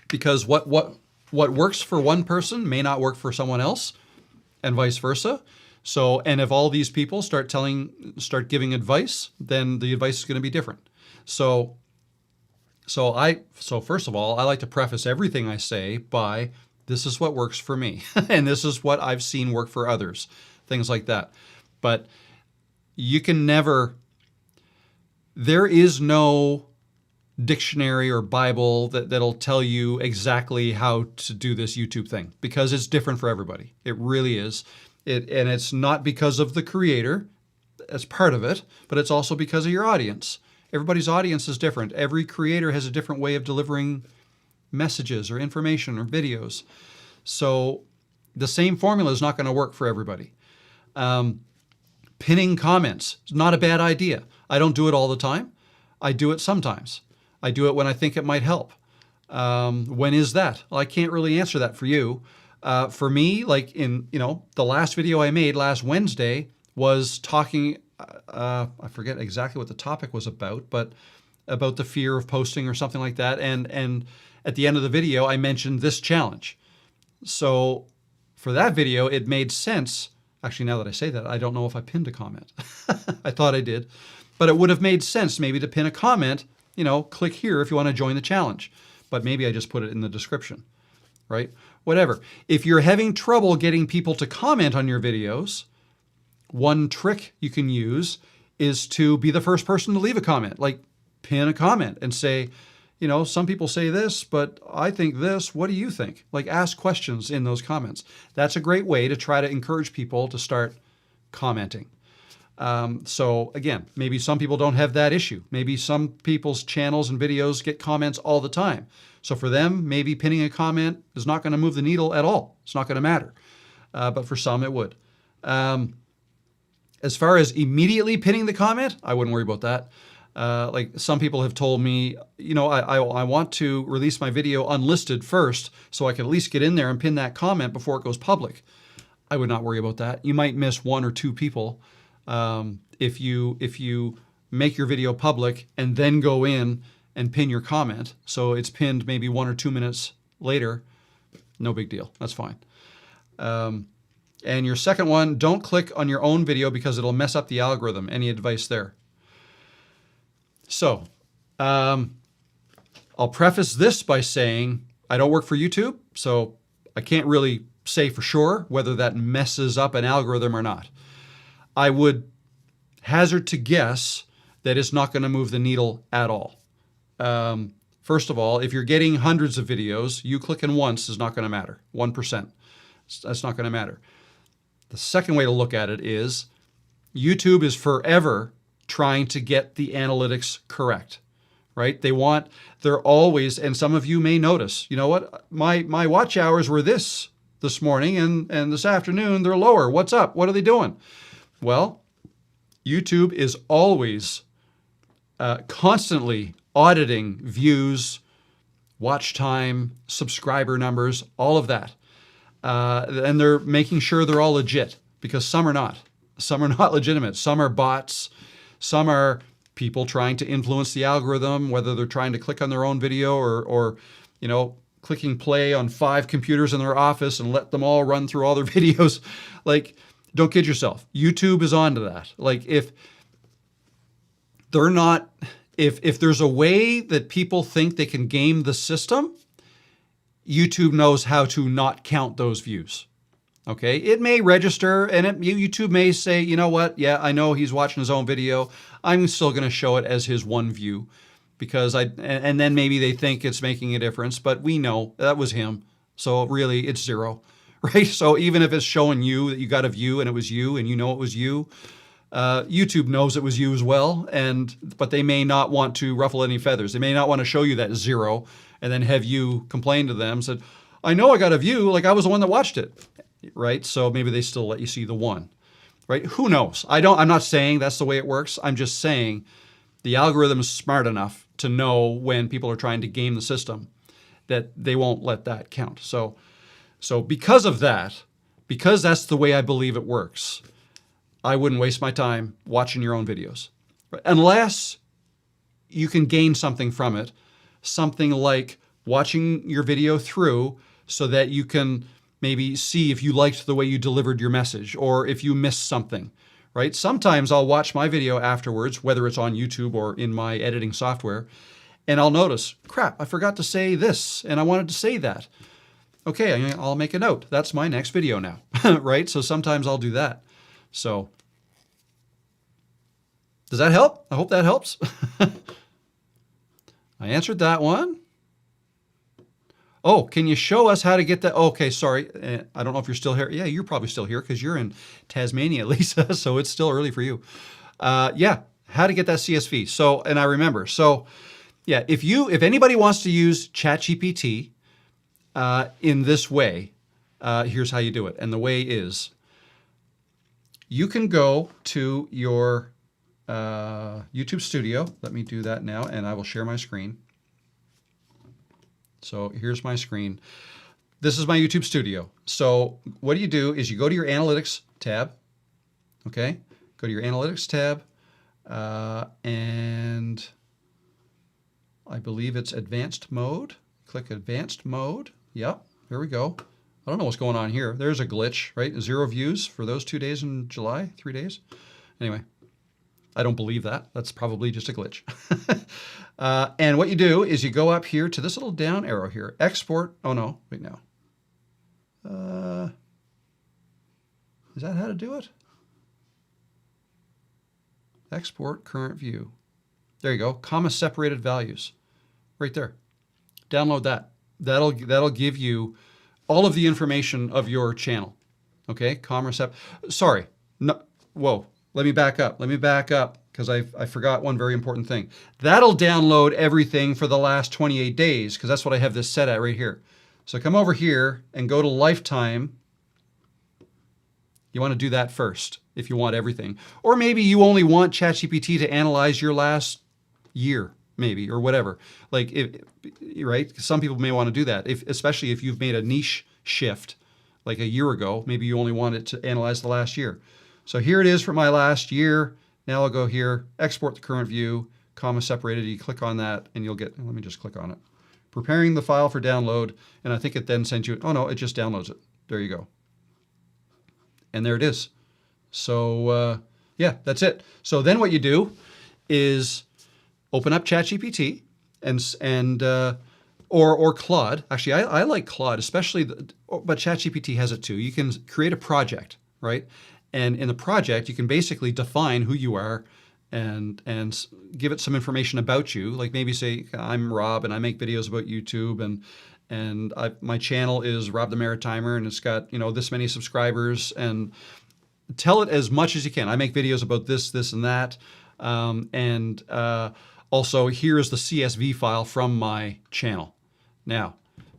Because what works for one person may not work for someone else, and vice versa. So, and if all these people start giving advice, then the advice is going to be different. So first of all, I like to preface everything I say by, this is what works for me, and this is what I've seen work for others, things like that. But you can never, there is no dictionary or Bible that'll tell you exactly how to do this YouTube thing, because it's different for everybody. It really is. And it's not because of the creator, as part of it, but it's also because of your audience. Everybody's audience is different. Every creator has a different way of delivering messages or information or videos. So the same formula is not going to work for everybody. Pinning comments is not a bad idea. I don't do it all the time. I do it sometimes. I do it when I think it might help. When is that? Well, I can't really answer that for you. For me, like in, the last video I made last Wednesday was talking, I forget exactly what the topic was about, but about the fear of posting or something like that. And at the end of the video, I mentioned this challenge. So for that video, it made sense. Actually, now that I say that, I don't know if I pinned a comment. I thought I did, but it would have made sense maybe to pin a comment, click here if you want to join the challenge, but maybe I just put it in the description, right? Whatever. If you're having trouble getting people to comment on your videos, one trick you can use is to be the first person to leave a comment, like pin a comment and say, you know, some people say this, but I think this, what do you think? Like ask questions in those comments. That's a great way to try to encourage people to start commenting. So again, maybe some people don't have that issue. Maybe some people's channels and videos get comments all the time. So for them, maybe pinning a comment is not going to move the needle at all. It's not going to matter. But for some, it would. As far as immediately pinning the comment, I wouldn't worry about that. Like some people have told me, you know, I want to release my video unlisted first so I can at least get in there and pin that comment before it goes public. I would not worry about that. You might miss 1 or 2 people if you make your video public and then go in and pin your comment. So it's pinned maybe 1 or 2 minutes later. No big deal. That's fine. And your second one, don't click on your own video because it'll mess up the algorithm. Any advice there? So I'll preface this by saying I don't work for YouTube, so I can't really say for sure whether that messes up an algorithm or not. I would hazard to guess that it's not going to move the needle at all. First of all, if you're getting hundreds of videos, you clicking once is not going to matter. 1%. That's not going to matter. The second way to look at it is YouTube is forever trying to get the analytics correct, right? They're always, and some of you may notice, you know what, my watch hours were this morning and this afternoon they're lower. What's up? What are they doing? Well, YouTube is always constantly auditing views, watch time, subscriber numbers, all of that. And they're making sure they're all legit because some are not. Some are not legitimate. Some are bots. Some are people trying to influence the algorithm, whether they're trying to click on their own video or you know, clicking play on 5 computers in their office and let them all run through all their videos. Like, don't kid yourself. YouTube is onto that. Like, if they're not, if there's a way that people think they can game the system, YouTube knows how to not count those views. Okay, it may register and YouTube may say, you know what? Yeah, I know he's watching his own video. I'm still going to show it as his one view because and then maybe they think it's making a difference, but we know that was him. So really it's 0, right? So even if it's showing you that you got a view and it was you and you know it was you, YouTube knows it was you as well. But they may not want to ruffle any feathers. They may not want to show you that 0 and then have you complain to them, said, I know I got a view, like I was the one that watched it. Right? So maybe they still let you see the 1, right? Who knows? I'm not saying that's the way it works. I'm just saying the algorithm is smart enough to know when people are trying to game the system that they won't let that count. So because of that, because that's the way I believe it works, I wouldn't waste my time watching your own videos, right? Unless you can gain something from it, something like watching your video through so that you can maybe see if you liked the way you delivered your message or if you missed something, right? Sometimes I'll watch my video afterwards, whether it's on YouTube or in my editing software, and I'll notice, crap, I forgot to say this and I wanted to say that. Okay, I'll make a note. That's my next video now, right? So sometimes I'll do that. So does that help? I hope that helps. I answered that one. Oh, can you show us how to get that? Okay, sorry. I don't know if you're still here. Yeah, you're probably still here because you're in Tasmania, Lisa, so it's still early for you. Yeah, how to get that CSV. So, and I remember. So, yeah, if anybody wants to use ChatGPT in this way, here's how you do it. And the way is, you can go to your YouTube studio. Let me do that now, and I will share my screen. So here's my screen. This is my YouTube studio. So what you do is you go to your analytics tab. Okay, go to your analytics tab, and I believe it's advanced mode. Click advanced mode. Yep, here we go. I don't know what's going on here. There's a glitch, right? 0 views for those 2 days in July, 3 days. Anyway, I don't believe that. That's probably just a glitch. And what you do is you go up here to this little down arrow here. Export. Oh, no. Wait, now. Is that how to do it? Export current view. There you go. Comma separated values. Right there. Download that. That'll give you all of the information of your channel. Okay, sorry. No, whoa. Let me back up. Because I forgot one very important thing. That'll download everything for the last 28 days because that's what I have this set at right here. So come over here and go to lifetime. You want to do that first if you want everything. Or maybe you only want ChatGPT to analyze your last year, maybe, or whatever. Right? Some people may want to do that, especially if you've made a niche shift like a year ago. Maybe you only want it to analyze the last year. So here it is for my last year. Now I'll go here, export the current view, comma separated. You click on that and you'll get, let me just click on it. Preparing the file for download. And I think it then sends you, oh no, it just downloads it. There you go. And there it is. So yeah, that's it. So then what you do is open up ChatGPT or Claude. Actually, I like Claude, especially, but ChatGPT has it too. You can create a project, right? And in the project, you can basically define who you are and give it some information about you. Like maybe say, I'm Rob and I make videos about YouTube and my channel is Rob the Maritimer and it's got, this many subscribers, and tell it as much as you can. I make videos about this, and that. Also here's the CSV file from my channel. Now,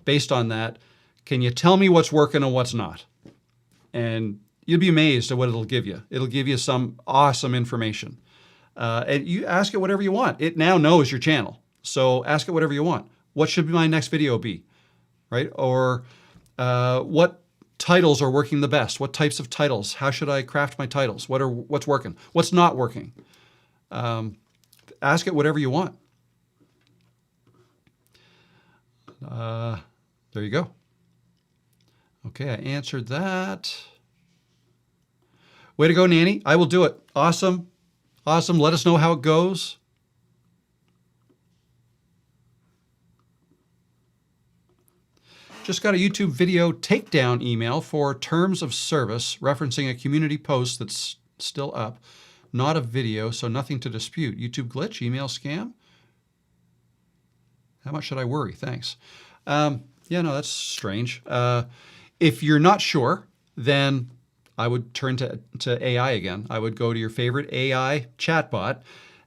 based on that, can you tell me what's working and what's not? And you'll be amazed at what it'll give you. It'll give you some awesome information. And you ask it whatever you want. It now knows your channel. So ask it whatever you want. What should my next video be? Right? Or what titles are working the best? What types of titles? How should I craft my titles? What's working? What's not working? Ask it whatever you want. There you go. Okay, I answered that. Way to go, Nanny. I will do it. Awesome. Awesome. Let us know how it goes. Just got a YouTube video takedown email for terms of service referencing a community post that's still up. Not a video, so nothing to dispute. YouTube glitch, email scam. How much should I worry? Thanks. Yeah, no, that's strange. If you're not sure, then I would turn to AI again. I would go to your favorite AI chatbot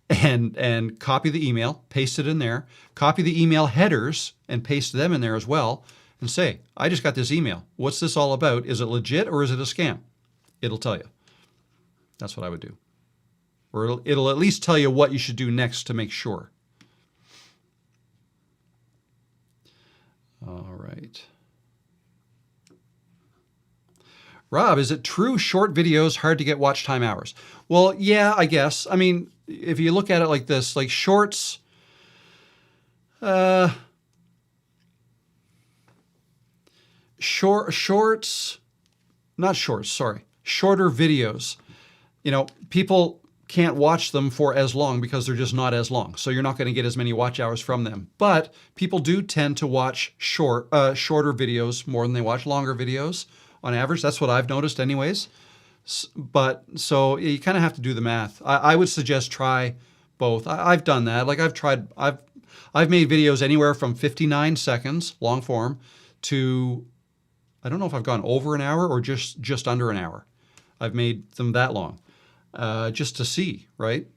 and copy the email, paste it in there, copy the email headers and paste them in there as well, and say, I just got this email. What's this all about? Is it legit or is it a scam? It'll tell you. That's what I would do. Or it'll at least tell you what you should do next to make sure. All right. Rob, is it true short videos hard to get watch time hours? Well, yeah, I guess. I mean, if you look at it like this, like shorts, shorter videos, people can't watch them for as long because they're just not as long. So you're not going to get as many watch hours from them. But people do tend to watch shorter videos more than they watch longer videos on average. That's what I've noticed anyways. But so you kind of have to do the math. I would suggest try both. I've done that. Like I've made videos anywhere from 59 seconds long form to, I don't know if I've gone over an hour or just under an hour. I've made them that long. Just to see, right?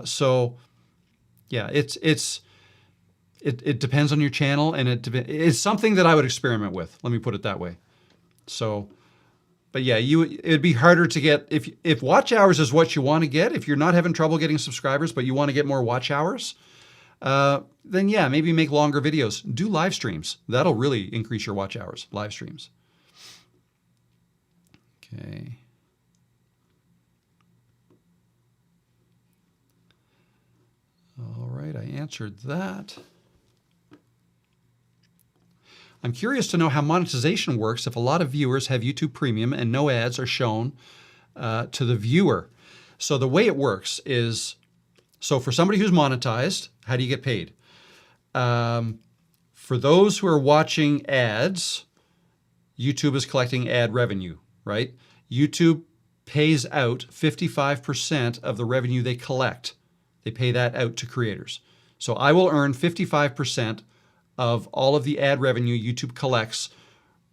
So, yeah, it depends on your channel, and it's something that I would experiment with. Let me put it that way. So, but yeah, it'd be harder to get if watch hours is what you want to get. If you're not having trouble getting subscribers, but you want to get more watch hours, then yeah, maybe make longer videos. Do live streams. That'll really increase your watch hours. Live streams. Okay. All right, I answered that. I'm curious to know how monetization works if a lot of viewers have YouTube Premium and no ads are shown to the viewer. So the way it works is, so for somebody who's monetized, how do you get paid? For those who are watching ads, YouTube is collecting ad revenue, right? YouTube pays out 55% of the revenue they collect. They pay that out to creators. So I will earn 55% of all of the ad revenue YouTube collects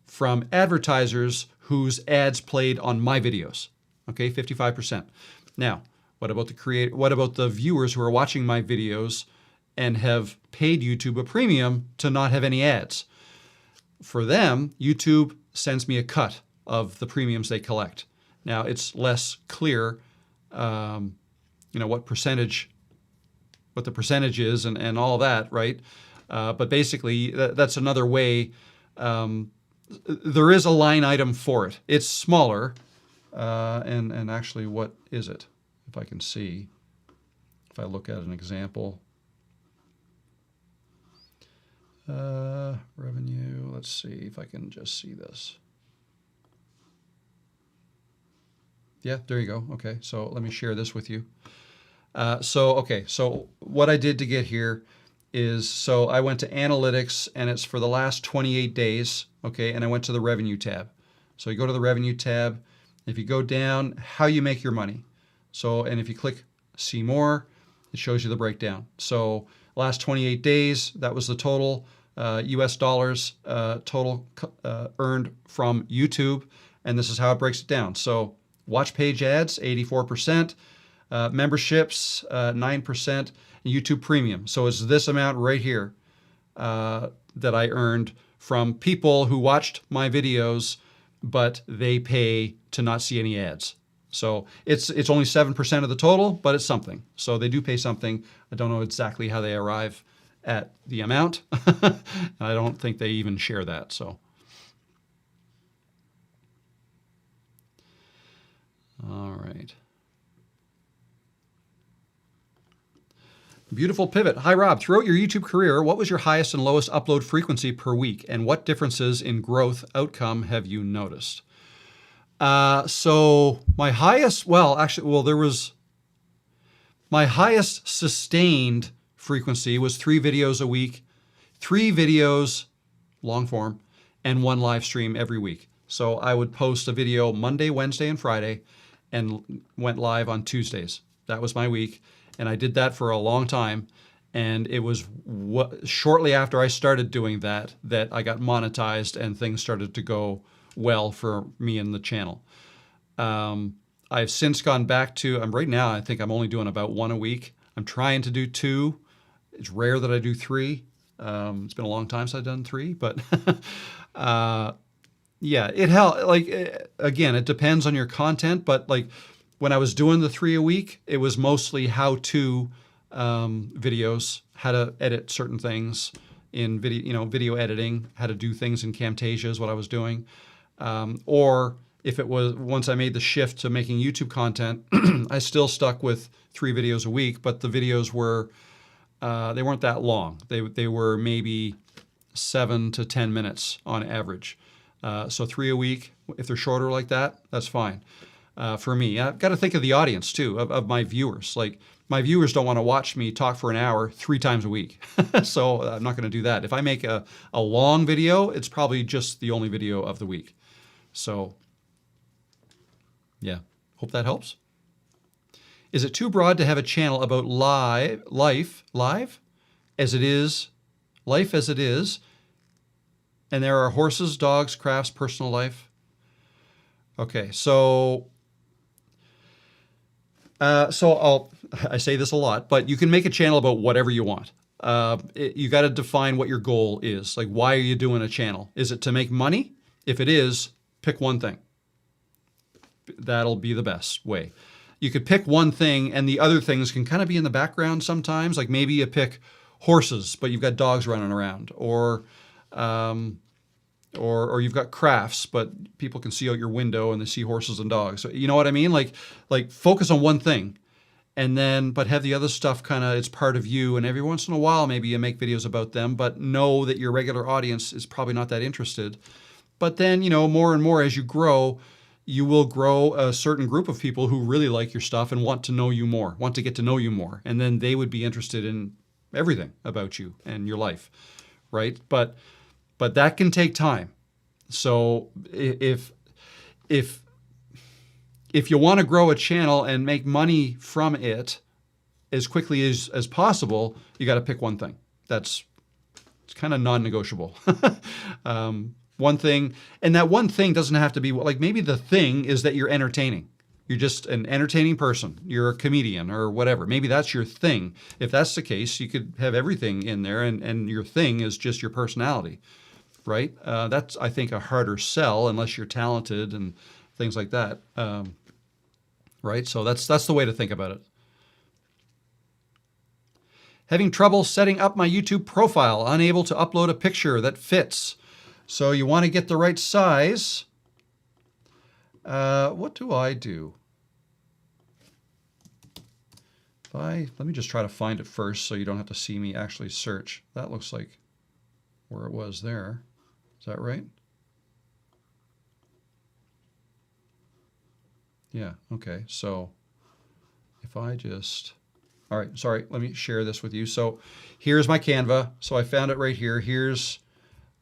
from advertisers whose ads played on my videos. Okay, 55%. Now, what about the viewers who are watching my videos and have paid YouTube a premium to not have any ads? For them, YouTube sends me a cut of the premiums they collect. Now, it's less clear, what the percentage is and all that, right? But basically, that's another way. There is a line item for it. It's smaller, and actually, what is it? If I can see, if I look at an example. Revenue, let's see if I can just see this. Yeah, there you go. Okay, so let me share this with you. So what I did to get here is, so I went to analytics and it's for the last 28 days, okay, and I went to the revenue tab. So you go to the revenue tab, if you go down, how you make your money. So, and if you click see more, it shows you the breakdown. So last 28 days, that was the total US dollars total earned from YouTube, and this is how it breaks it down. So watch page ads, 84%, memberships, 9%, YouTube Premium. So it's this amount right here that I earned from people who watched my videos, but they pay to not see any ads. So it's only 7% of the total, but it's something. So they do pay something. I don't know exactly how they arrive at the amount. And I don't think they even share that. So, all right. Beautiful pivot. Hi, Rob. Throughout your YouTube career, what was your highest and lowest upload frequency per week? And what differences in growth outcome have you noticed? So my highest, my highest sustained frequency was 3 videos a week, 3 videos, long form, and 1 live stream every week. So I would post a video Monday, Wednesday, and Friday, and went live on Tuesdays. That was my week. And I did that for a long time. And it was shortly after I started doing that I got monetized and things started to go well for me and the channel. I've since gone back to, right now, I think I'm only doing about 1 a week. I'm trying to do 2. It's rare that I do 3. It's been a long time since I've done 3, but yeah, it helps. Like, again, it depends on your content, but like when I was doing the 3 a week, it was mostly how-to videos, how to edit certain things in video, video editing, how to do things in Camtasia is what I was doing. Or if it was, once I made the shift to making YouTube content, I still stuck with 3 videos a week, but the videos were, they weren't that long. They were maybe 7 to 10 minutes on average. So 3 a week, if they're shorter like that, that's fine. For me, I've got to think of the audience too, of my viewers. Like, my viewers don't want to watch me talk for an hour 3 times a week. So I'm not going to do that. If I make a long video, it's probably just the only video of the week. So yeah, hope that helps. Is it too broad to have a channel about life as it is, and there are horses, dogs, crafts, personal life? Okay, so I say this a lot, but you can make a channel about whatever you want. You got to define what your goal is. Like, why are you doing a channel? Is it to make money? If it is, pick one thing. That'll be the best way. You could pick one thing and the other things can kind of be in the background sometimes. Like maybe you pick horses, but you've got dogs running around, or you've got crafts, but people can see out your window and they see horses and dogs. So, you know what I mean? Like focus on one thing, and then, but have the other stuff kind of, it's part of you. And every once in a while, maybe you make videos about them, but know that your regular audience is probably not that interested. But then, more and more as you grow, you will grow a certain group of people who really like your stuff and want to know you more, want to get to know you more. And then they would be interested in everything about you and your life, right? But that can take time. So if if you want to grow a channel and make money from it as quickly as possible, you got to pick one thing. It's kind of non-negotiable. One thing, and that one thing doesn't have to be, like, maybe the thing is that you're entertaining. You're just an entertaining person. You're a comedian or whatever. Maybe that's your thing. If that's the case, you could have everything in there, and your thing is just your personality, right? That's, I think, a harder sell unless you're talented and things like that, right? So that's the way to think about it. Having trouble setting up my YouTube profile, unable to upload a picture that fits. So you want to get the right size. What do I do? Let me just try to find it first so you don't have to see me actually search. That looks like where it was there. Is that right? Yeah, okay. So if I just... All right, sorry, let me share this with you. So here's my Canva. So I found it right here. Here's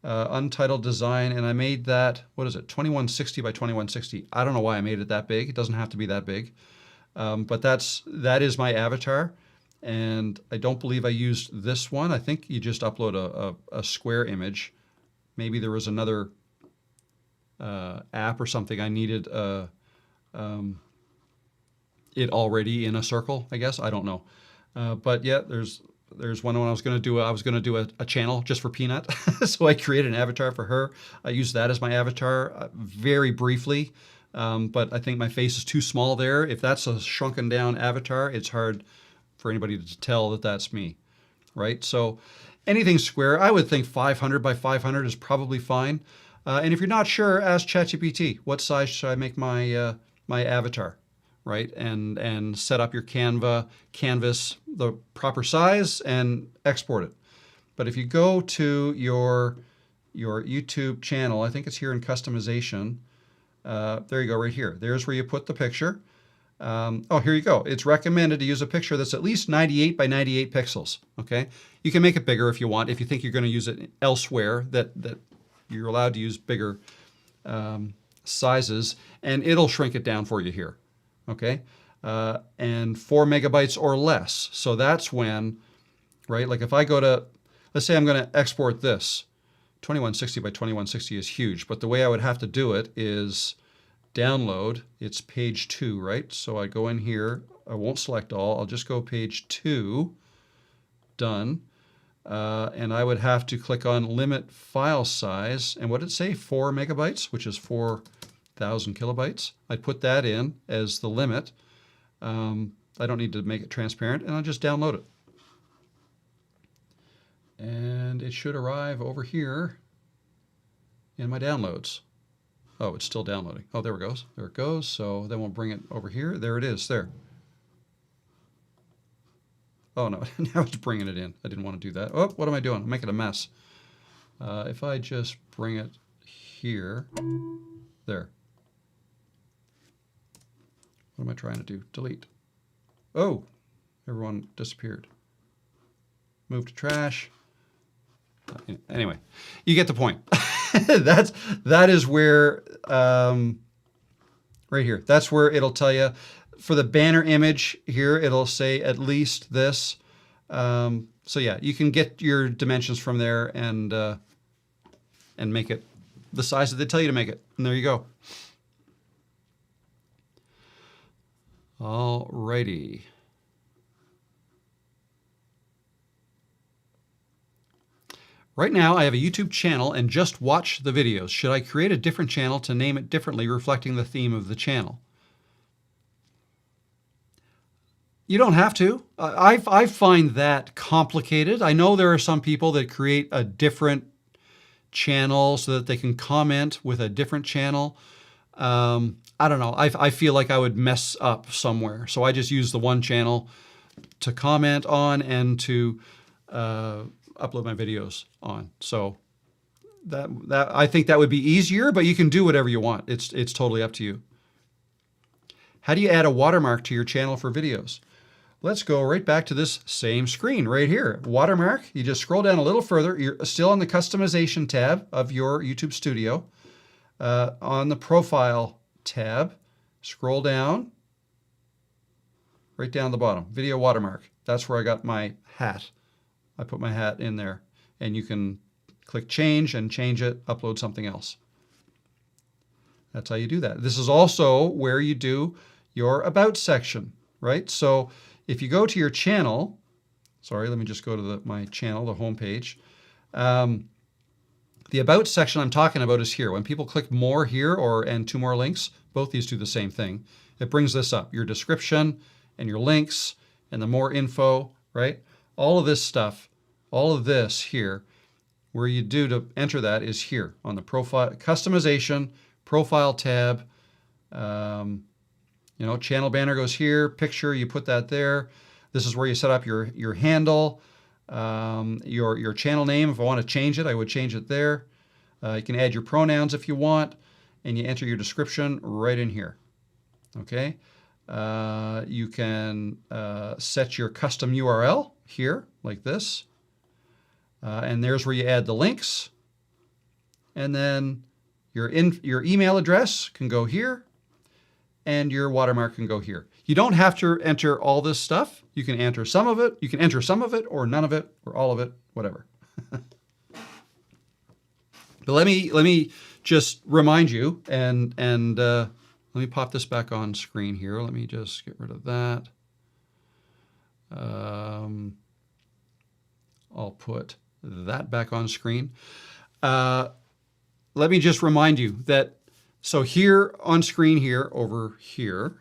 untitled design, and I made that, what is it, 2160 by 2160. I don't know why I made it that big. It doesn't have to be that big. But that is my avatar, and I don't believe I used this one. I think you just upload a square image. Maybe there was another app or something I needed it already in a circle, I guess. I don't know. But yeah, there's one when I was going to do a channel just for Peanut. So I created an avatar for her. I used that as my avatar very briefly. But I think my face is too small there. If that's a shrunken down avatar, it's hard for anybody to tell that that's me, right? So anything square, I would think 500 by 500 is probably fine. And if you're not sure, ask ChatGPT, what size should I make my my avatar, right? And set up your canvas the proper size and export it. But if you go to your YouTube channel, I think it's here in customization. There you go, right here. There's where you put the picture. Oh, here you go. It's recommended to use a picture that's at least 98 by 98 pixels. Okay, you can make it bigger if you want. If you think you're going to use it elsewhere, that you're allowed to use bigger sizes, and it'll shrink it down for you here. Okay, and 4 megabytes or less. So that's when, right? Like if I go to, let's say I'm going to export this. 2160 by 2160 is huge, but the way I would have to do it is download. It's page 2, right? So I go in here. I won't select all. I'll just go page 2. Done. And I would have to click on limit file size. And what did it say? 4 megabytes, which is 4,000 kilobytes. I put that in as the limit. I don't need to make it transparent, and I'll just download it. And it should arrive over here in my downloads. Oh, it's still downloading. Oh, there it goes. There it goes. So then we'll bring it over here. There it is. There. Oh, no. Now it's bringing it in. I didn't want to do that. Oh, what am I doing? I'm making a mess. If I just bring it here. There. What am I trying to do? Delete. Oh, everyone disappeared. Move to trash. Anyway, you get the point. That is where, right here, that's where it'll tell you. For the banner image here, it'll say at least this. So yeah, you can get your dimensions from there and make it the size that they tell you to make it. And there you go. All righty. Right now, I have a YouTube channel and just watch the videos. Should I create a different channel to name it differently, reflecting the theme of the channel? You don't have to. I find that complicated. I know there are some people that create a different channel so that they can comment with a different channel. I don't know. I feel like I would mess up somewhere. So I just use the one channel to comment on and to upload my videos on. So that I think that would be easier, but you can do whatever you want. It's totally up to you. How do you add a watermark to your channel for videos? Let's go right back to this same screen right here. Watermark, you just scroll down a little further. You're still on the customization tab of your YouTube studio. On the profile tab, scroll down, right down the bottom, video watermark. That's where I got my hat. I put my hat in there, and you can click change and change it, upload something else. That's how you do that. This is also where you do your about section, right? So if you go to your channel, sorry, let me just go to my channel, the home page. The about section I'm talking about is here. When people click more here and 2 more links, both these do the same thing. It brings this up, your description and your links and the more info, right? All of this stuff, all of this here, where you do to enter that is here on the profile, customization, profile tab. You know, channel banner goes here, picture, you put that there. This is where you set up your handle, your channel name. If I want to change it, I would change it there. You can add your pronouns if you want, and you enter your description right in here. Okay. You can set your custom URL here, like this. And there's where you add the links. And then your email address can go here, and your watermark can go here. You don't have to enter all this stuff. You can enter some of it. You can enter some of it, or none of it, or all of it, whatever. But let me just remind you, and let me pop this back on screen here. Let me just get rid of that. I'll put that back on screen. Let me just remind you that, so here on screen here, over here,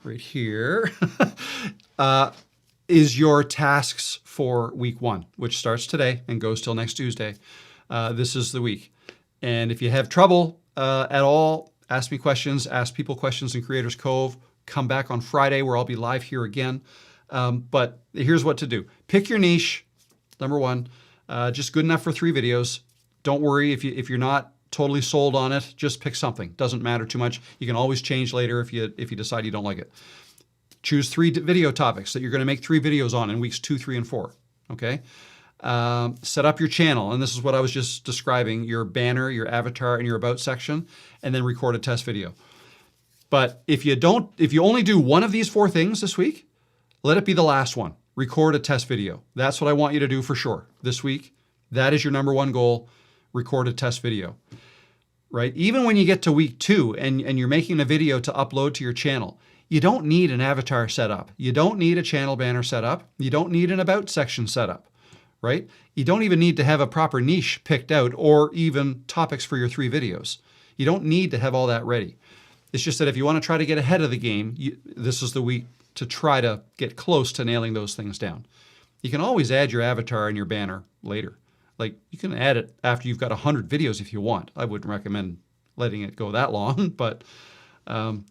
right here, is your tasks for week 1, which starts today and goes till next Tuesday. This is the week. And if you have trouble at all, ask me questions, ask people questions in Creators Cove. Come back on Friday where I'll be live here again. But here's what to do. Pick your niche, number 1. Just good enough for 3 videos. Don't worry if you're not totally sold on it. Just pick something. Doesn't matter too much. You can always change later if you decide you don't like it. Choose 3 video topics that you're going to make 3 videos on in weeks 2, 3, and 4. Okay. Set up your channel, and this is what I was just describing: your banner, your avatar, and your about section, and then record a test video. But if you only do one of these 4 things this week, let it be the last one. Record a test video. That's what I want you to do for sure this week. That is your number 1 goal. Record a test video, right? Even when you get to week 2 and you're making a video to upload to your channel, you don't need an avatar set up. You don't need a channel banner set up. You don't need an about section set up, right? You don't even need to have a proper niche picked out or even topics for your 3 videos. You don't need to have all that ready. It's just that if you want to try to get ahead of the game, this is the week to try to get close to nailing those things down. You can always add your avatar and your banner later. Like, you can add it after you've got 100 videos if you want. I wouldn't recommend letting it go that long, but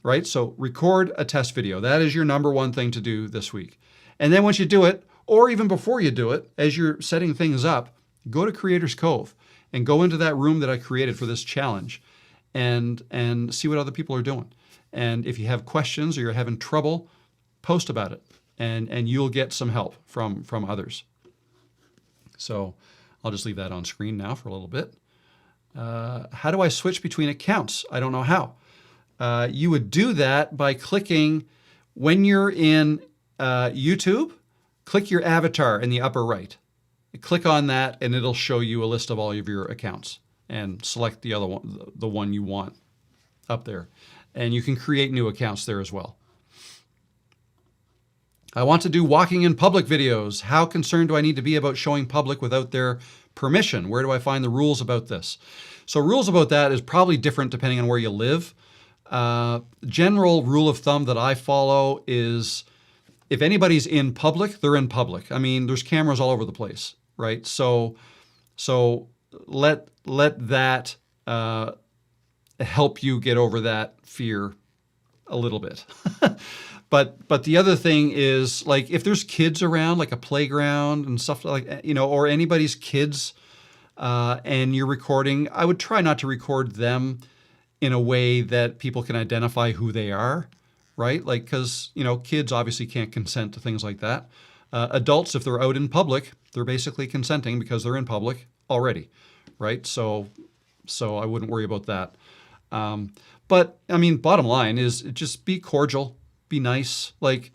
right? So record a test video. That is your number 1 thing to do this week. And then once you do it, or even before you do it, as you're setting things up, go to Creators Cove and go into that room that I created for this challenge and see what other people are doing. And if you have questions or you're having trouble, post about it, and you'll get some help from others. So I'll just leave that on screen now for a little bit. How do I switch between accounts? I don't know how. You would do that by clicking, when you're in YouTube, click your avatar in the upper right. Click on that and it'll show you a list of all of your accounts, and select the other one, the one you want up there. And you can create new accounts there as well. I want to do walking in public videos. How concerned do I need to be about showing public without their permission? Where do I find the rules about this? So rules about that is probably different depending on where you live. General rule of thumb that I follow is, if anybody's in public, they're in public. I mean, there's cameras all over the place, right? So let that help you get over that fear a little bit. But the other thing is, like, if there's kids around, like a playground and stuff like, or anybody's kids, and you're recording, I would try not to record them in a way that people can identify who they are, right? Like, because, kids obviously can't consent to things like that. Adults, if they're out in public, they're basically consenting because they're in public already, right? So I wouldn't worry about that. But I mean, bottom line is just be cordial, be nice. Like,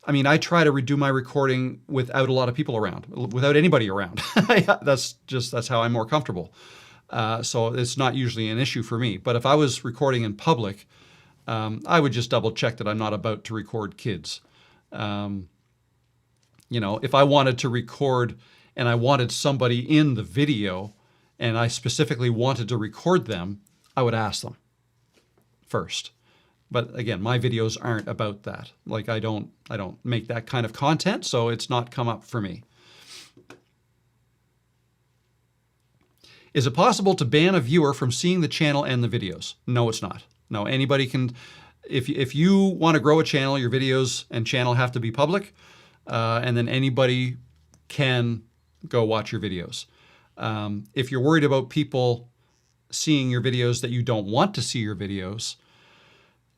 I mean, I try to redo my recording without a lot of people around, without anybody around. That's how I'm more comfortable. So it's not usually an issue for me. But if I was recording in public, I would just double check that I'm not about to record kids. If I wanted to record and I wanted somebody in the video and I specifically wanted to record them, I would ask them first. But again, my videos aren't about that. Like I don't make that kind of content, so it's not come up for me. Is it possible to ban a viewer from seeing the channel and the videos? No, it's not. No, anybody can. If you want to grow a channel, your videos and channel have to be public, and then anybody can go watch your videos. If you're worried about people seeing your videos that you don't want to see your videos,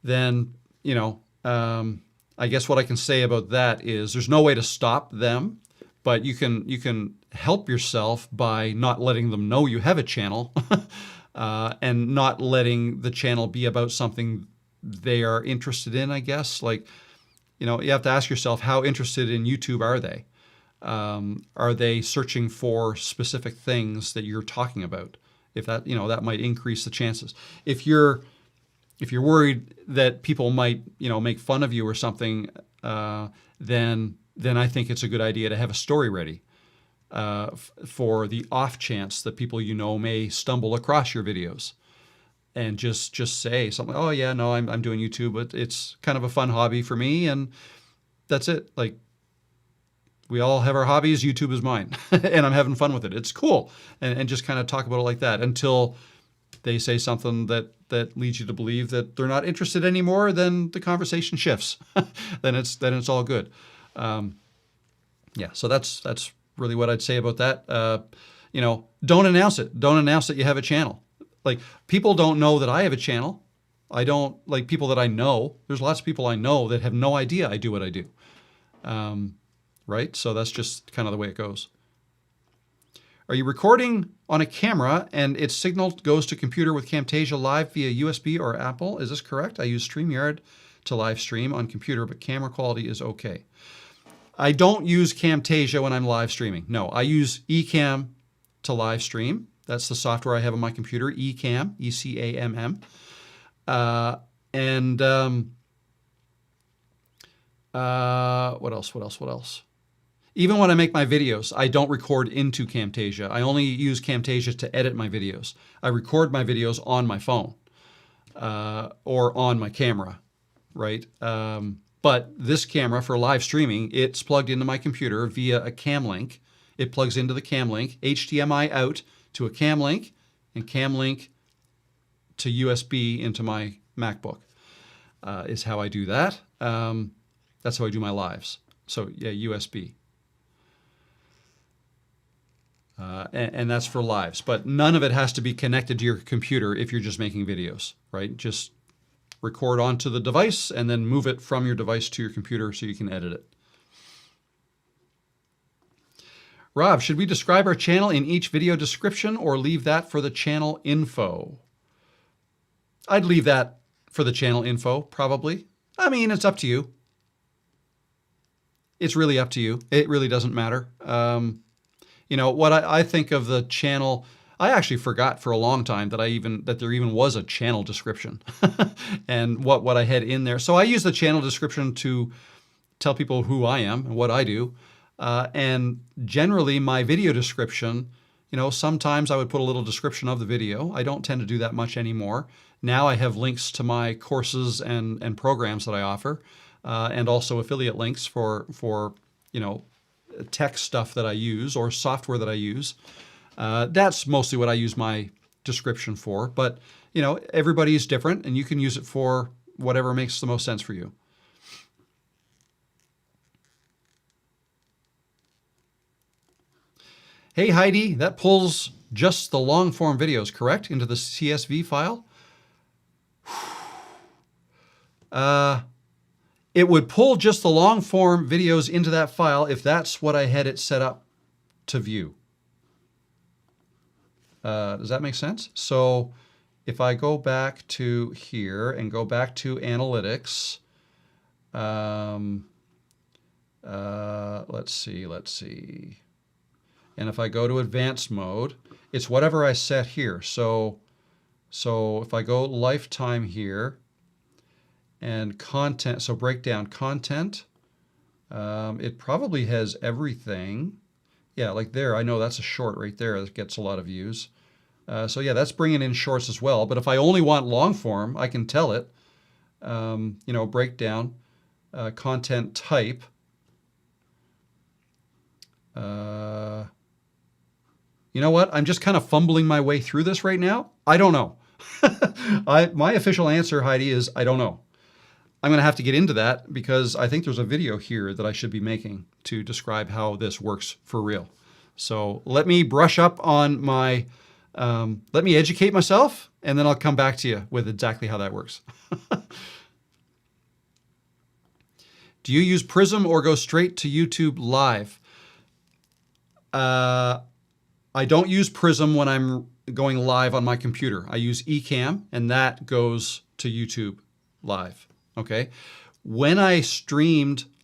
then, I guess what I can say about that is there's no way to stop them, but you can help yourself by not letting them know you have a channel and not letting the channel be about something they are interested in, I guess. Like, you have to ask yourself, how interested in YouTube are they? Are they searching for specific things that you're talking about? If that, that might increase the chances. If you're worried that people might, make fun of you or something, then I think it's a good idea to have a story ready for the off chance that people may stumble across your videos, and just say something. Oh yeah, no, I'm doing YouTube, but it's kind of a fun hobby for me, and that's it. Like, we all have our hobbies. YouTube is mine, and I'm having fun with it. It's cool, and just kind of talk about it like that until they say something that leads you to believe that they're not interested anymore. Then the conversation shifts. then it's all good. So that's really what I'd say about that. Don't announce it. Don't announce that you have a channel. Like, people don't know that I have a channel. I don't, like, people that I know. There's lots of people I know that have no idea I do what I do. Right? So that's just kind of the way it goes. Are you recording on a camera and its signal goes to computer with Camtasia Live via USB or Apple? Is this correct? I use StreamYard to live stream on computer, but camera quality is okay. I don't use Camtasia when I'm live streaming. No, I use Ecamm to live stream. That's the software I have on my computer, Ecamm, E-C-A-M-M. What else? Even when I make my videos, I don't record into Camtasia. I only use Camtasia to edit my videos. I record my videos on my phone or on my camera, right? But this camera for live streaming, it's plugged into my computer via a cam link. It plugs into the cam link, HDMI out to a cam link, and cam link to USB into my MacBook is how I do that. That's how I do my lives. So yeah, USB. And that's for lives, but none of it has to be connected to your computer if you're just making videos, right? Just record onto the device and then move it from your device to your computer so you can edit it. Rob, should we describe our channel in each video description or leave that for the channel info? I'd leave that for the channel info, probably. I mean, it's up to you. It's really up to you. It really doesn't matter. What I think of the channel, I actually forgot for a long time that there even was a channel description and what I had in there. So I use the channel description to tell people who I am and what I do. And generally my video description, sometimes I would put a little description of the video. I don't tend to do that much anymore. Now I have links to my courses and programs that I offer, and also affiliate links for tech stuff that I use or software that I use. That's mostly what I use my description for, but everybody is different and you can use it for whatever makes the most sense for you. Hey Heidi, that pulls just the long form videos, correct? Into the CSV file? It would pull just the long form videos into that file if that's what I had it set up to view. Does that make sense? So if I go back to here and go back to analytics, let's see. And if I go to advanced mode, it's whatever I set here. So if I go lifetime here and content, so breakdown content, it probably has everything. Yeah, like there, I know that's a short right there that gets a lot of views. So yeah, that's bringing in shorts as well. But if I only want long form, I can tell it, breakdown, content type. You know what? I'm just kind of fumbling my way through this right now. I don't know. My official answer, Heidi, is I don't know. I'm going to have to get into that because I think there's a video here that I should be making to describe how this works for real. So let me brush up on my, let me educate myself, and then I'll come back to you with exactly how that works. Do you use Prism or go straight to YouTube Live? I don't use Prism when I'm going live on my computer. I use Ecamm, and that goes to YouTube Live. Okay. When I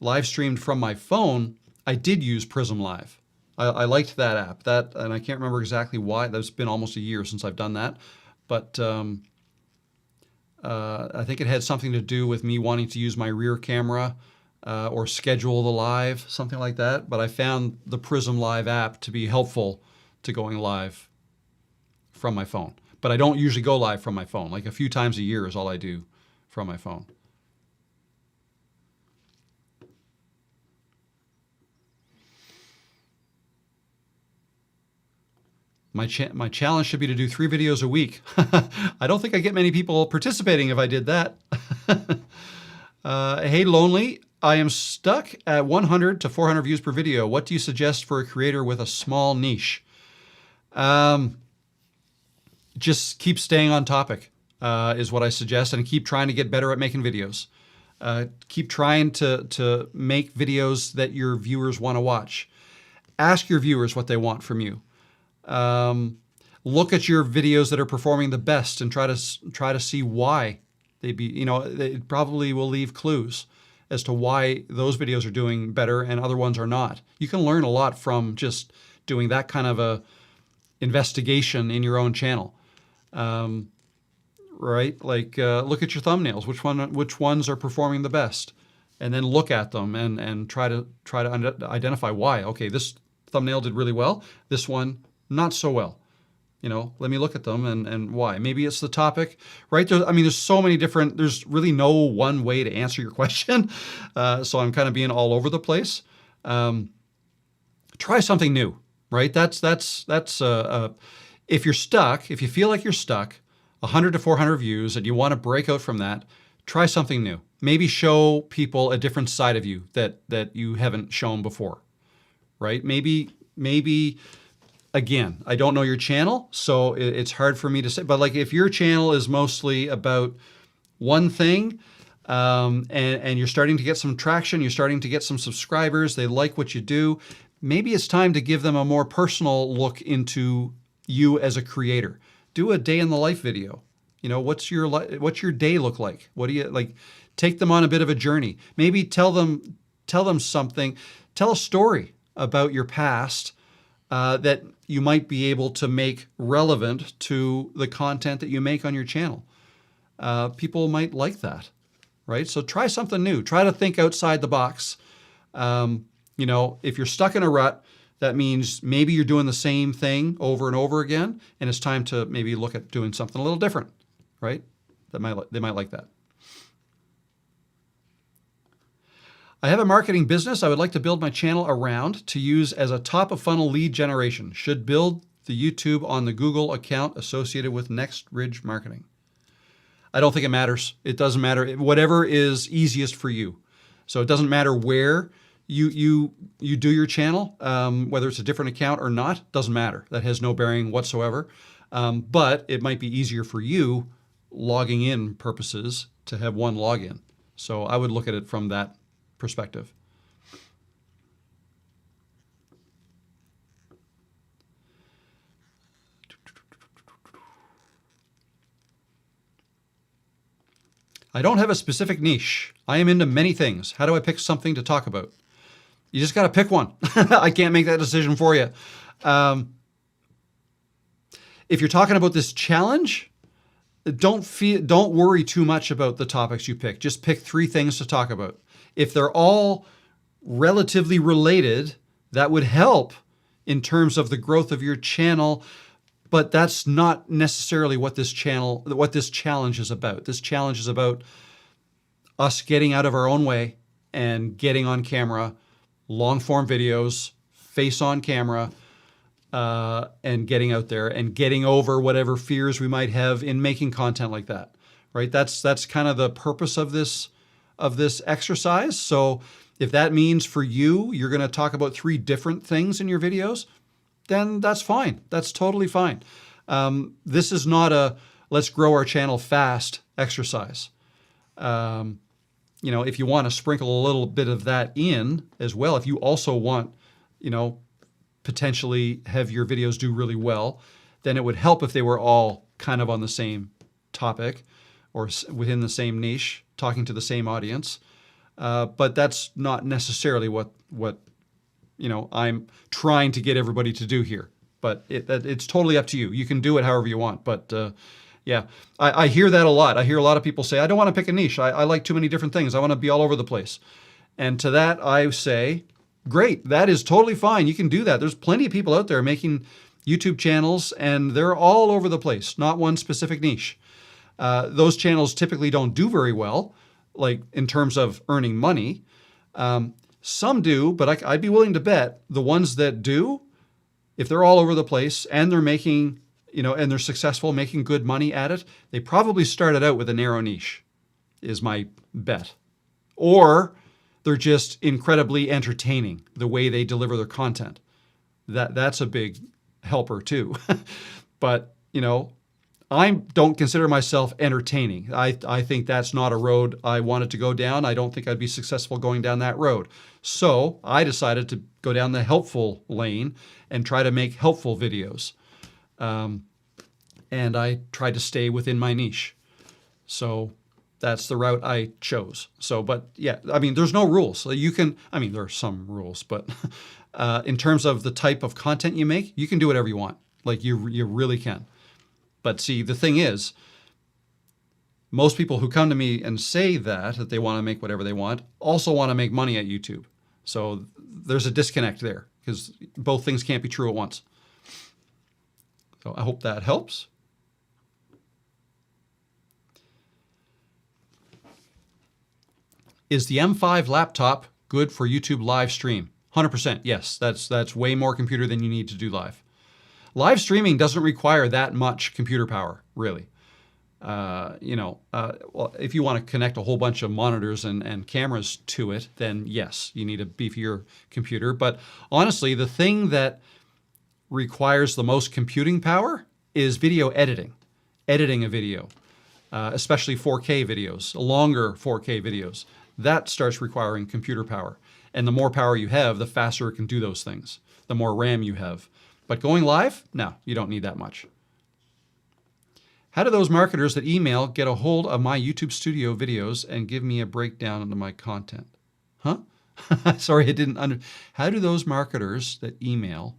live streamed from my phone, I did use Prism Live. I liked that app. And I can't remember exactly why. That's been almost a year since I've done that. But I think it had something to do with me wanting to use my rear camera or schedule the live, something like that. But I found the Prism Live app to be helpful to going live from my phone. But I don't usually go live from my phone. Like a few times a year is all I do from my phone. My challenge should be to do 3 videos a week. I don't think I get many people participating if I did that. Hey, Lonely, I am stuck at 100 to 400 views per video. What do you suggest for a creator with a small niche? Just keep staying on topic is what I suggest, and keep trying to get better at making videos. Keep trying to make videos that your viewers want to watch. Ask your viewers what they want from you. Look at your videos that are performing the best and try to see why they probably will leave clues as to why those videos are doing better and other ones are not. You can learn a lot from just doing that kind of a investigation in your own channel. Right? Like, look at your thumbnails. Which ones are performing the best? And then look at them and try to identify why. Okay, this thumbnail did really well. This one, not so well. Let me look at them and why. Maybe it's the topic, right? There's so many different, there's really no one way to answer your question. So I'm kind of being all over the place. Try something new, right? That's if you're stuck, if you feel like you're stuck, 100 to 400 views and you want to break out from that, try something new. Maybe show people a different side of you that you haven't shown before, right? Maybe, again, I don't know your channel, so it's hard for me to say, but like if your channel is mostly about one thing, and you're starting to get some traction, you're starting to get some subscribers, they like what you do, maybe it's time to give them a more personal look into you as a creator. Do a day in the life video. What's your day look like? What do you like? Take them on a bit of a journey. Maybe tell them something. Tell a story about your past that you might be able to make relevant to the content that you make on your channel. People might like that, right? So try something new. Try to think outside the box. If you're stuck in a rut, that means maybe you're doing the same thing over and over again, and it's time to maybe look at doing something a little different, right? They might like that. I have a marketing business I would like to build my channel around to use as a top-of-funnel lead generation. Should build the YouTube on the Google account associated with Next Ridge Marketing. I don't think it matters. It doesn't matter. Whatever is easiest for you. So it doesn't matter where you do your channel, whether it's a different account or not, doesn't matter. That has no bearing whatsoever. But it might be easier for you, logging in purposes, to have one login. So I would look at it from that perspective. I don't have a specific niche. I am into many things. How do I pick something to talk about? You just got to pick one. I can't make that decision for you. If you're talking about this challenge, don't worry too much about the topics you pick. Just pick 3 things to talk about. If they're all relatively related, that would help in terms of the growth of your channel, but that's not necessarily what this challenge is about. This challenge is about us getting out of our own way and getting on camera, long form videos, face on camera, and getting out there and getting over whatever fears we might have in making content like that, right? That's kind of the purpose of this exercise. So if that means for you, you're going to talk about 3 different things in your videos, then that's fine. That's totally fine. This is not a let's grow our channel fast exercise. If you want to sprinkle a little bit of that in as well, if you also want, potentially have your videos do really well, then it would help if they were all kind of on the same topic or within the same niche, talking to the same audience. But that's not necessarily what I'm trying to get everybody to do here. But it's totally up to you. You can do it however you want. But I hear that a lot. I hear a lot of people say, I don't want to pick a niche. I like too many different things. I want to be all over the place. And to that, I say, great. That is totally fine. You can do that. There's plenty of people out there making YouTube channels, and they're all over the place, not one specific niche. Those channels typically don't do very well, like in terms of earning money. Some do, but I'd be willing to bet the ones that do, if they're all over the place and they're making, and they're successful making good money at it, they probably started out with a narrow niche, is my bet. Or they're just incredibly entertaining the way they deliver their content. That's a big helper too. But, I don't consider myself entertaining. I think that's not a road I wanted to go down. I don't think I'd be successful going down that road. So I decided to go down the helpful lane and try to make helpful videos. And I tried to stay within my niche. So that's the route I chose. So, but yeah, there's no rules. So there are some rules, but in terms of the type of content you make, you can do whatever you want. Like you really can. But see, the thing is, most people who come to me and say that they want to make whatever they want, also want to make money at YouTube. So there's a disconnect there because both things can't be true at once. So I hope that helps. Is the M5 laptop good for YouTube live stream? 100%, yes. That's way more computer than you need to do live. Live streaming doesn't require that much computer power, really. Well, if you want to connect a whole bunch of monitors and cameras to it, then yes, you need a beefier computer. But honestly, the thing that requires the most computing power is video editing a video, especially 4K videos, longer 4K videos. That starts requiring computer power. And the more power you have, the faster it can do those things, the more RAM you have. But going live, no, you don't need that much. How do those marketers that email get a hold of my YouTube Studio videos and give me a breakdown of my content? Huh? Sorry, I didn't How do those marketers that email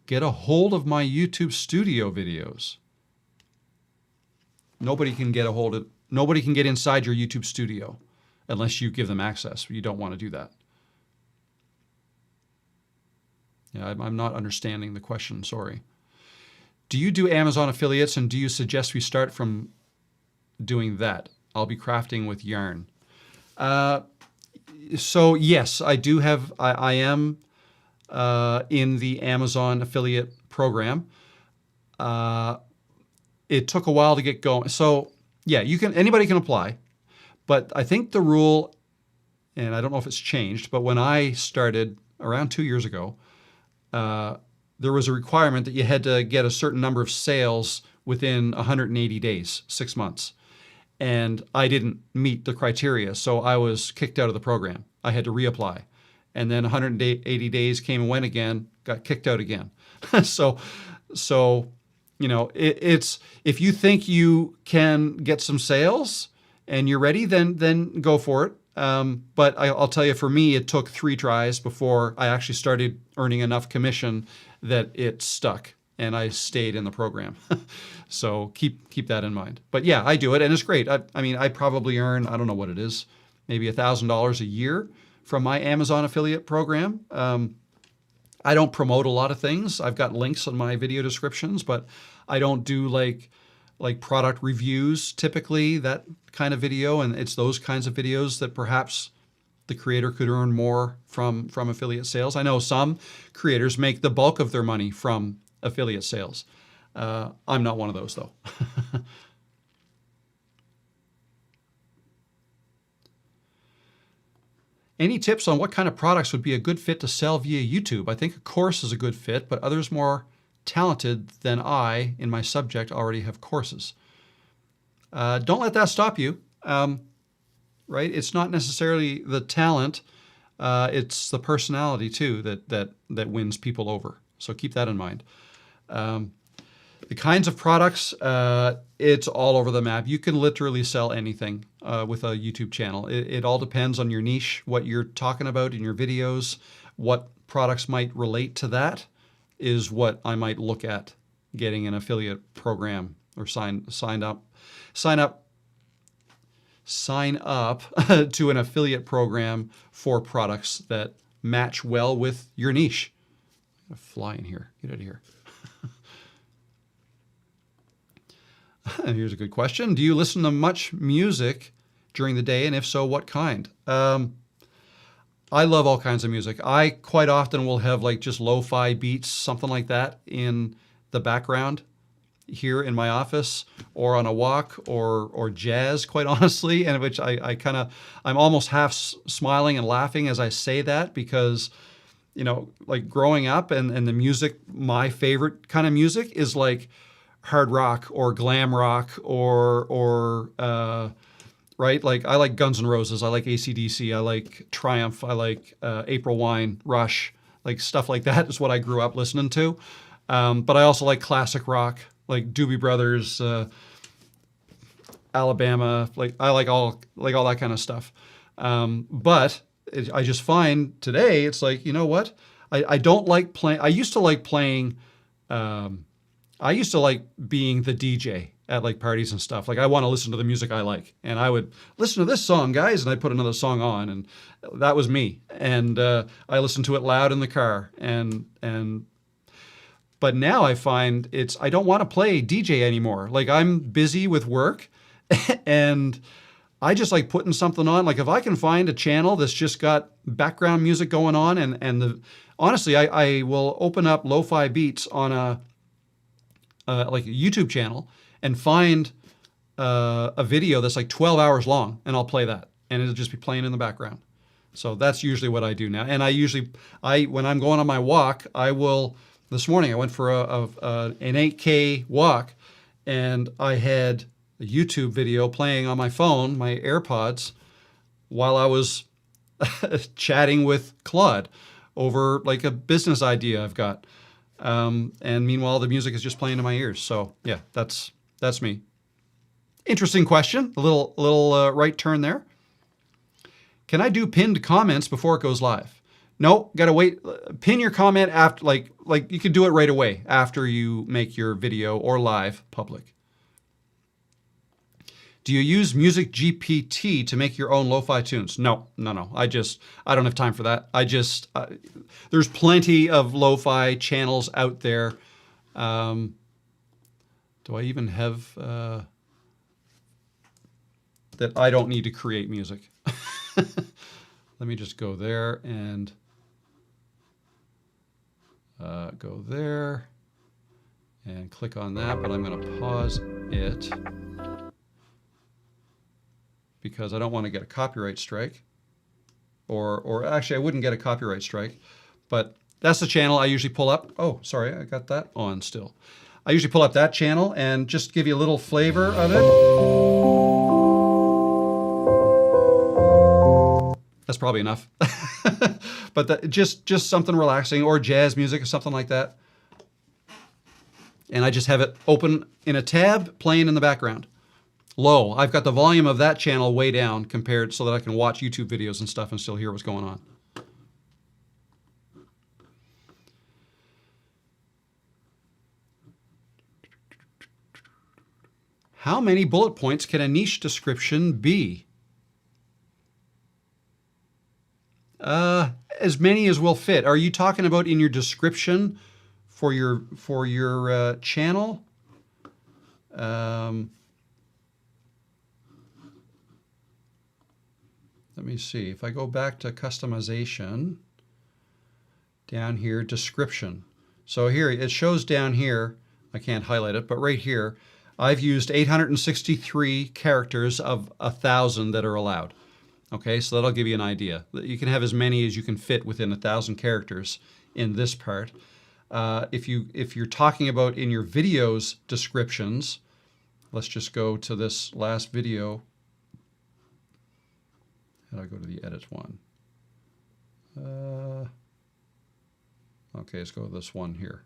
get a hold of my YouTube Studio videos? Nobody can get inside your YouTube Studio unless you give them access. You don't want to do that. Yeah, I'm not understanding the question, sorry. Do you do Amazon affiliates, and do you suggest we start from doing that? I'll be crafting with yarn. So yes, I do have, I am in the Amazon affiliate program. It took a while to get going. So yeah, anybody can apply, but I think the rule, and I don't know if it's changed, but when I started around 2 years ago, there was a requirement that you had to get a certain number of sales within 180 days, 6 months. And I didn't meet the criteria, so I was kicked out of the program. I had to reapply. And then 180 days came and went again, got kicked out again. So it's, if you think you can get some sales, and you're ready, then go for it. But I'll tell you, for me, it took 3 tries before I actually started earning enough commission that it stuck and I stayed in the program. So keep that in mind. But yeah, I do it and it's great. I mean, I probably earn, I don't know what it is, maybe $1,000 a year from my Amazon affiliate program. I don't promote a lot of things. I've got links in my video descriptions, but I don't do like product reviews typically, that kind of video. And it's those kinds of videos that perhaps the creator could earn more from affiliate sales. I know some creators make the bulk of their money from affiliate sales. I'm not one of those though. Any tips on what kind of products would be a good fit to sell via YouTube? I think a course is a good fit, but others more talented than I in my subject already have courses. Don't let that stop you, right? It's not necessarily the talent, it's the personality too that wins people over. So keep that in mind. The kinds of products, it's all over the map. You can literally sell anything with a YouTube channel. It all depends on your niche, what you're talking about in your videos, what products might relate to that is what I might look at getting an affiliate program or sign up to an affiliate program for products that match well with your niche. I'm gonna fly in here. Get out of here. Here's a good question. Do you listen to much music during the day? And if so, what kind? I love all kinds of music. I quite often will have like just lo-fi beats, something like that in the background here in my office or on a walk or jazz, quite honestly, and which I'm almost half smiling and laughing as I say that because, you know, like growing up and the music, my favorite kind of music is like hard rock or glam rock or right? Like I like Guns N' Roses, I like AC/DC, I like Triumph, I like April Wine, Rush, like stuff like that is what I grew up listening to. But I also like classic rock, like Doobie Brothers, Alabama, like I like all that kind of stuff. But I just find today it's like, you know what? I don't like playing. I used to like playing. I used to like being the DJ at like parties and stuff. Like I want to listen to the music I like, and I would listen to this song, guys, and I'd put another song on, and that was me. And I listened to it loud in the car, but now I find I don't want to play DJ anymore. Like I'm busy with work and I just like putting something on. Like if I can find a channel that's just got background music going on honestly, I will open up lo-fi beats on like a YouTube channel and find a video that's like 12 hours long and I'll play that and it'll just be playing in the background. So that's usually what I do now. And when I'm going on my walk, this morning I went for an 8K walk and I had a YouTube video playing on my phone, my AirPods, while I was chatting with Claude over like a business idea I've got. And meanwhile, the music is just playing in my ears. So yeah, that's me. Interesting question. A little right turn there. Can I do pinned comments before it goes live? No, gotta wait. Pin your comment after, like you can do it right away after you make your video or live public. Do you use Music GPT to make your own lo-fi tunes? No. I don't have time for that. There's plenty of lo-fi channels out there. Do I even have, that I don't need to create music? Let me just go there and go there and click on that, but I'm going to pause it because I don't want to get a copyright strike, or actually I wouldn't get a copyright strike, but that's the channel I usually pull up. Oh, sorry, I got that on still. I usually pull up that channel and just give you a little flavor of it. That's probably enough. But just something relaxing or jazz music or something like that. And I just have it open in a tab playing in the background. Low. I've got the volume of that channel way down compared so that I can watch YouTube videos and stuff and still hear what's going on. How many bullet points can a niche description be? As many as will fit. Are you talking about in your description for your channel? Let me see. If I go back to customization, down here, description. So here, it shows down here, I can't highlight it, but right here, I've used 863 characters of 1,000 that are allowed. Okay, so that'll give you an idea. You can have as many as you can fit within 1,000 characters in this part. If you're talking about in your videos descriptions, let's just go to this last video. How do I go to the edit one? Okay, let's go with this one here.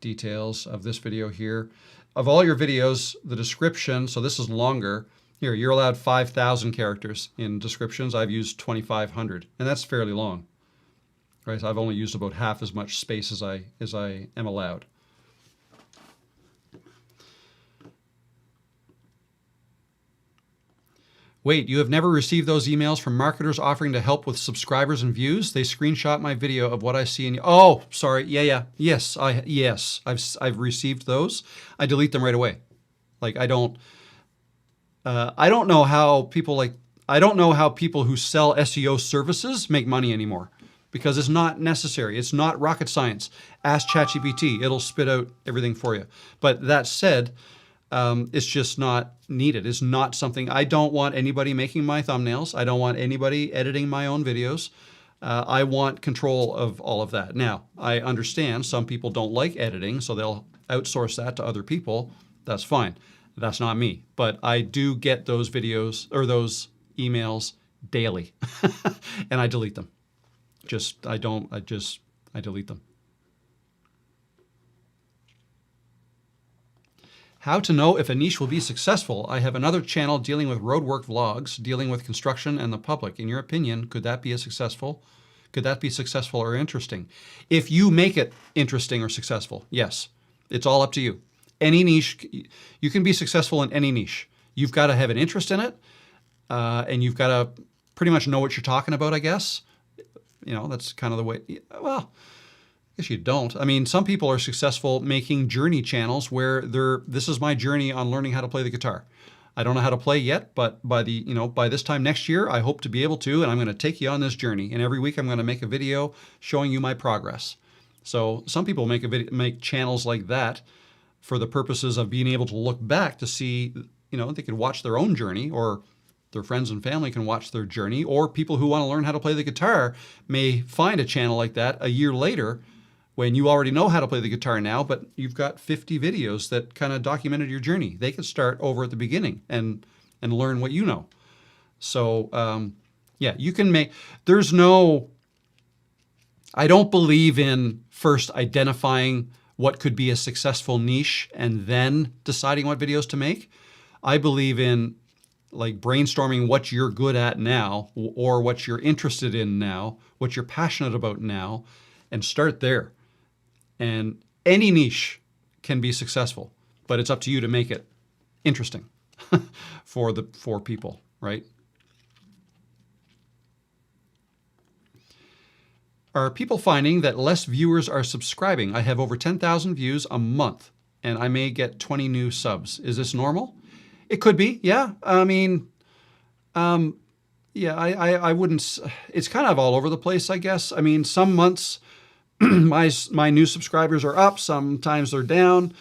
Details of this video here. Of all your videos, the description, so this is longer. Here, you're allowed 5,000 characters in descriptions. I've used 2,500, and that's fairly long. Right? So I've only used about half as much space as I am allowed. Wait, you have never received those emails from marketers offering to help with subscribers and views? They screenshot my video of what I see in. Oh, sorry. Yeah. Yes, I've received those. I delete them right away. Like I don't know how people who sell SEO services make money anymore, because it's not necessary. It's not rocket science. Ask ChatGPT; it'll spit out everything for you. But that said, it's just not needed. It's not something. I don't want anybody making my thumbnails. I don't want anybody editing my own videos. I want control of all of that. Now, I understand some people don't like editing, so they'll outsource that to other people. That's fine. That's not me. But I do get those videos or those emails daily, and I delete them. I delete them. How to know if a niche will be successful. I have another channel dealing with roadwork vlogs, dealing with construction and the public. In your opinion, could that be successful or interesting? If you make it interesting or successful, yes. It's all up to you. Any niche, you can be successful in any niche. You've got to have an interest in it, and you've got to pretty much know what you're talking about, I guess. You know, that's kind of the way, well, I guess you don't. I mean, some people are successful making journey channels where this is my journey on learning how to play the guitar. I don't know how to play yet, but by this time next year, I hope to be able to, and I'm going to take you on this journey. And every week I'm going to make a video showing you my progress. So some people make channels like that for the purposes of being able to look back to see, they could watch their own journey, or their friends and family can watch their journey, or people who want to learn how to play the guitar may find a channel like that a year later when you already know how to play the guitar now, but you've got 50 videos that kind of documented your journey. They could start over at the beginning and learn what you know. So, you can make, I don't believe in first identifying what could be a successful niche and then deciding what videos to make. I believe in like brainstorming what you're good at now, or what you're interested in now, what you're passionate about now, and start there. And any niche can be successful, but it's up to you to make it interesting for people, right? Are people finding that less viewers are subscribing? I have over 10,000 views a month, and I may get 20 new subs. Is this normal? It could be, yeah. I mean, I wouldn't. It's kind of all over the place, I guess. I mean, some months my new subscribers are up, sometimes they're down.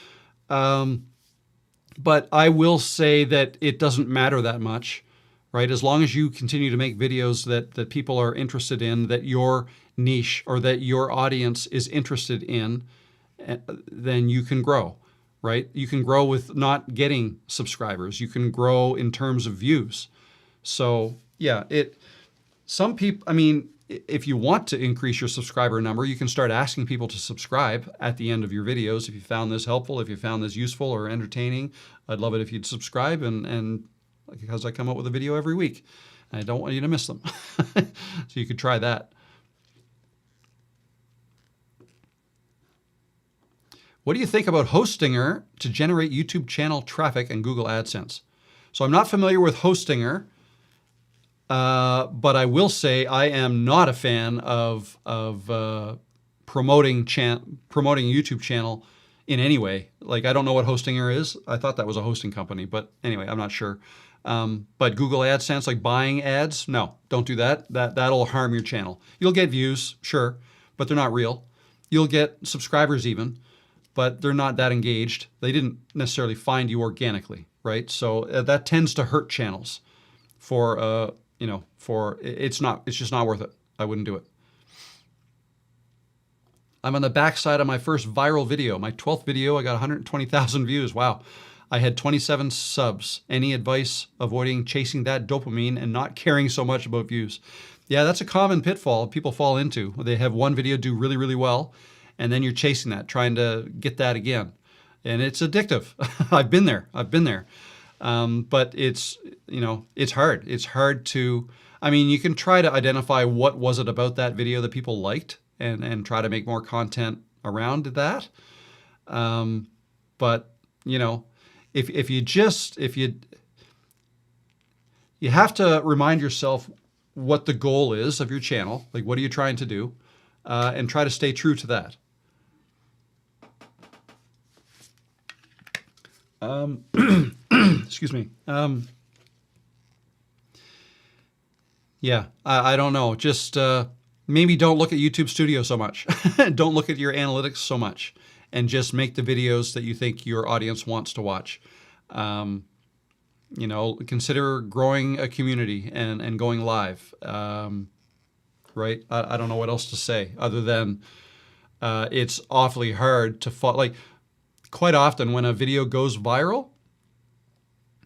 But I will say that it doesn't matter that much, right? As long as you continue to make videos that people are interested in, that your niche or that your audience is interested in, then you can grow, right? You can grow with not getting subscribers. You can grow in terms of views. So yeah, some people, I mean, if you want to increase your subscriber number, you can start asking people to subscribe at the end of your videos. If you found this helpful, if you found this useful or entertaining, I'd love it if you'd subscribe and because I come out with a video every week. And I don't want you to miss them. So you could try that. What do you think about Hostinger to generate YouTube channel traffic and Google AdSense? So I'm not familiar with Hostinger, but I will say I am not a fan of promoting YouTube channel in any way. Like, I don't know what Hostinger is. I thought that was a hosting company, but anyway, I'm not sure. But Google AdSense, like buying ads, no, don't do that. That'll harm your channel. You'll get views, sure, but they're not real. You'll get subscribers even, but they're not that engaged. They didn't necessarily find you organically, right? So that tends to hurt channels. It's just not worth it. I wouldn't do it. I'm on the backside of my first viral video. My 12th video, I got 120,000 views. Wow. I had 27 subs. Any advice avoiding chasing that dopamine and not caring so much about views? Yeah, that's a common pitfall people fall into. They have one video do really, really well, and then you're chasing that, trying to get that again. And it's addictive. I've been there. But it's hard. It's hard to, you can try to identify what was it about that video that people liked and try to make more content around that. But if you have to remind yourself what the goal is of your channel, like what are you trying to do, and try to stay true to that. Excuse me. Yeah, I don't know. Just maybe don't look at YouTube Studio so much. Don't look at your analytics so much, and just make the videos that you think your audience wants to watch. Consider growing a community and going live. Right? I don't know what else to say other than it's awfully hard to follow. Like, quite often when a video goes viral,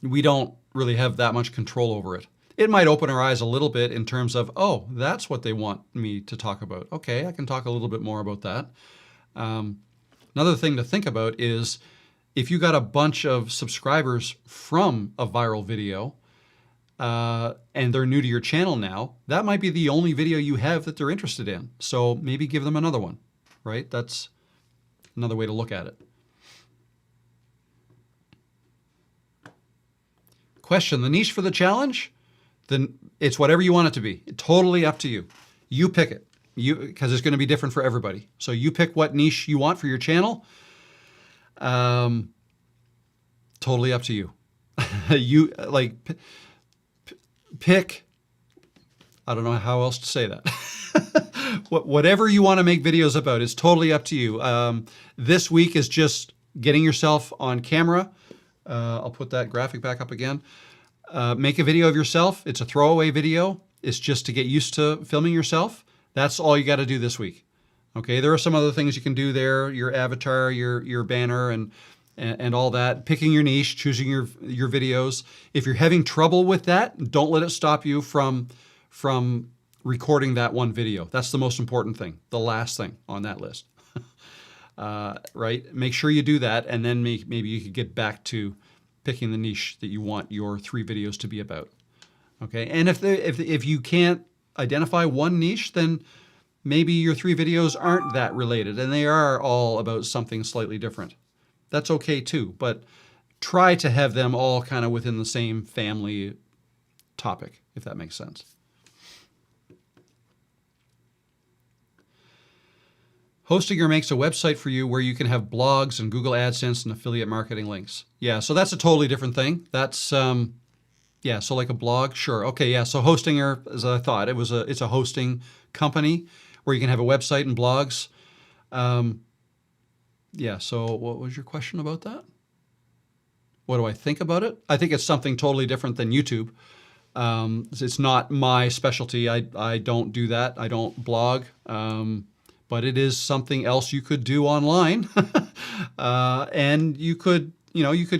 we don't really have that much control over it. It might open our eyes a little bit in terms of, oh, that's what they want me to talk about. Okay, I can talk a little bit more about that. Another thing to think about is if you got a bunch of subscribers from a viral video and they're new to your channel now, that might be the only video you have that they're interested in. So maybe give them another one, right? That's another way to look at it. Question, the niche for the challenge? Then it's whatever you want it to be. Totally up to you. You pick it. Because it's going to be different for everybody. So you pick what niche you want for your channel. Totally up to you. Pick. I don't know how else to say that. Whatever you want to make videos about is totally up to you. This week is just getting yourself on camera. I'll put that graphic back up again. Make a video of yourself. It's a throwaway video. It's just to get used to filming yourself. That's all you got to do this week. Okay, there are some other things you can do there, your avatar, your banner, and all that. Picking your niche, choosing your videos. If you're having trouble with that, don't let it stop you from recording that one video. That's the most important thing, the last thing on that list. Right? Make sure you do that, and then maybe you could get back to picking the niche that you want your 3 videos to be about. Okay, and if you can't identify one niche, then maybe your 3 videos aren't that related, and they are all about something slightly different. That's okay too, but try to have them all kind of within the same family topic, if that makes sense. Hostinger makes a website for you where you can have blogs and Google AdSense and affiliate marketing links. Yeah, so that's a totally different thing. That's, yeah, so like a blog, sure. Okay, yeah, so Hostinger, as I thought, it's a hosting company where you can have a website and blogs. Yeah, so what was your question about that? What do I think about it? I think it's something totally different than YouTube. It's not my specialty. I don't do that. I don't blog. But it is something else you could do online. And you could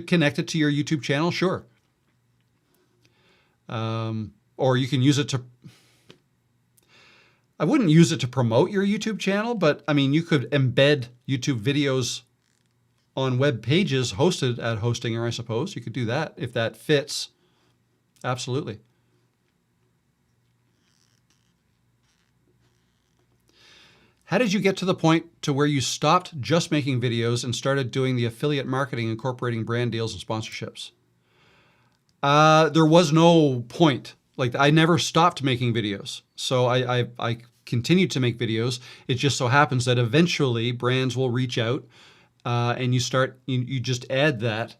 connect it to your YouTube channel, sure. Or you can use it to, I wouldn't use it to promote your YouTube channel, but I mean, you could embed YouTube videos on web pages hosted at Hostinger, I suppose. You could do that if that fits. Absolutely. How did you get to the point to where you stopped just making videos and started doing the affiliate marketing, incorporating brand deals and sponsorships? There was no point. Like, I never stopped making videos. So I continued to make videos. It just so happens that eventually brands will reach out and you just add that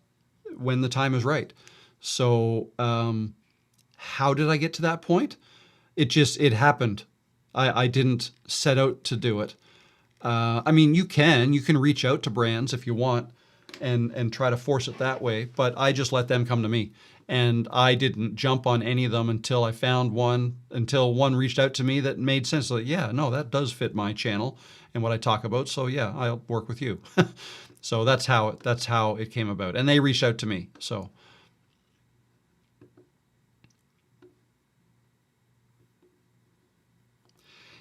when the time is right. So how did I get to that point? It happened. I didn't set out to do it. I mean, you can reach out to brands if you want and try to force it that way, but I just let them come to me. And I didn't jump on any of them until one reached out to me that made sense. Like, yeah, no, that does fit my channel and what I talk about. So yeah, I'll work with you. So that's how it came about. And they reached out to me. So.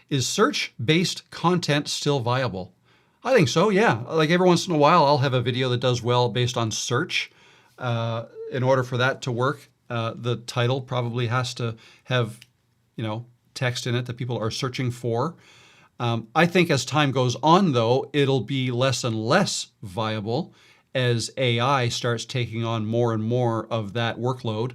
Is search-based content still viable? I think so, yeah. Like every once in a while, I'll have a video that does well based on search. In order for that to work, the title probably has to have, text in it that people are searching for. I think as time goes on, though, it'll be less and less viable as AI starts taking on more and more of that workload,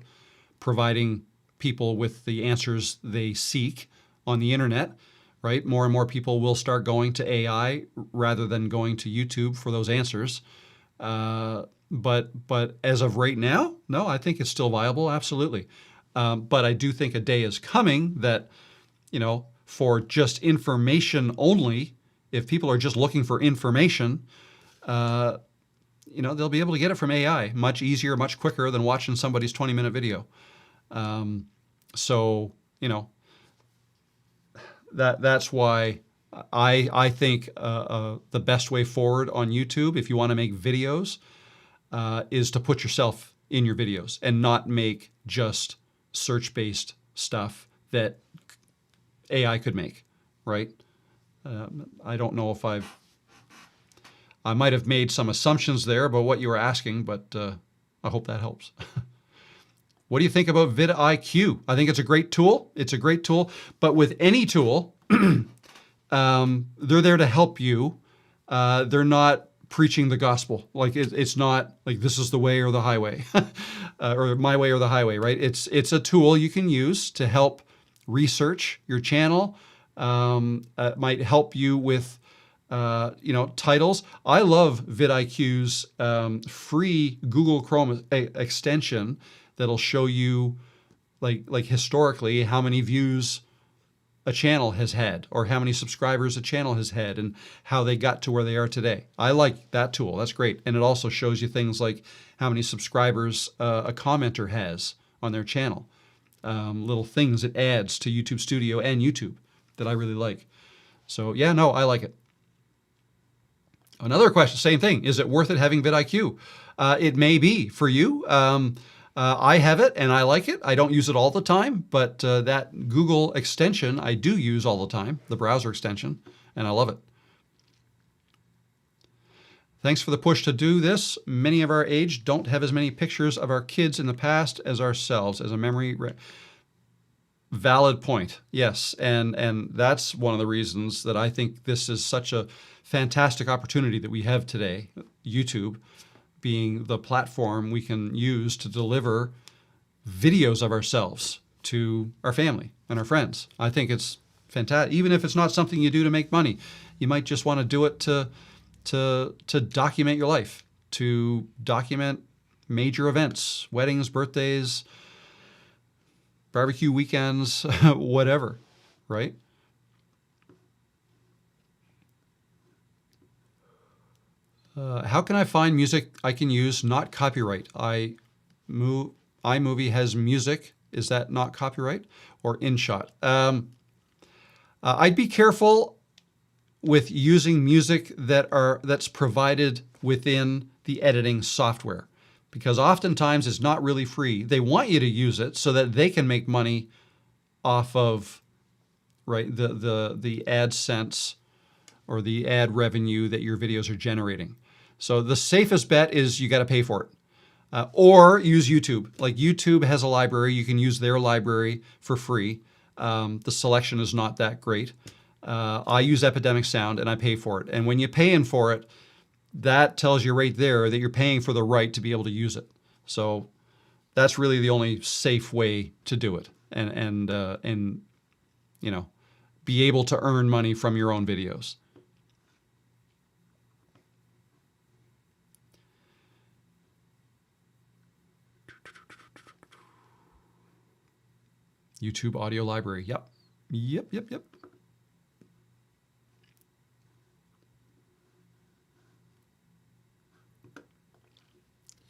providing people with the answers they seek on the internet. Right? More and more people will start going to AI rather than going to YouTube for those answers. But as of right now, no, I think it's still viable, absolutely. But I do think a day is coming that, for just information only, if people are just looking for information, they'll be able to get it from AI much easier, much quicker than watching somebody's 20-minute video. That's why I think the best way forward on YouTube, if you want to make videos, is to put yourself in your videos and not make just search-based stuff that AI could make, right? I don't know if I might have made some assumptions there about what you were asking, but I hope that helps. What do you think about vidIQ? I think it's a great tool. It's a great tool. But with any tool, they're there to help you. They're not preaching the gospel. Like it's not like this is the way or the highway, or my way or the highway, right? It's a tool you can use to help research your channel. It might help you with titles. I love vidIQ's free Google Chrome extension that'll show you like historically how many views a channel has had or how many subscribers a channel has had and how they got to where they are today. I like that tool. That's great. And it also shows you things like how many subscribers a commenter has on their channel. Little things it adds to YouTube Studio and YouTube that I really like. So yeah, no, I like it. Another question, same thing. Is it worth it having vidIQ? It may be for you. I have it and I like it. I don't use it all the time, but that Google extension I do use all the time, the browser extension, and I love it. Thanks for the push to do this. Many of our age don't have as many pictures of our kids in the past as ourselves as a memory. Valid point. Yes, and that's one of the reasons that I think this is such a fantastic opportunity that we have today, YouTube being the platform we can use to deliver videos of ourselves to our family and our friends. I think it's fantastic. Even if it's not something you do to make money, you might just want to do it to document your life, to document major events, weddings, birthdays, barbecue weekends, whatever, right? How can I find music I can use, not copyright? iMovie has music. Is that not copyright or InShot? I'd be careful with using music that's provided within the editing software, because oftentimes it's not really free. They want you to use it so that they can make money off of the AdSense or the ad revenue that your videos are generating. So the safest bet is you got to pay for it. Or use YouTube. Like YouTube has a library. You can use their library for free. The selection is not that great. I use Epidemic Sound and I pay for it. And when you're paying for it, that tells you right there that you're paying for the right to be able to use it. So that's really the only safe way to do it, and you know, be able to earn money from your own videos. YouTube audio library. Yep. Yep.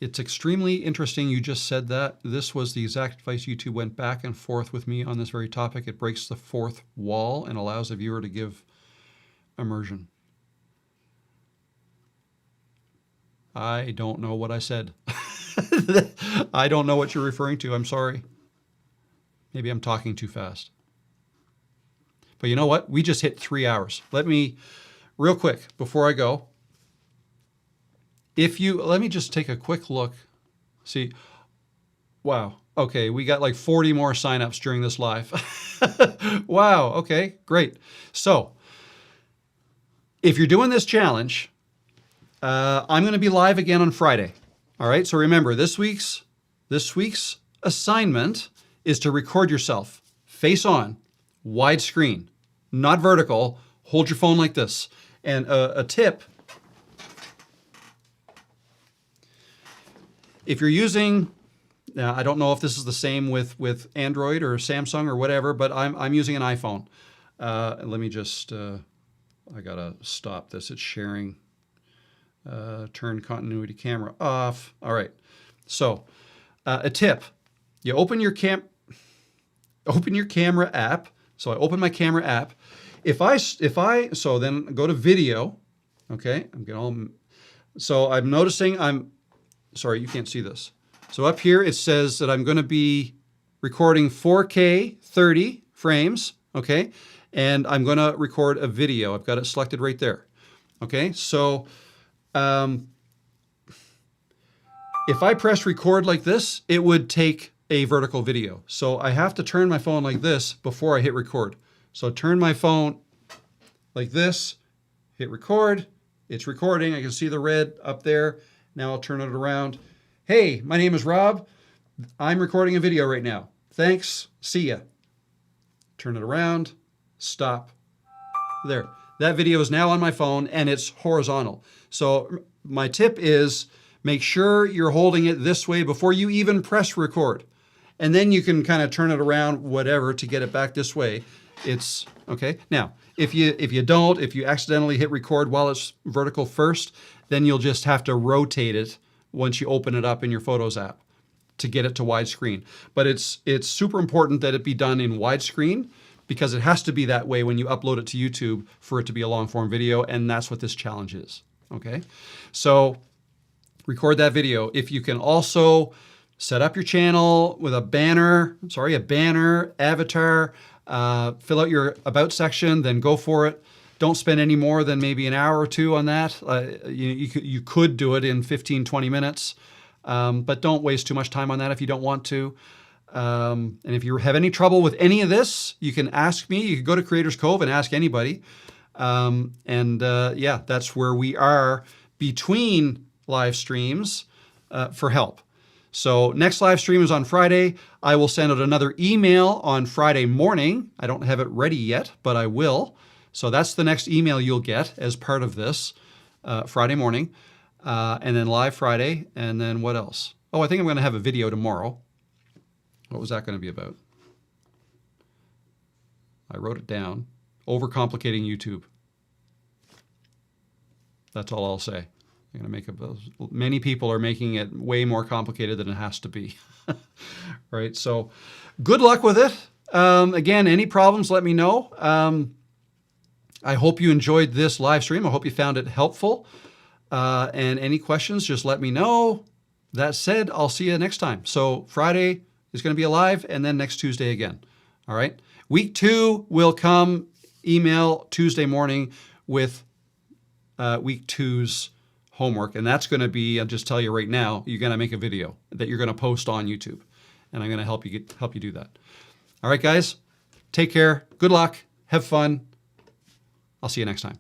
It's extremely interesting you just said that. This was the exact advice. YouTube went back and forth with me on this very topic. It breaks the fourth wall and allows the viewer to give immersion. I don't know what I said. I don't know what you're referring to. I'm sorry. Maybe I'm talking too fast. But you know what? We just hit 3 hours. Let me, real quick, before I go, let me just take a quick look. See, wow. Okay, we got like 40 more signups during this live. Wow, okay, great. So, if you're doing this challenge, I'm going to be live again on Friday. All right, so remember, this week's assignment is to record yourself, face on, widescreen, not vertical. Hold your phone like this. And a tip, if you're using, now I don't know if this is the same with Android or Samsung or whatever, but I'm using an iPhone. Let me just, I gotta stop this. It's sharing. Turn continuity camera off. All right. So, a tip: you open your camera app. So I open my camera app. So then go to video. Okay, so I'm noticing sorry, you can't see this. So up here it says that I'm going to be recording 4K 30 frames. Okay, and I'm going to record a video. I've got it selected right there. Okay, so if I press record like this, it would take a vertical video. So I have to turn my phone like this before I hit record. So turn my phone like this, hit record, it's recording. I can see the red up there. Now I'll turn it around. Hey, my name is Rob. I'm recording a video right now. Thanks, see ya. Turn it around, stop. There, that video is now on my phone and it's horizontal. So my tip is make sure you're holding it this way before you even press record. And then you can kind of turn it around, whatever, to get it back this way. It's okay. Now, if you accidentally hit record while it's vertical first, then you'll just have to rotate it once you open it up in your Photos app to get it to widescreen. But it's super important that it be done in widescreen because it has to be that way when you upload it to YouTube for it to be a long form video. And that's what this challenge is. Okay. So record that video. If you can also set up your channel with a banner, avatar, fill out your about section, then go for it. Don't spend any more than maybe an hour or two on that. You could do it in 15, 20 minutes, but don't waste too much time on that if you don't want to. And if you have any trouble with any of this, you can ask me. You can go to Creators Cove and ask anybody. Yeah, that's where we are between live streams for help. So next live stream is on Friday. I will send out another email on Friday morning. I don't have it ready yet, but I will. So that's the next email you'll get as part of this Friday morning. And then live Friday. And then what else? Oh, I think I'm going to have a video tomorrow. What was that going to be about? I wrote it down. Overcomplicating YouTube. That's all I'll say. I'm going to make many people are making it way more complicated than it has to be. Right? So good luck with it. Again, any problems, let me know. I hope you enjoyed this live stream. I hope you found it helpful. And any questions, just let me know. That said, I'll see you next time. So Friday is going to be live and then next Tuesday again. All right. Week 2 will come email Tuesday morning with week 2's homework, and that's going to be, I'll just tell you right now, you're going to make a video that you're going to post on YouTube, and I'm going to help you do that. All right, guys, take care. Good luck. Have fun. I'll see you next time.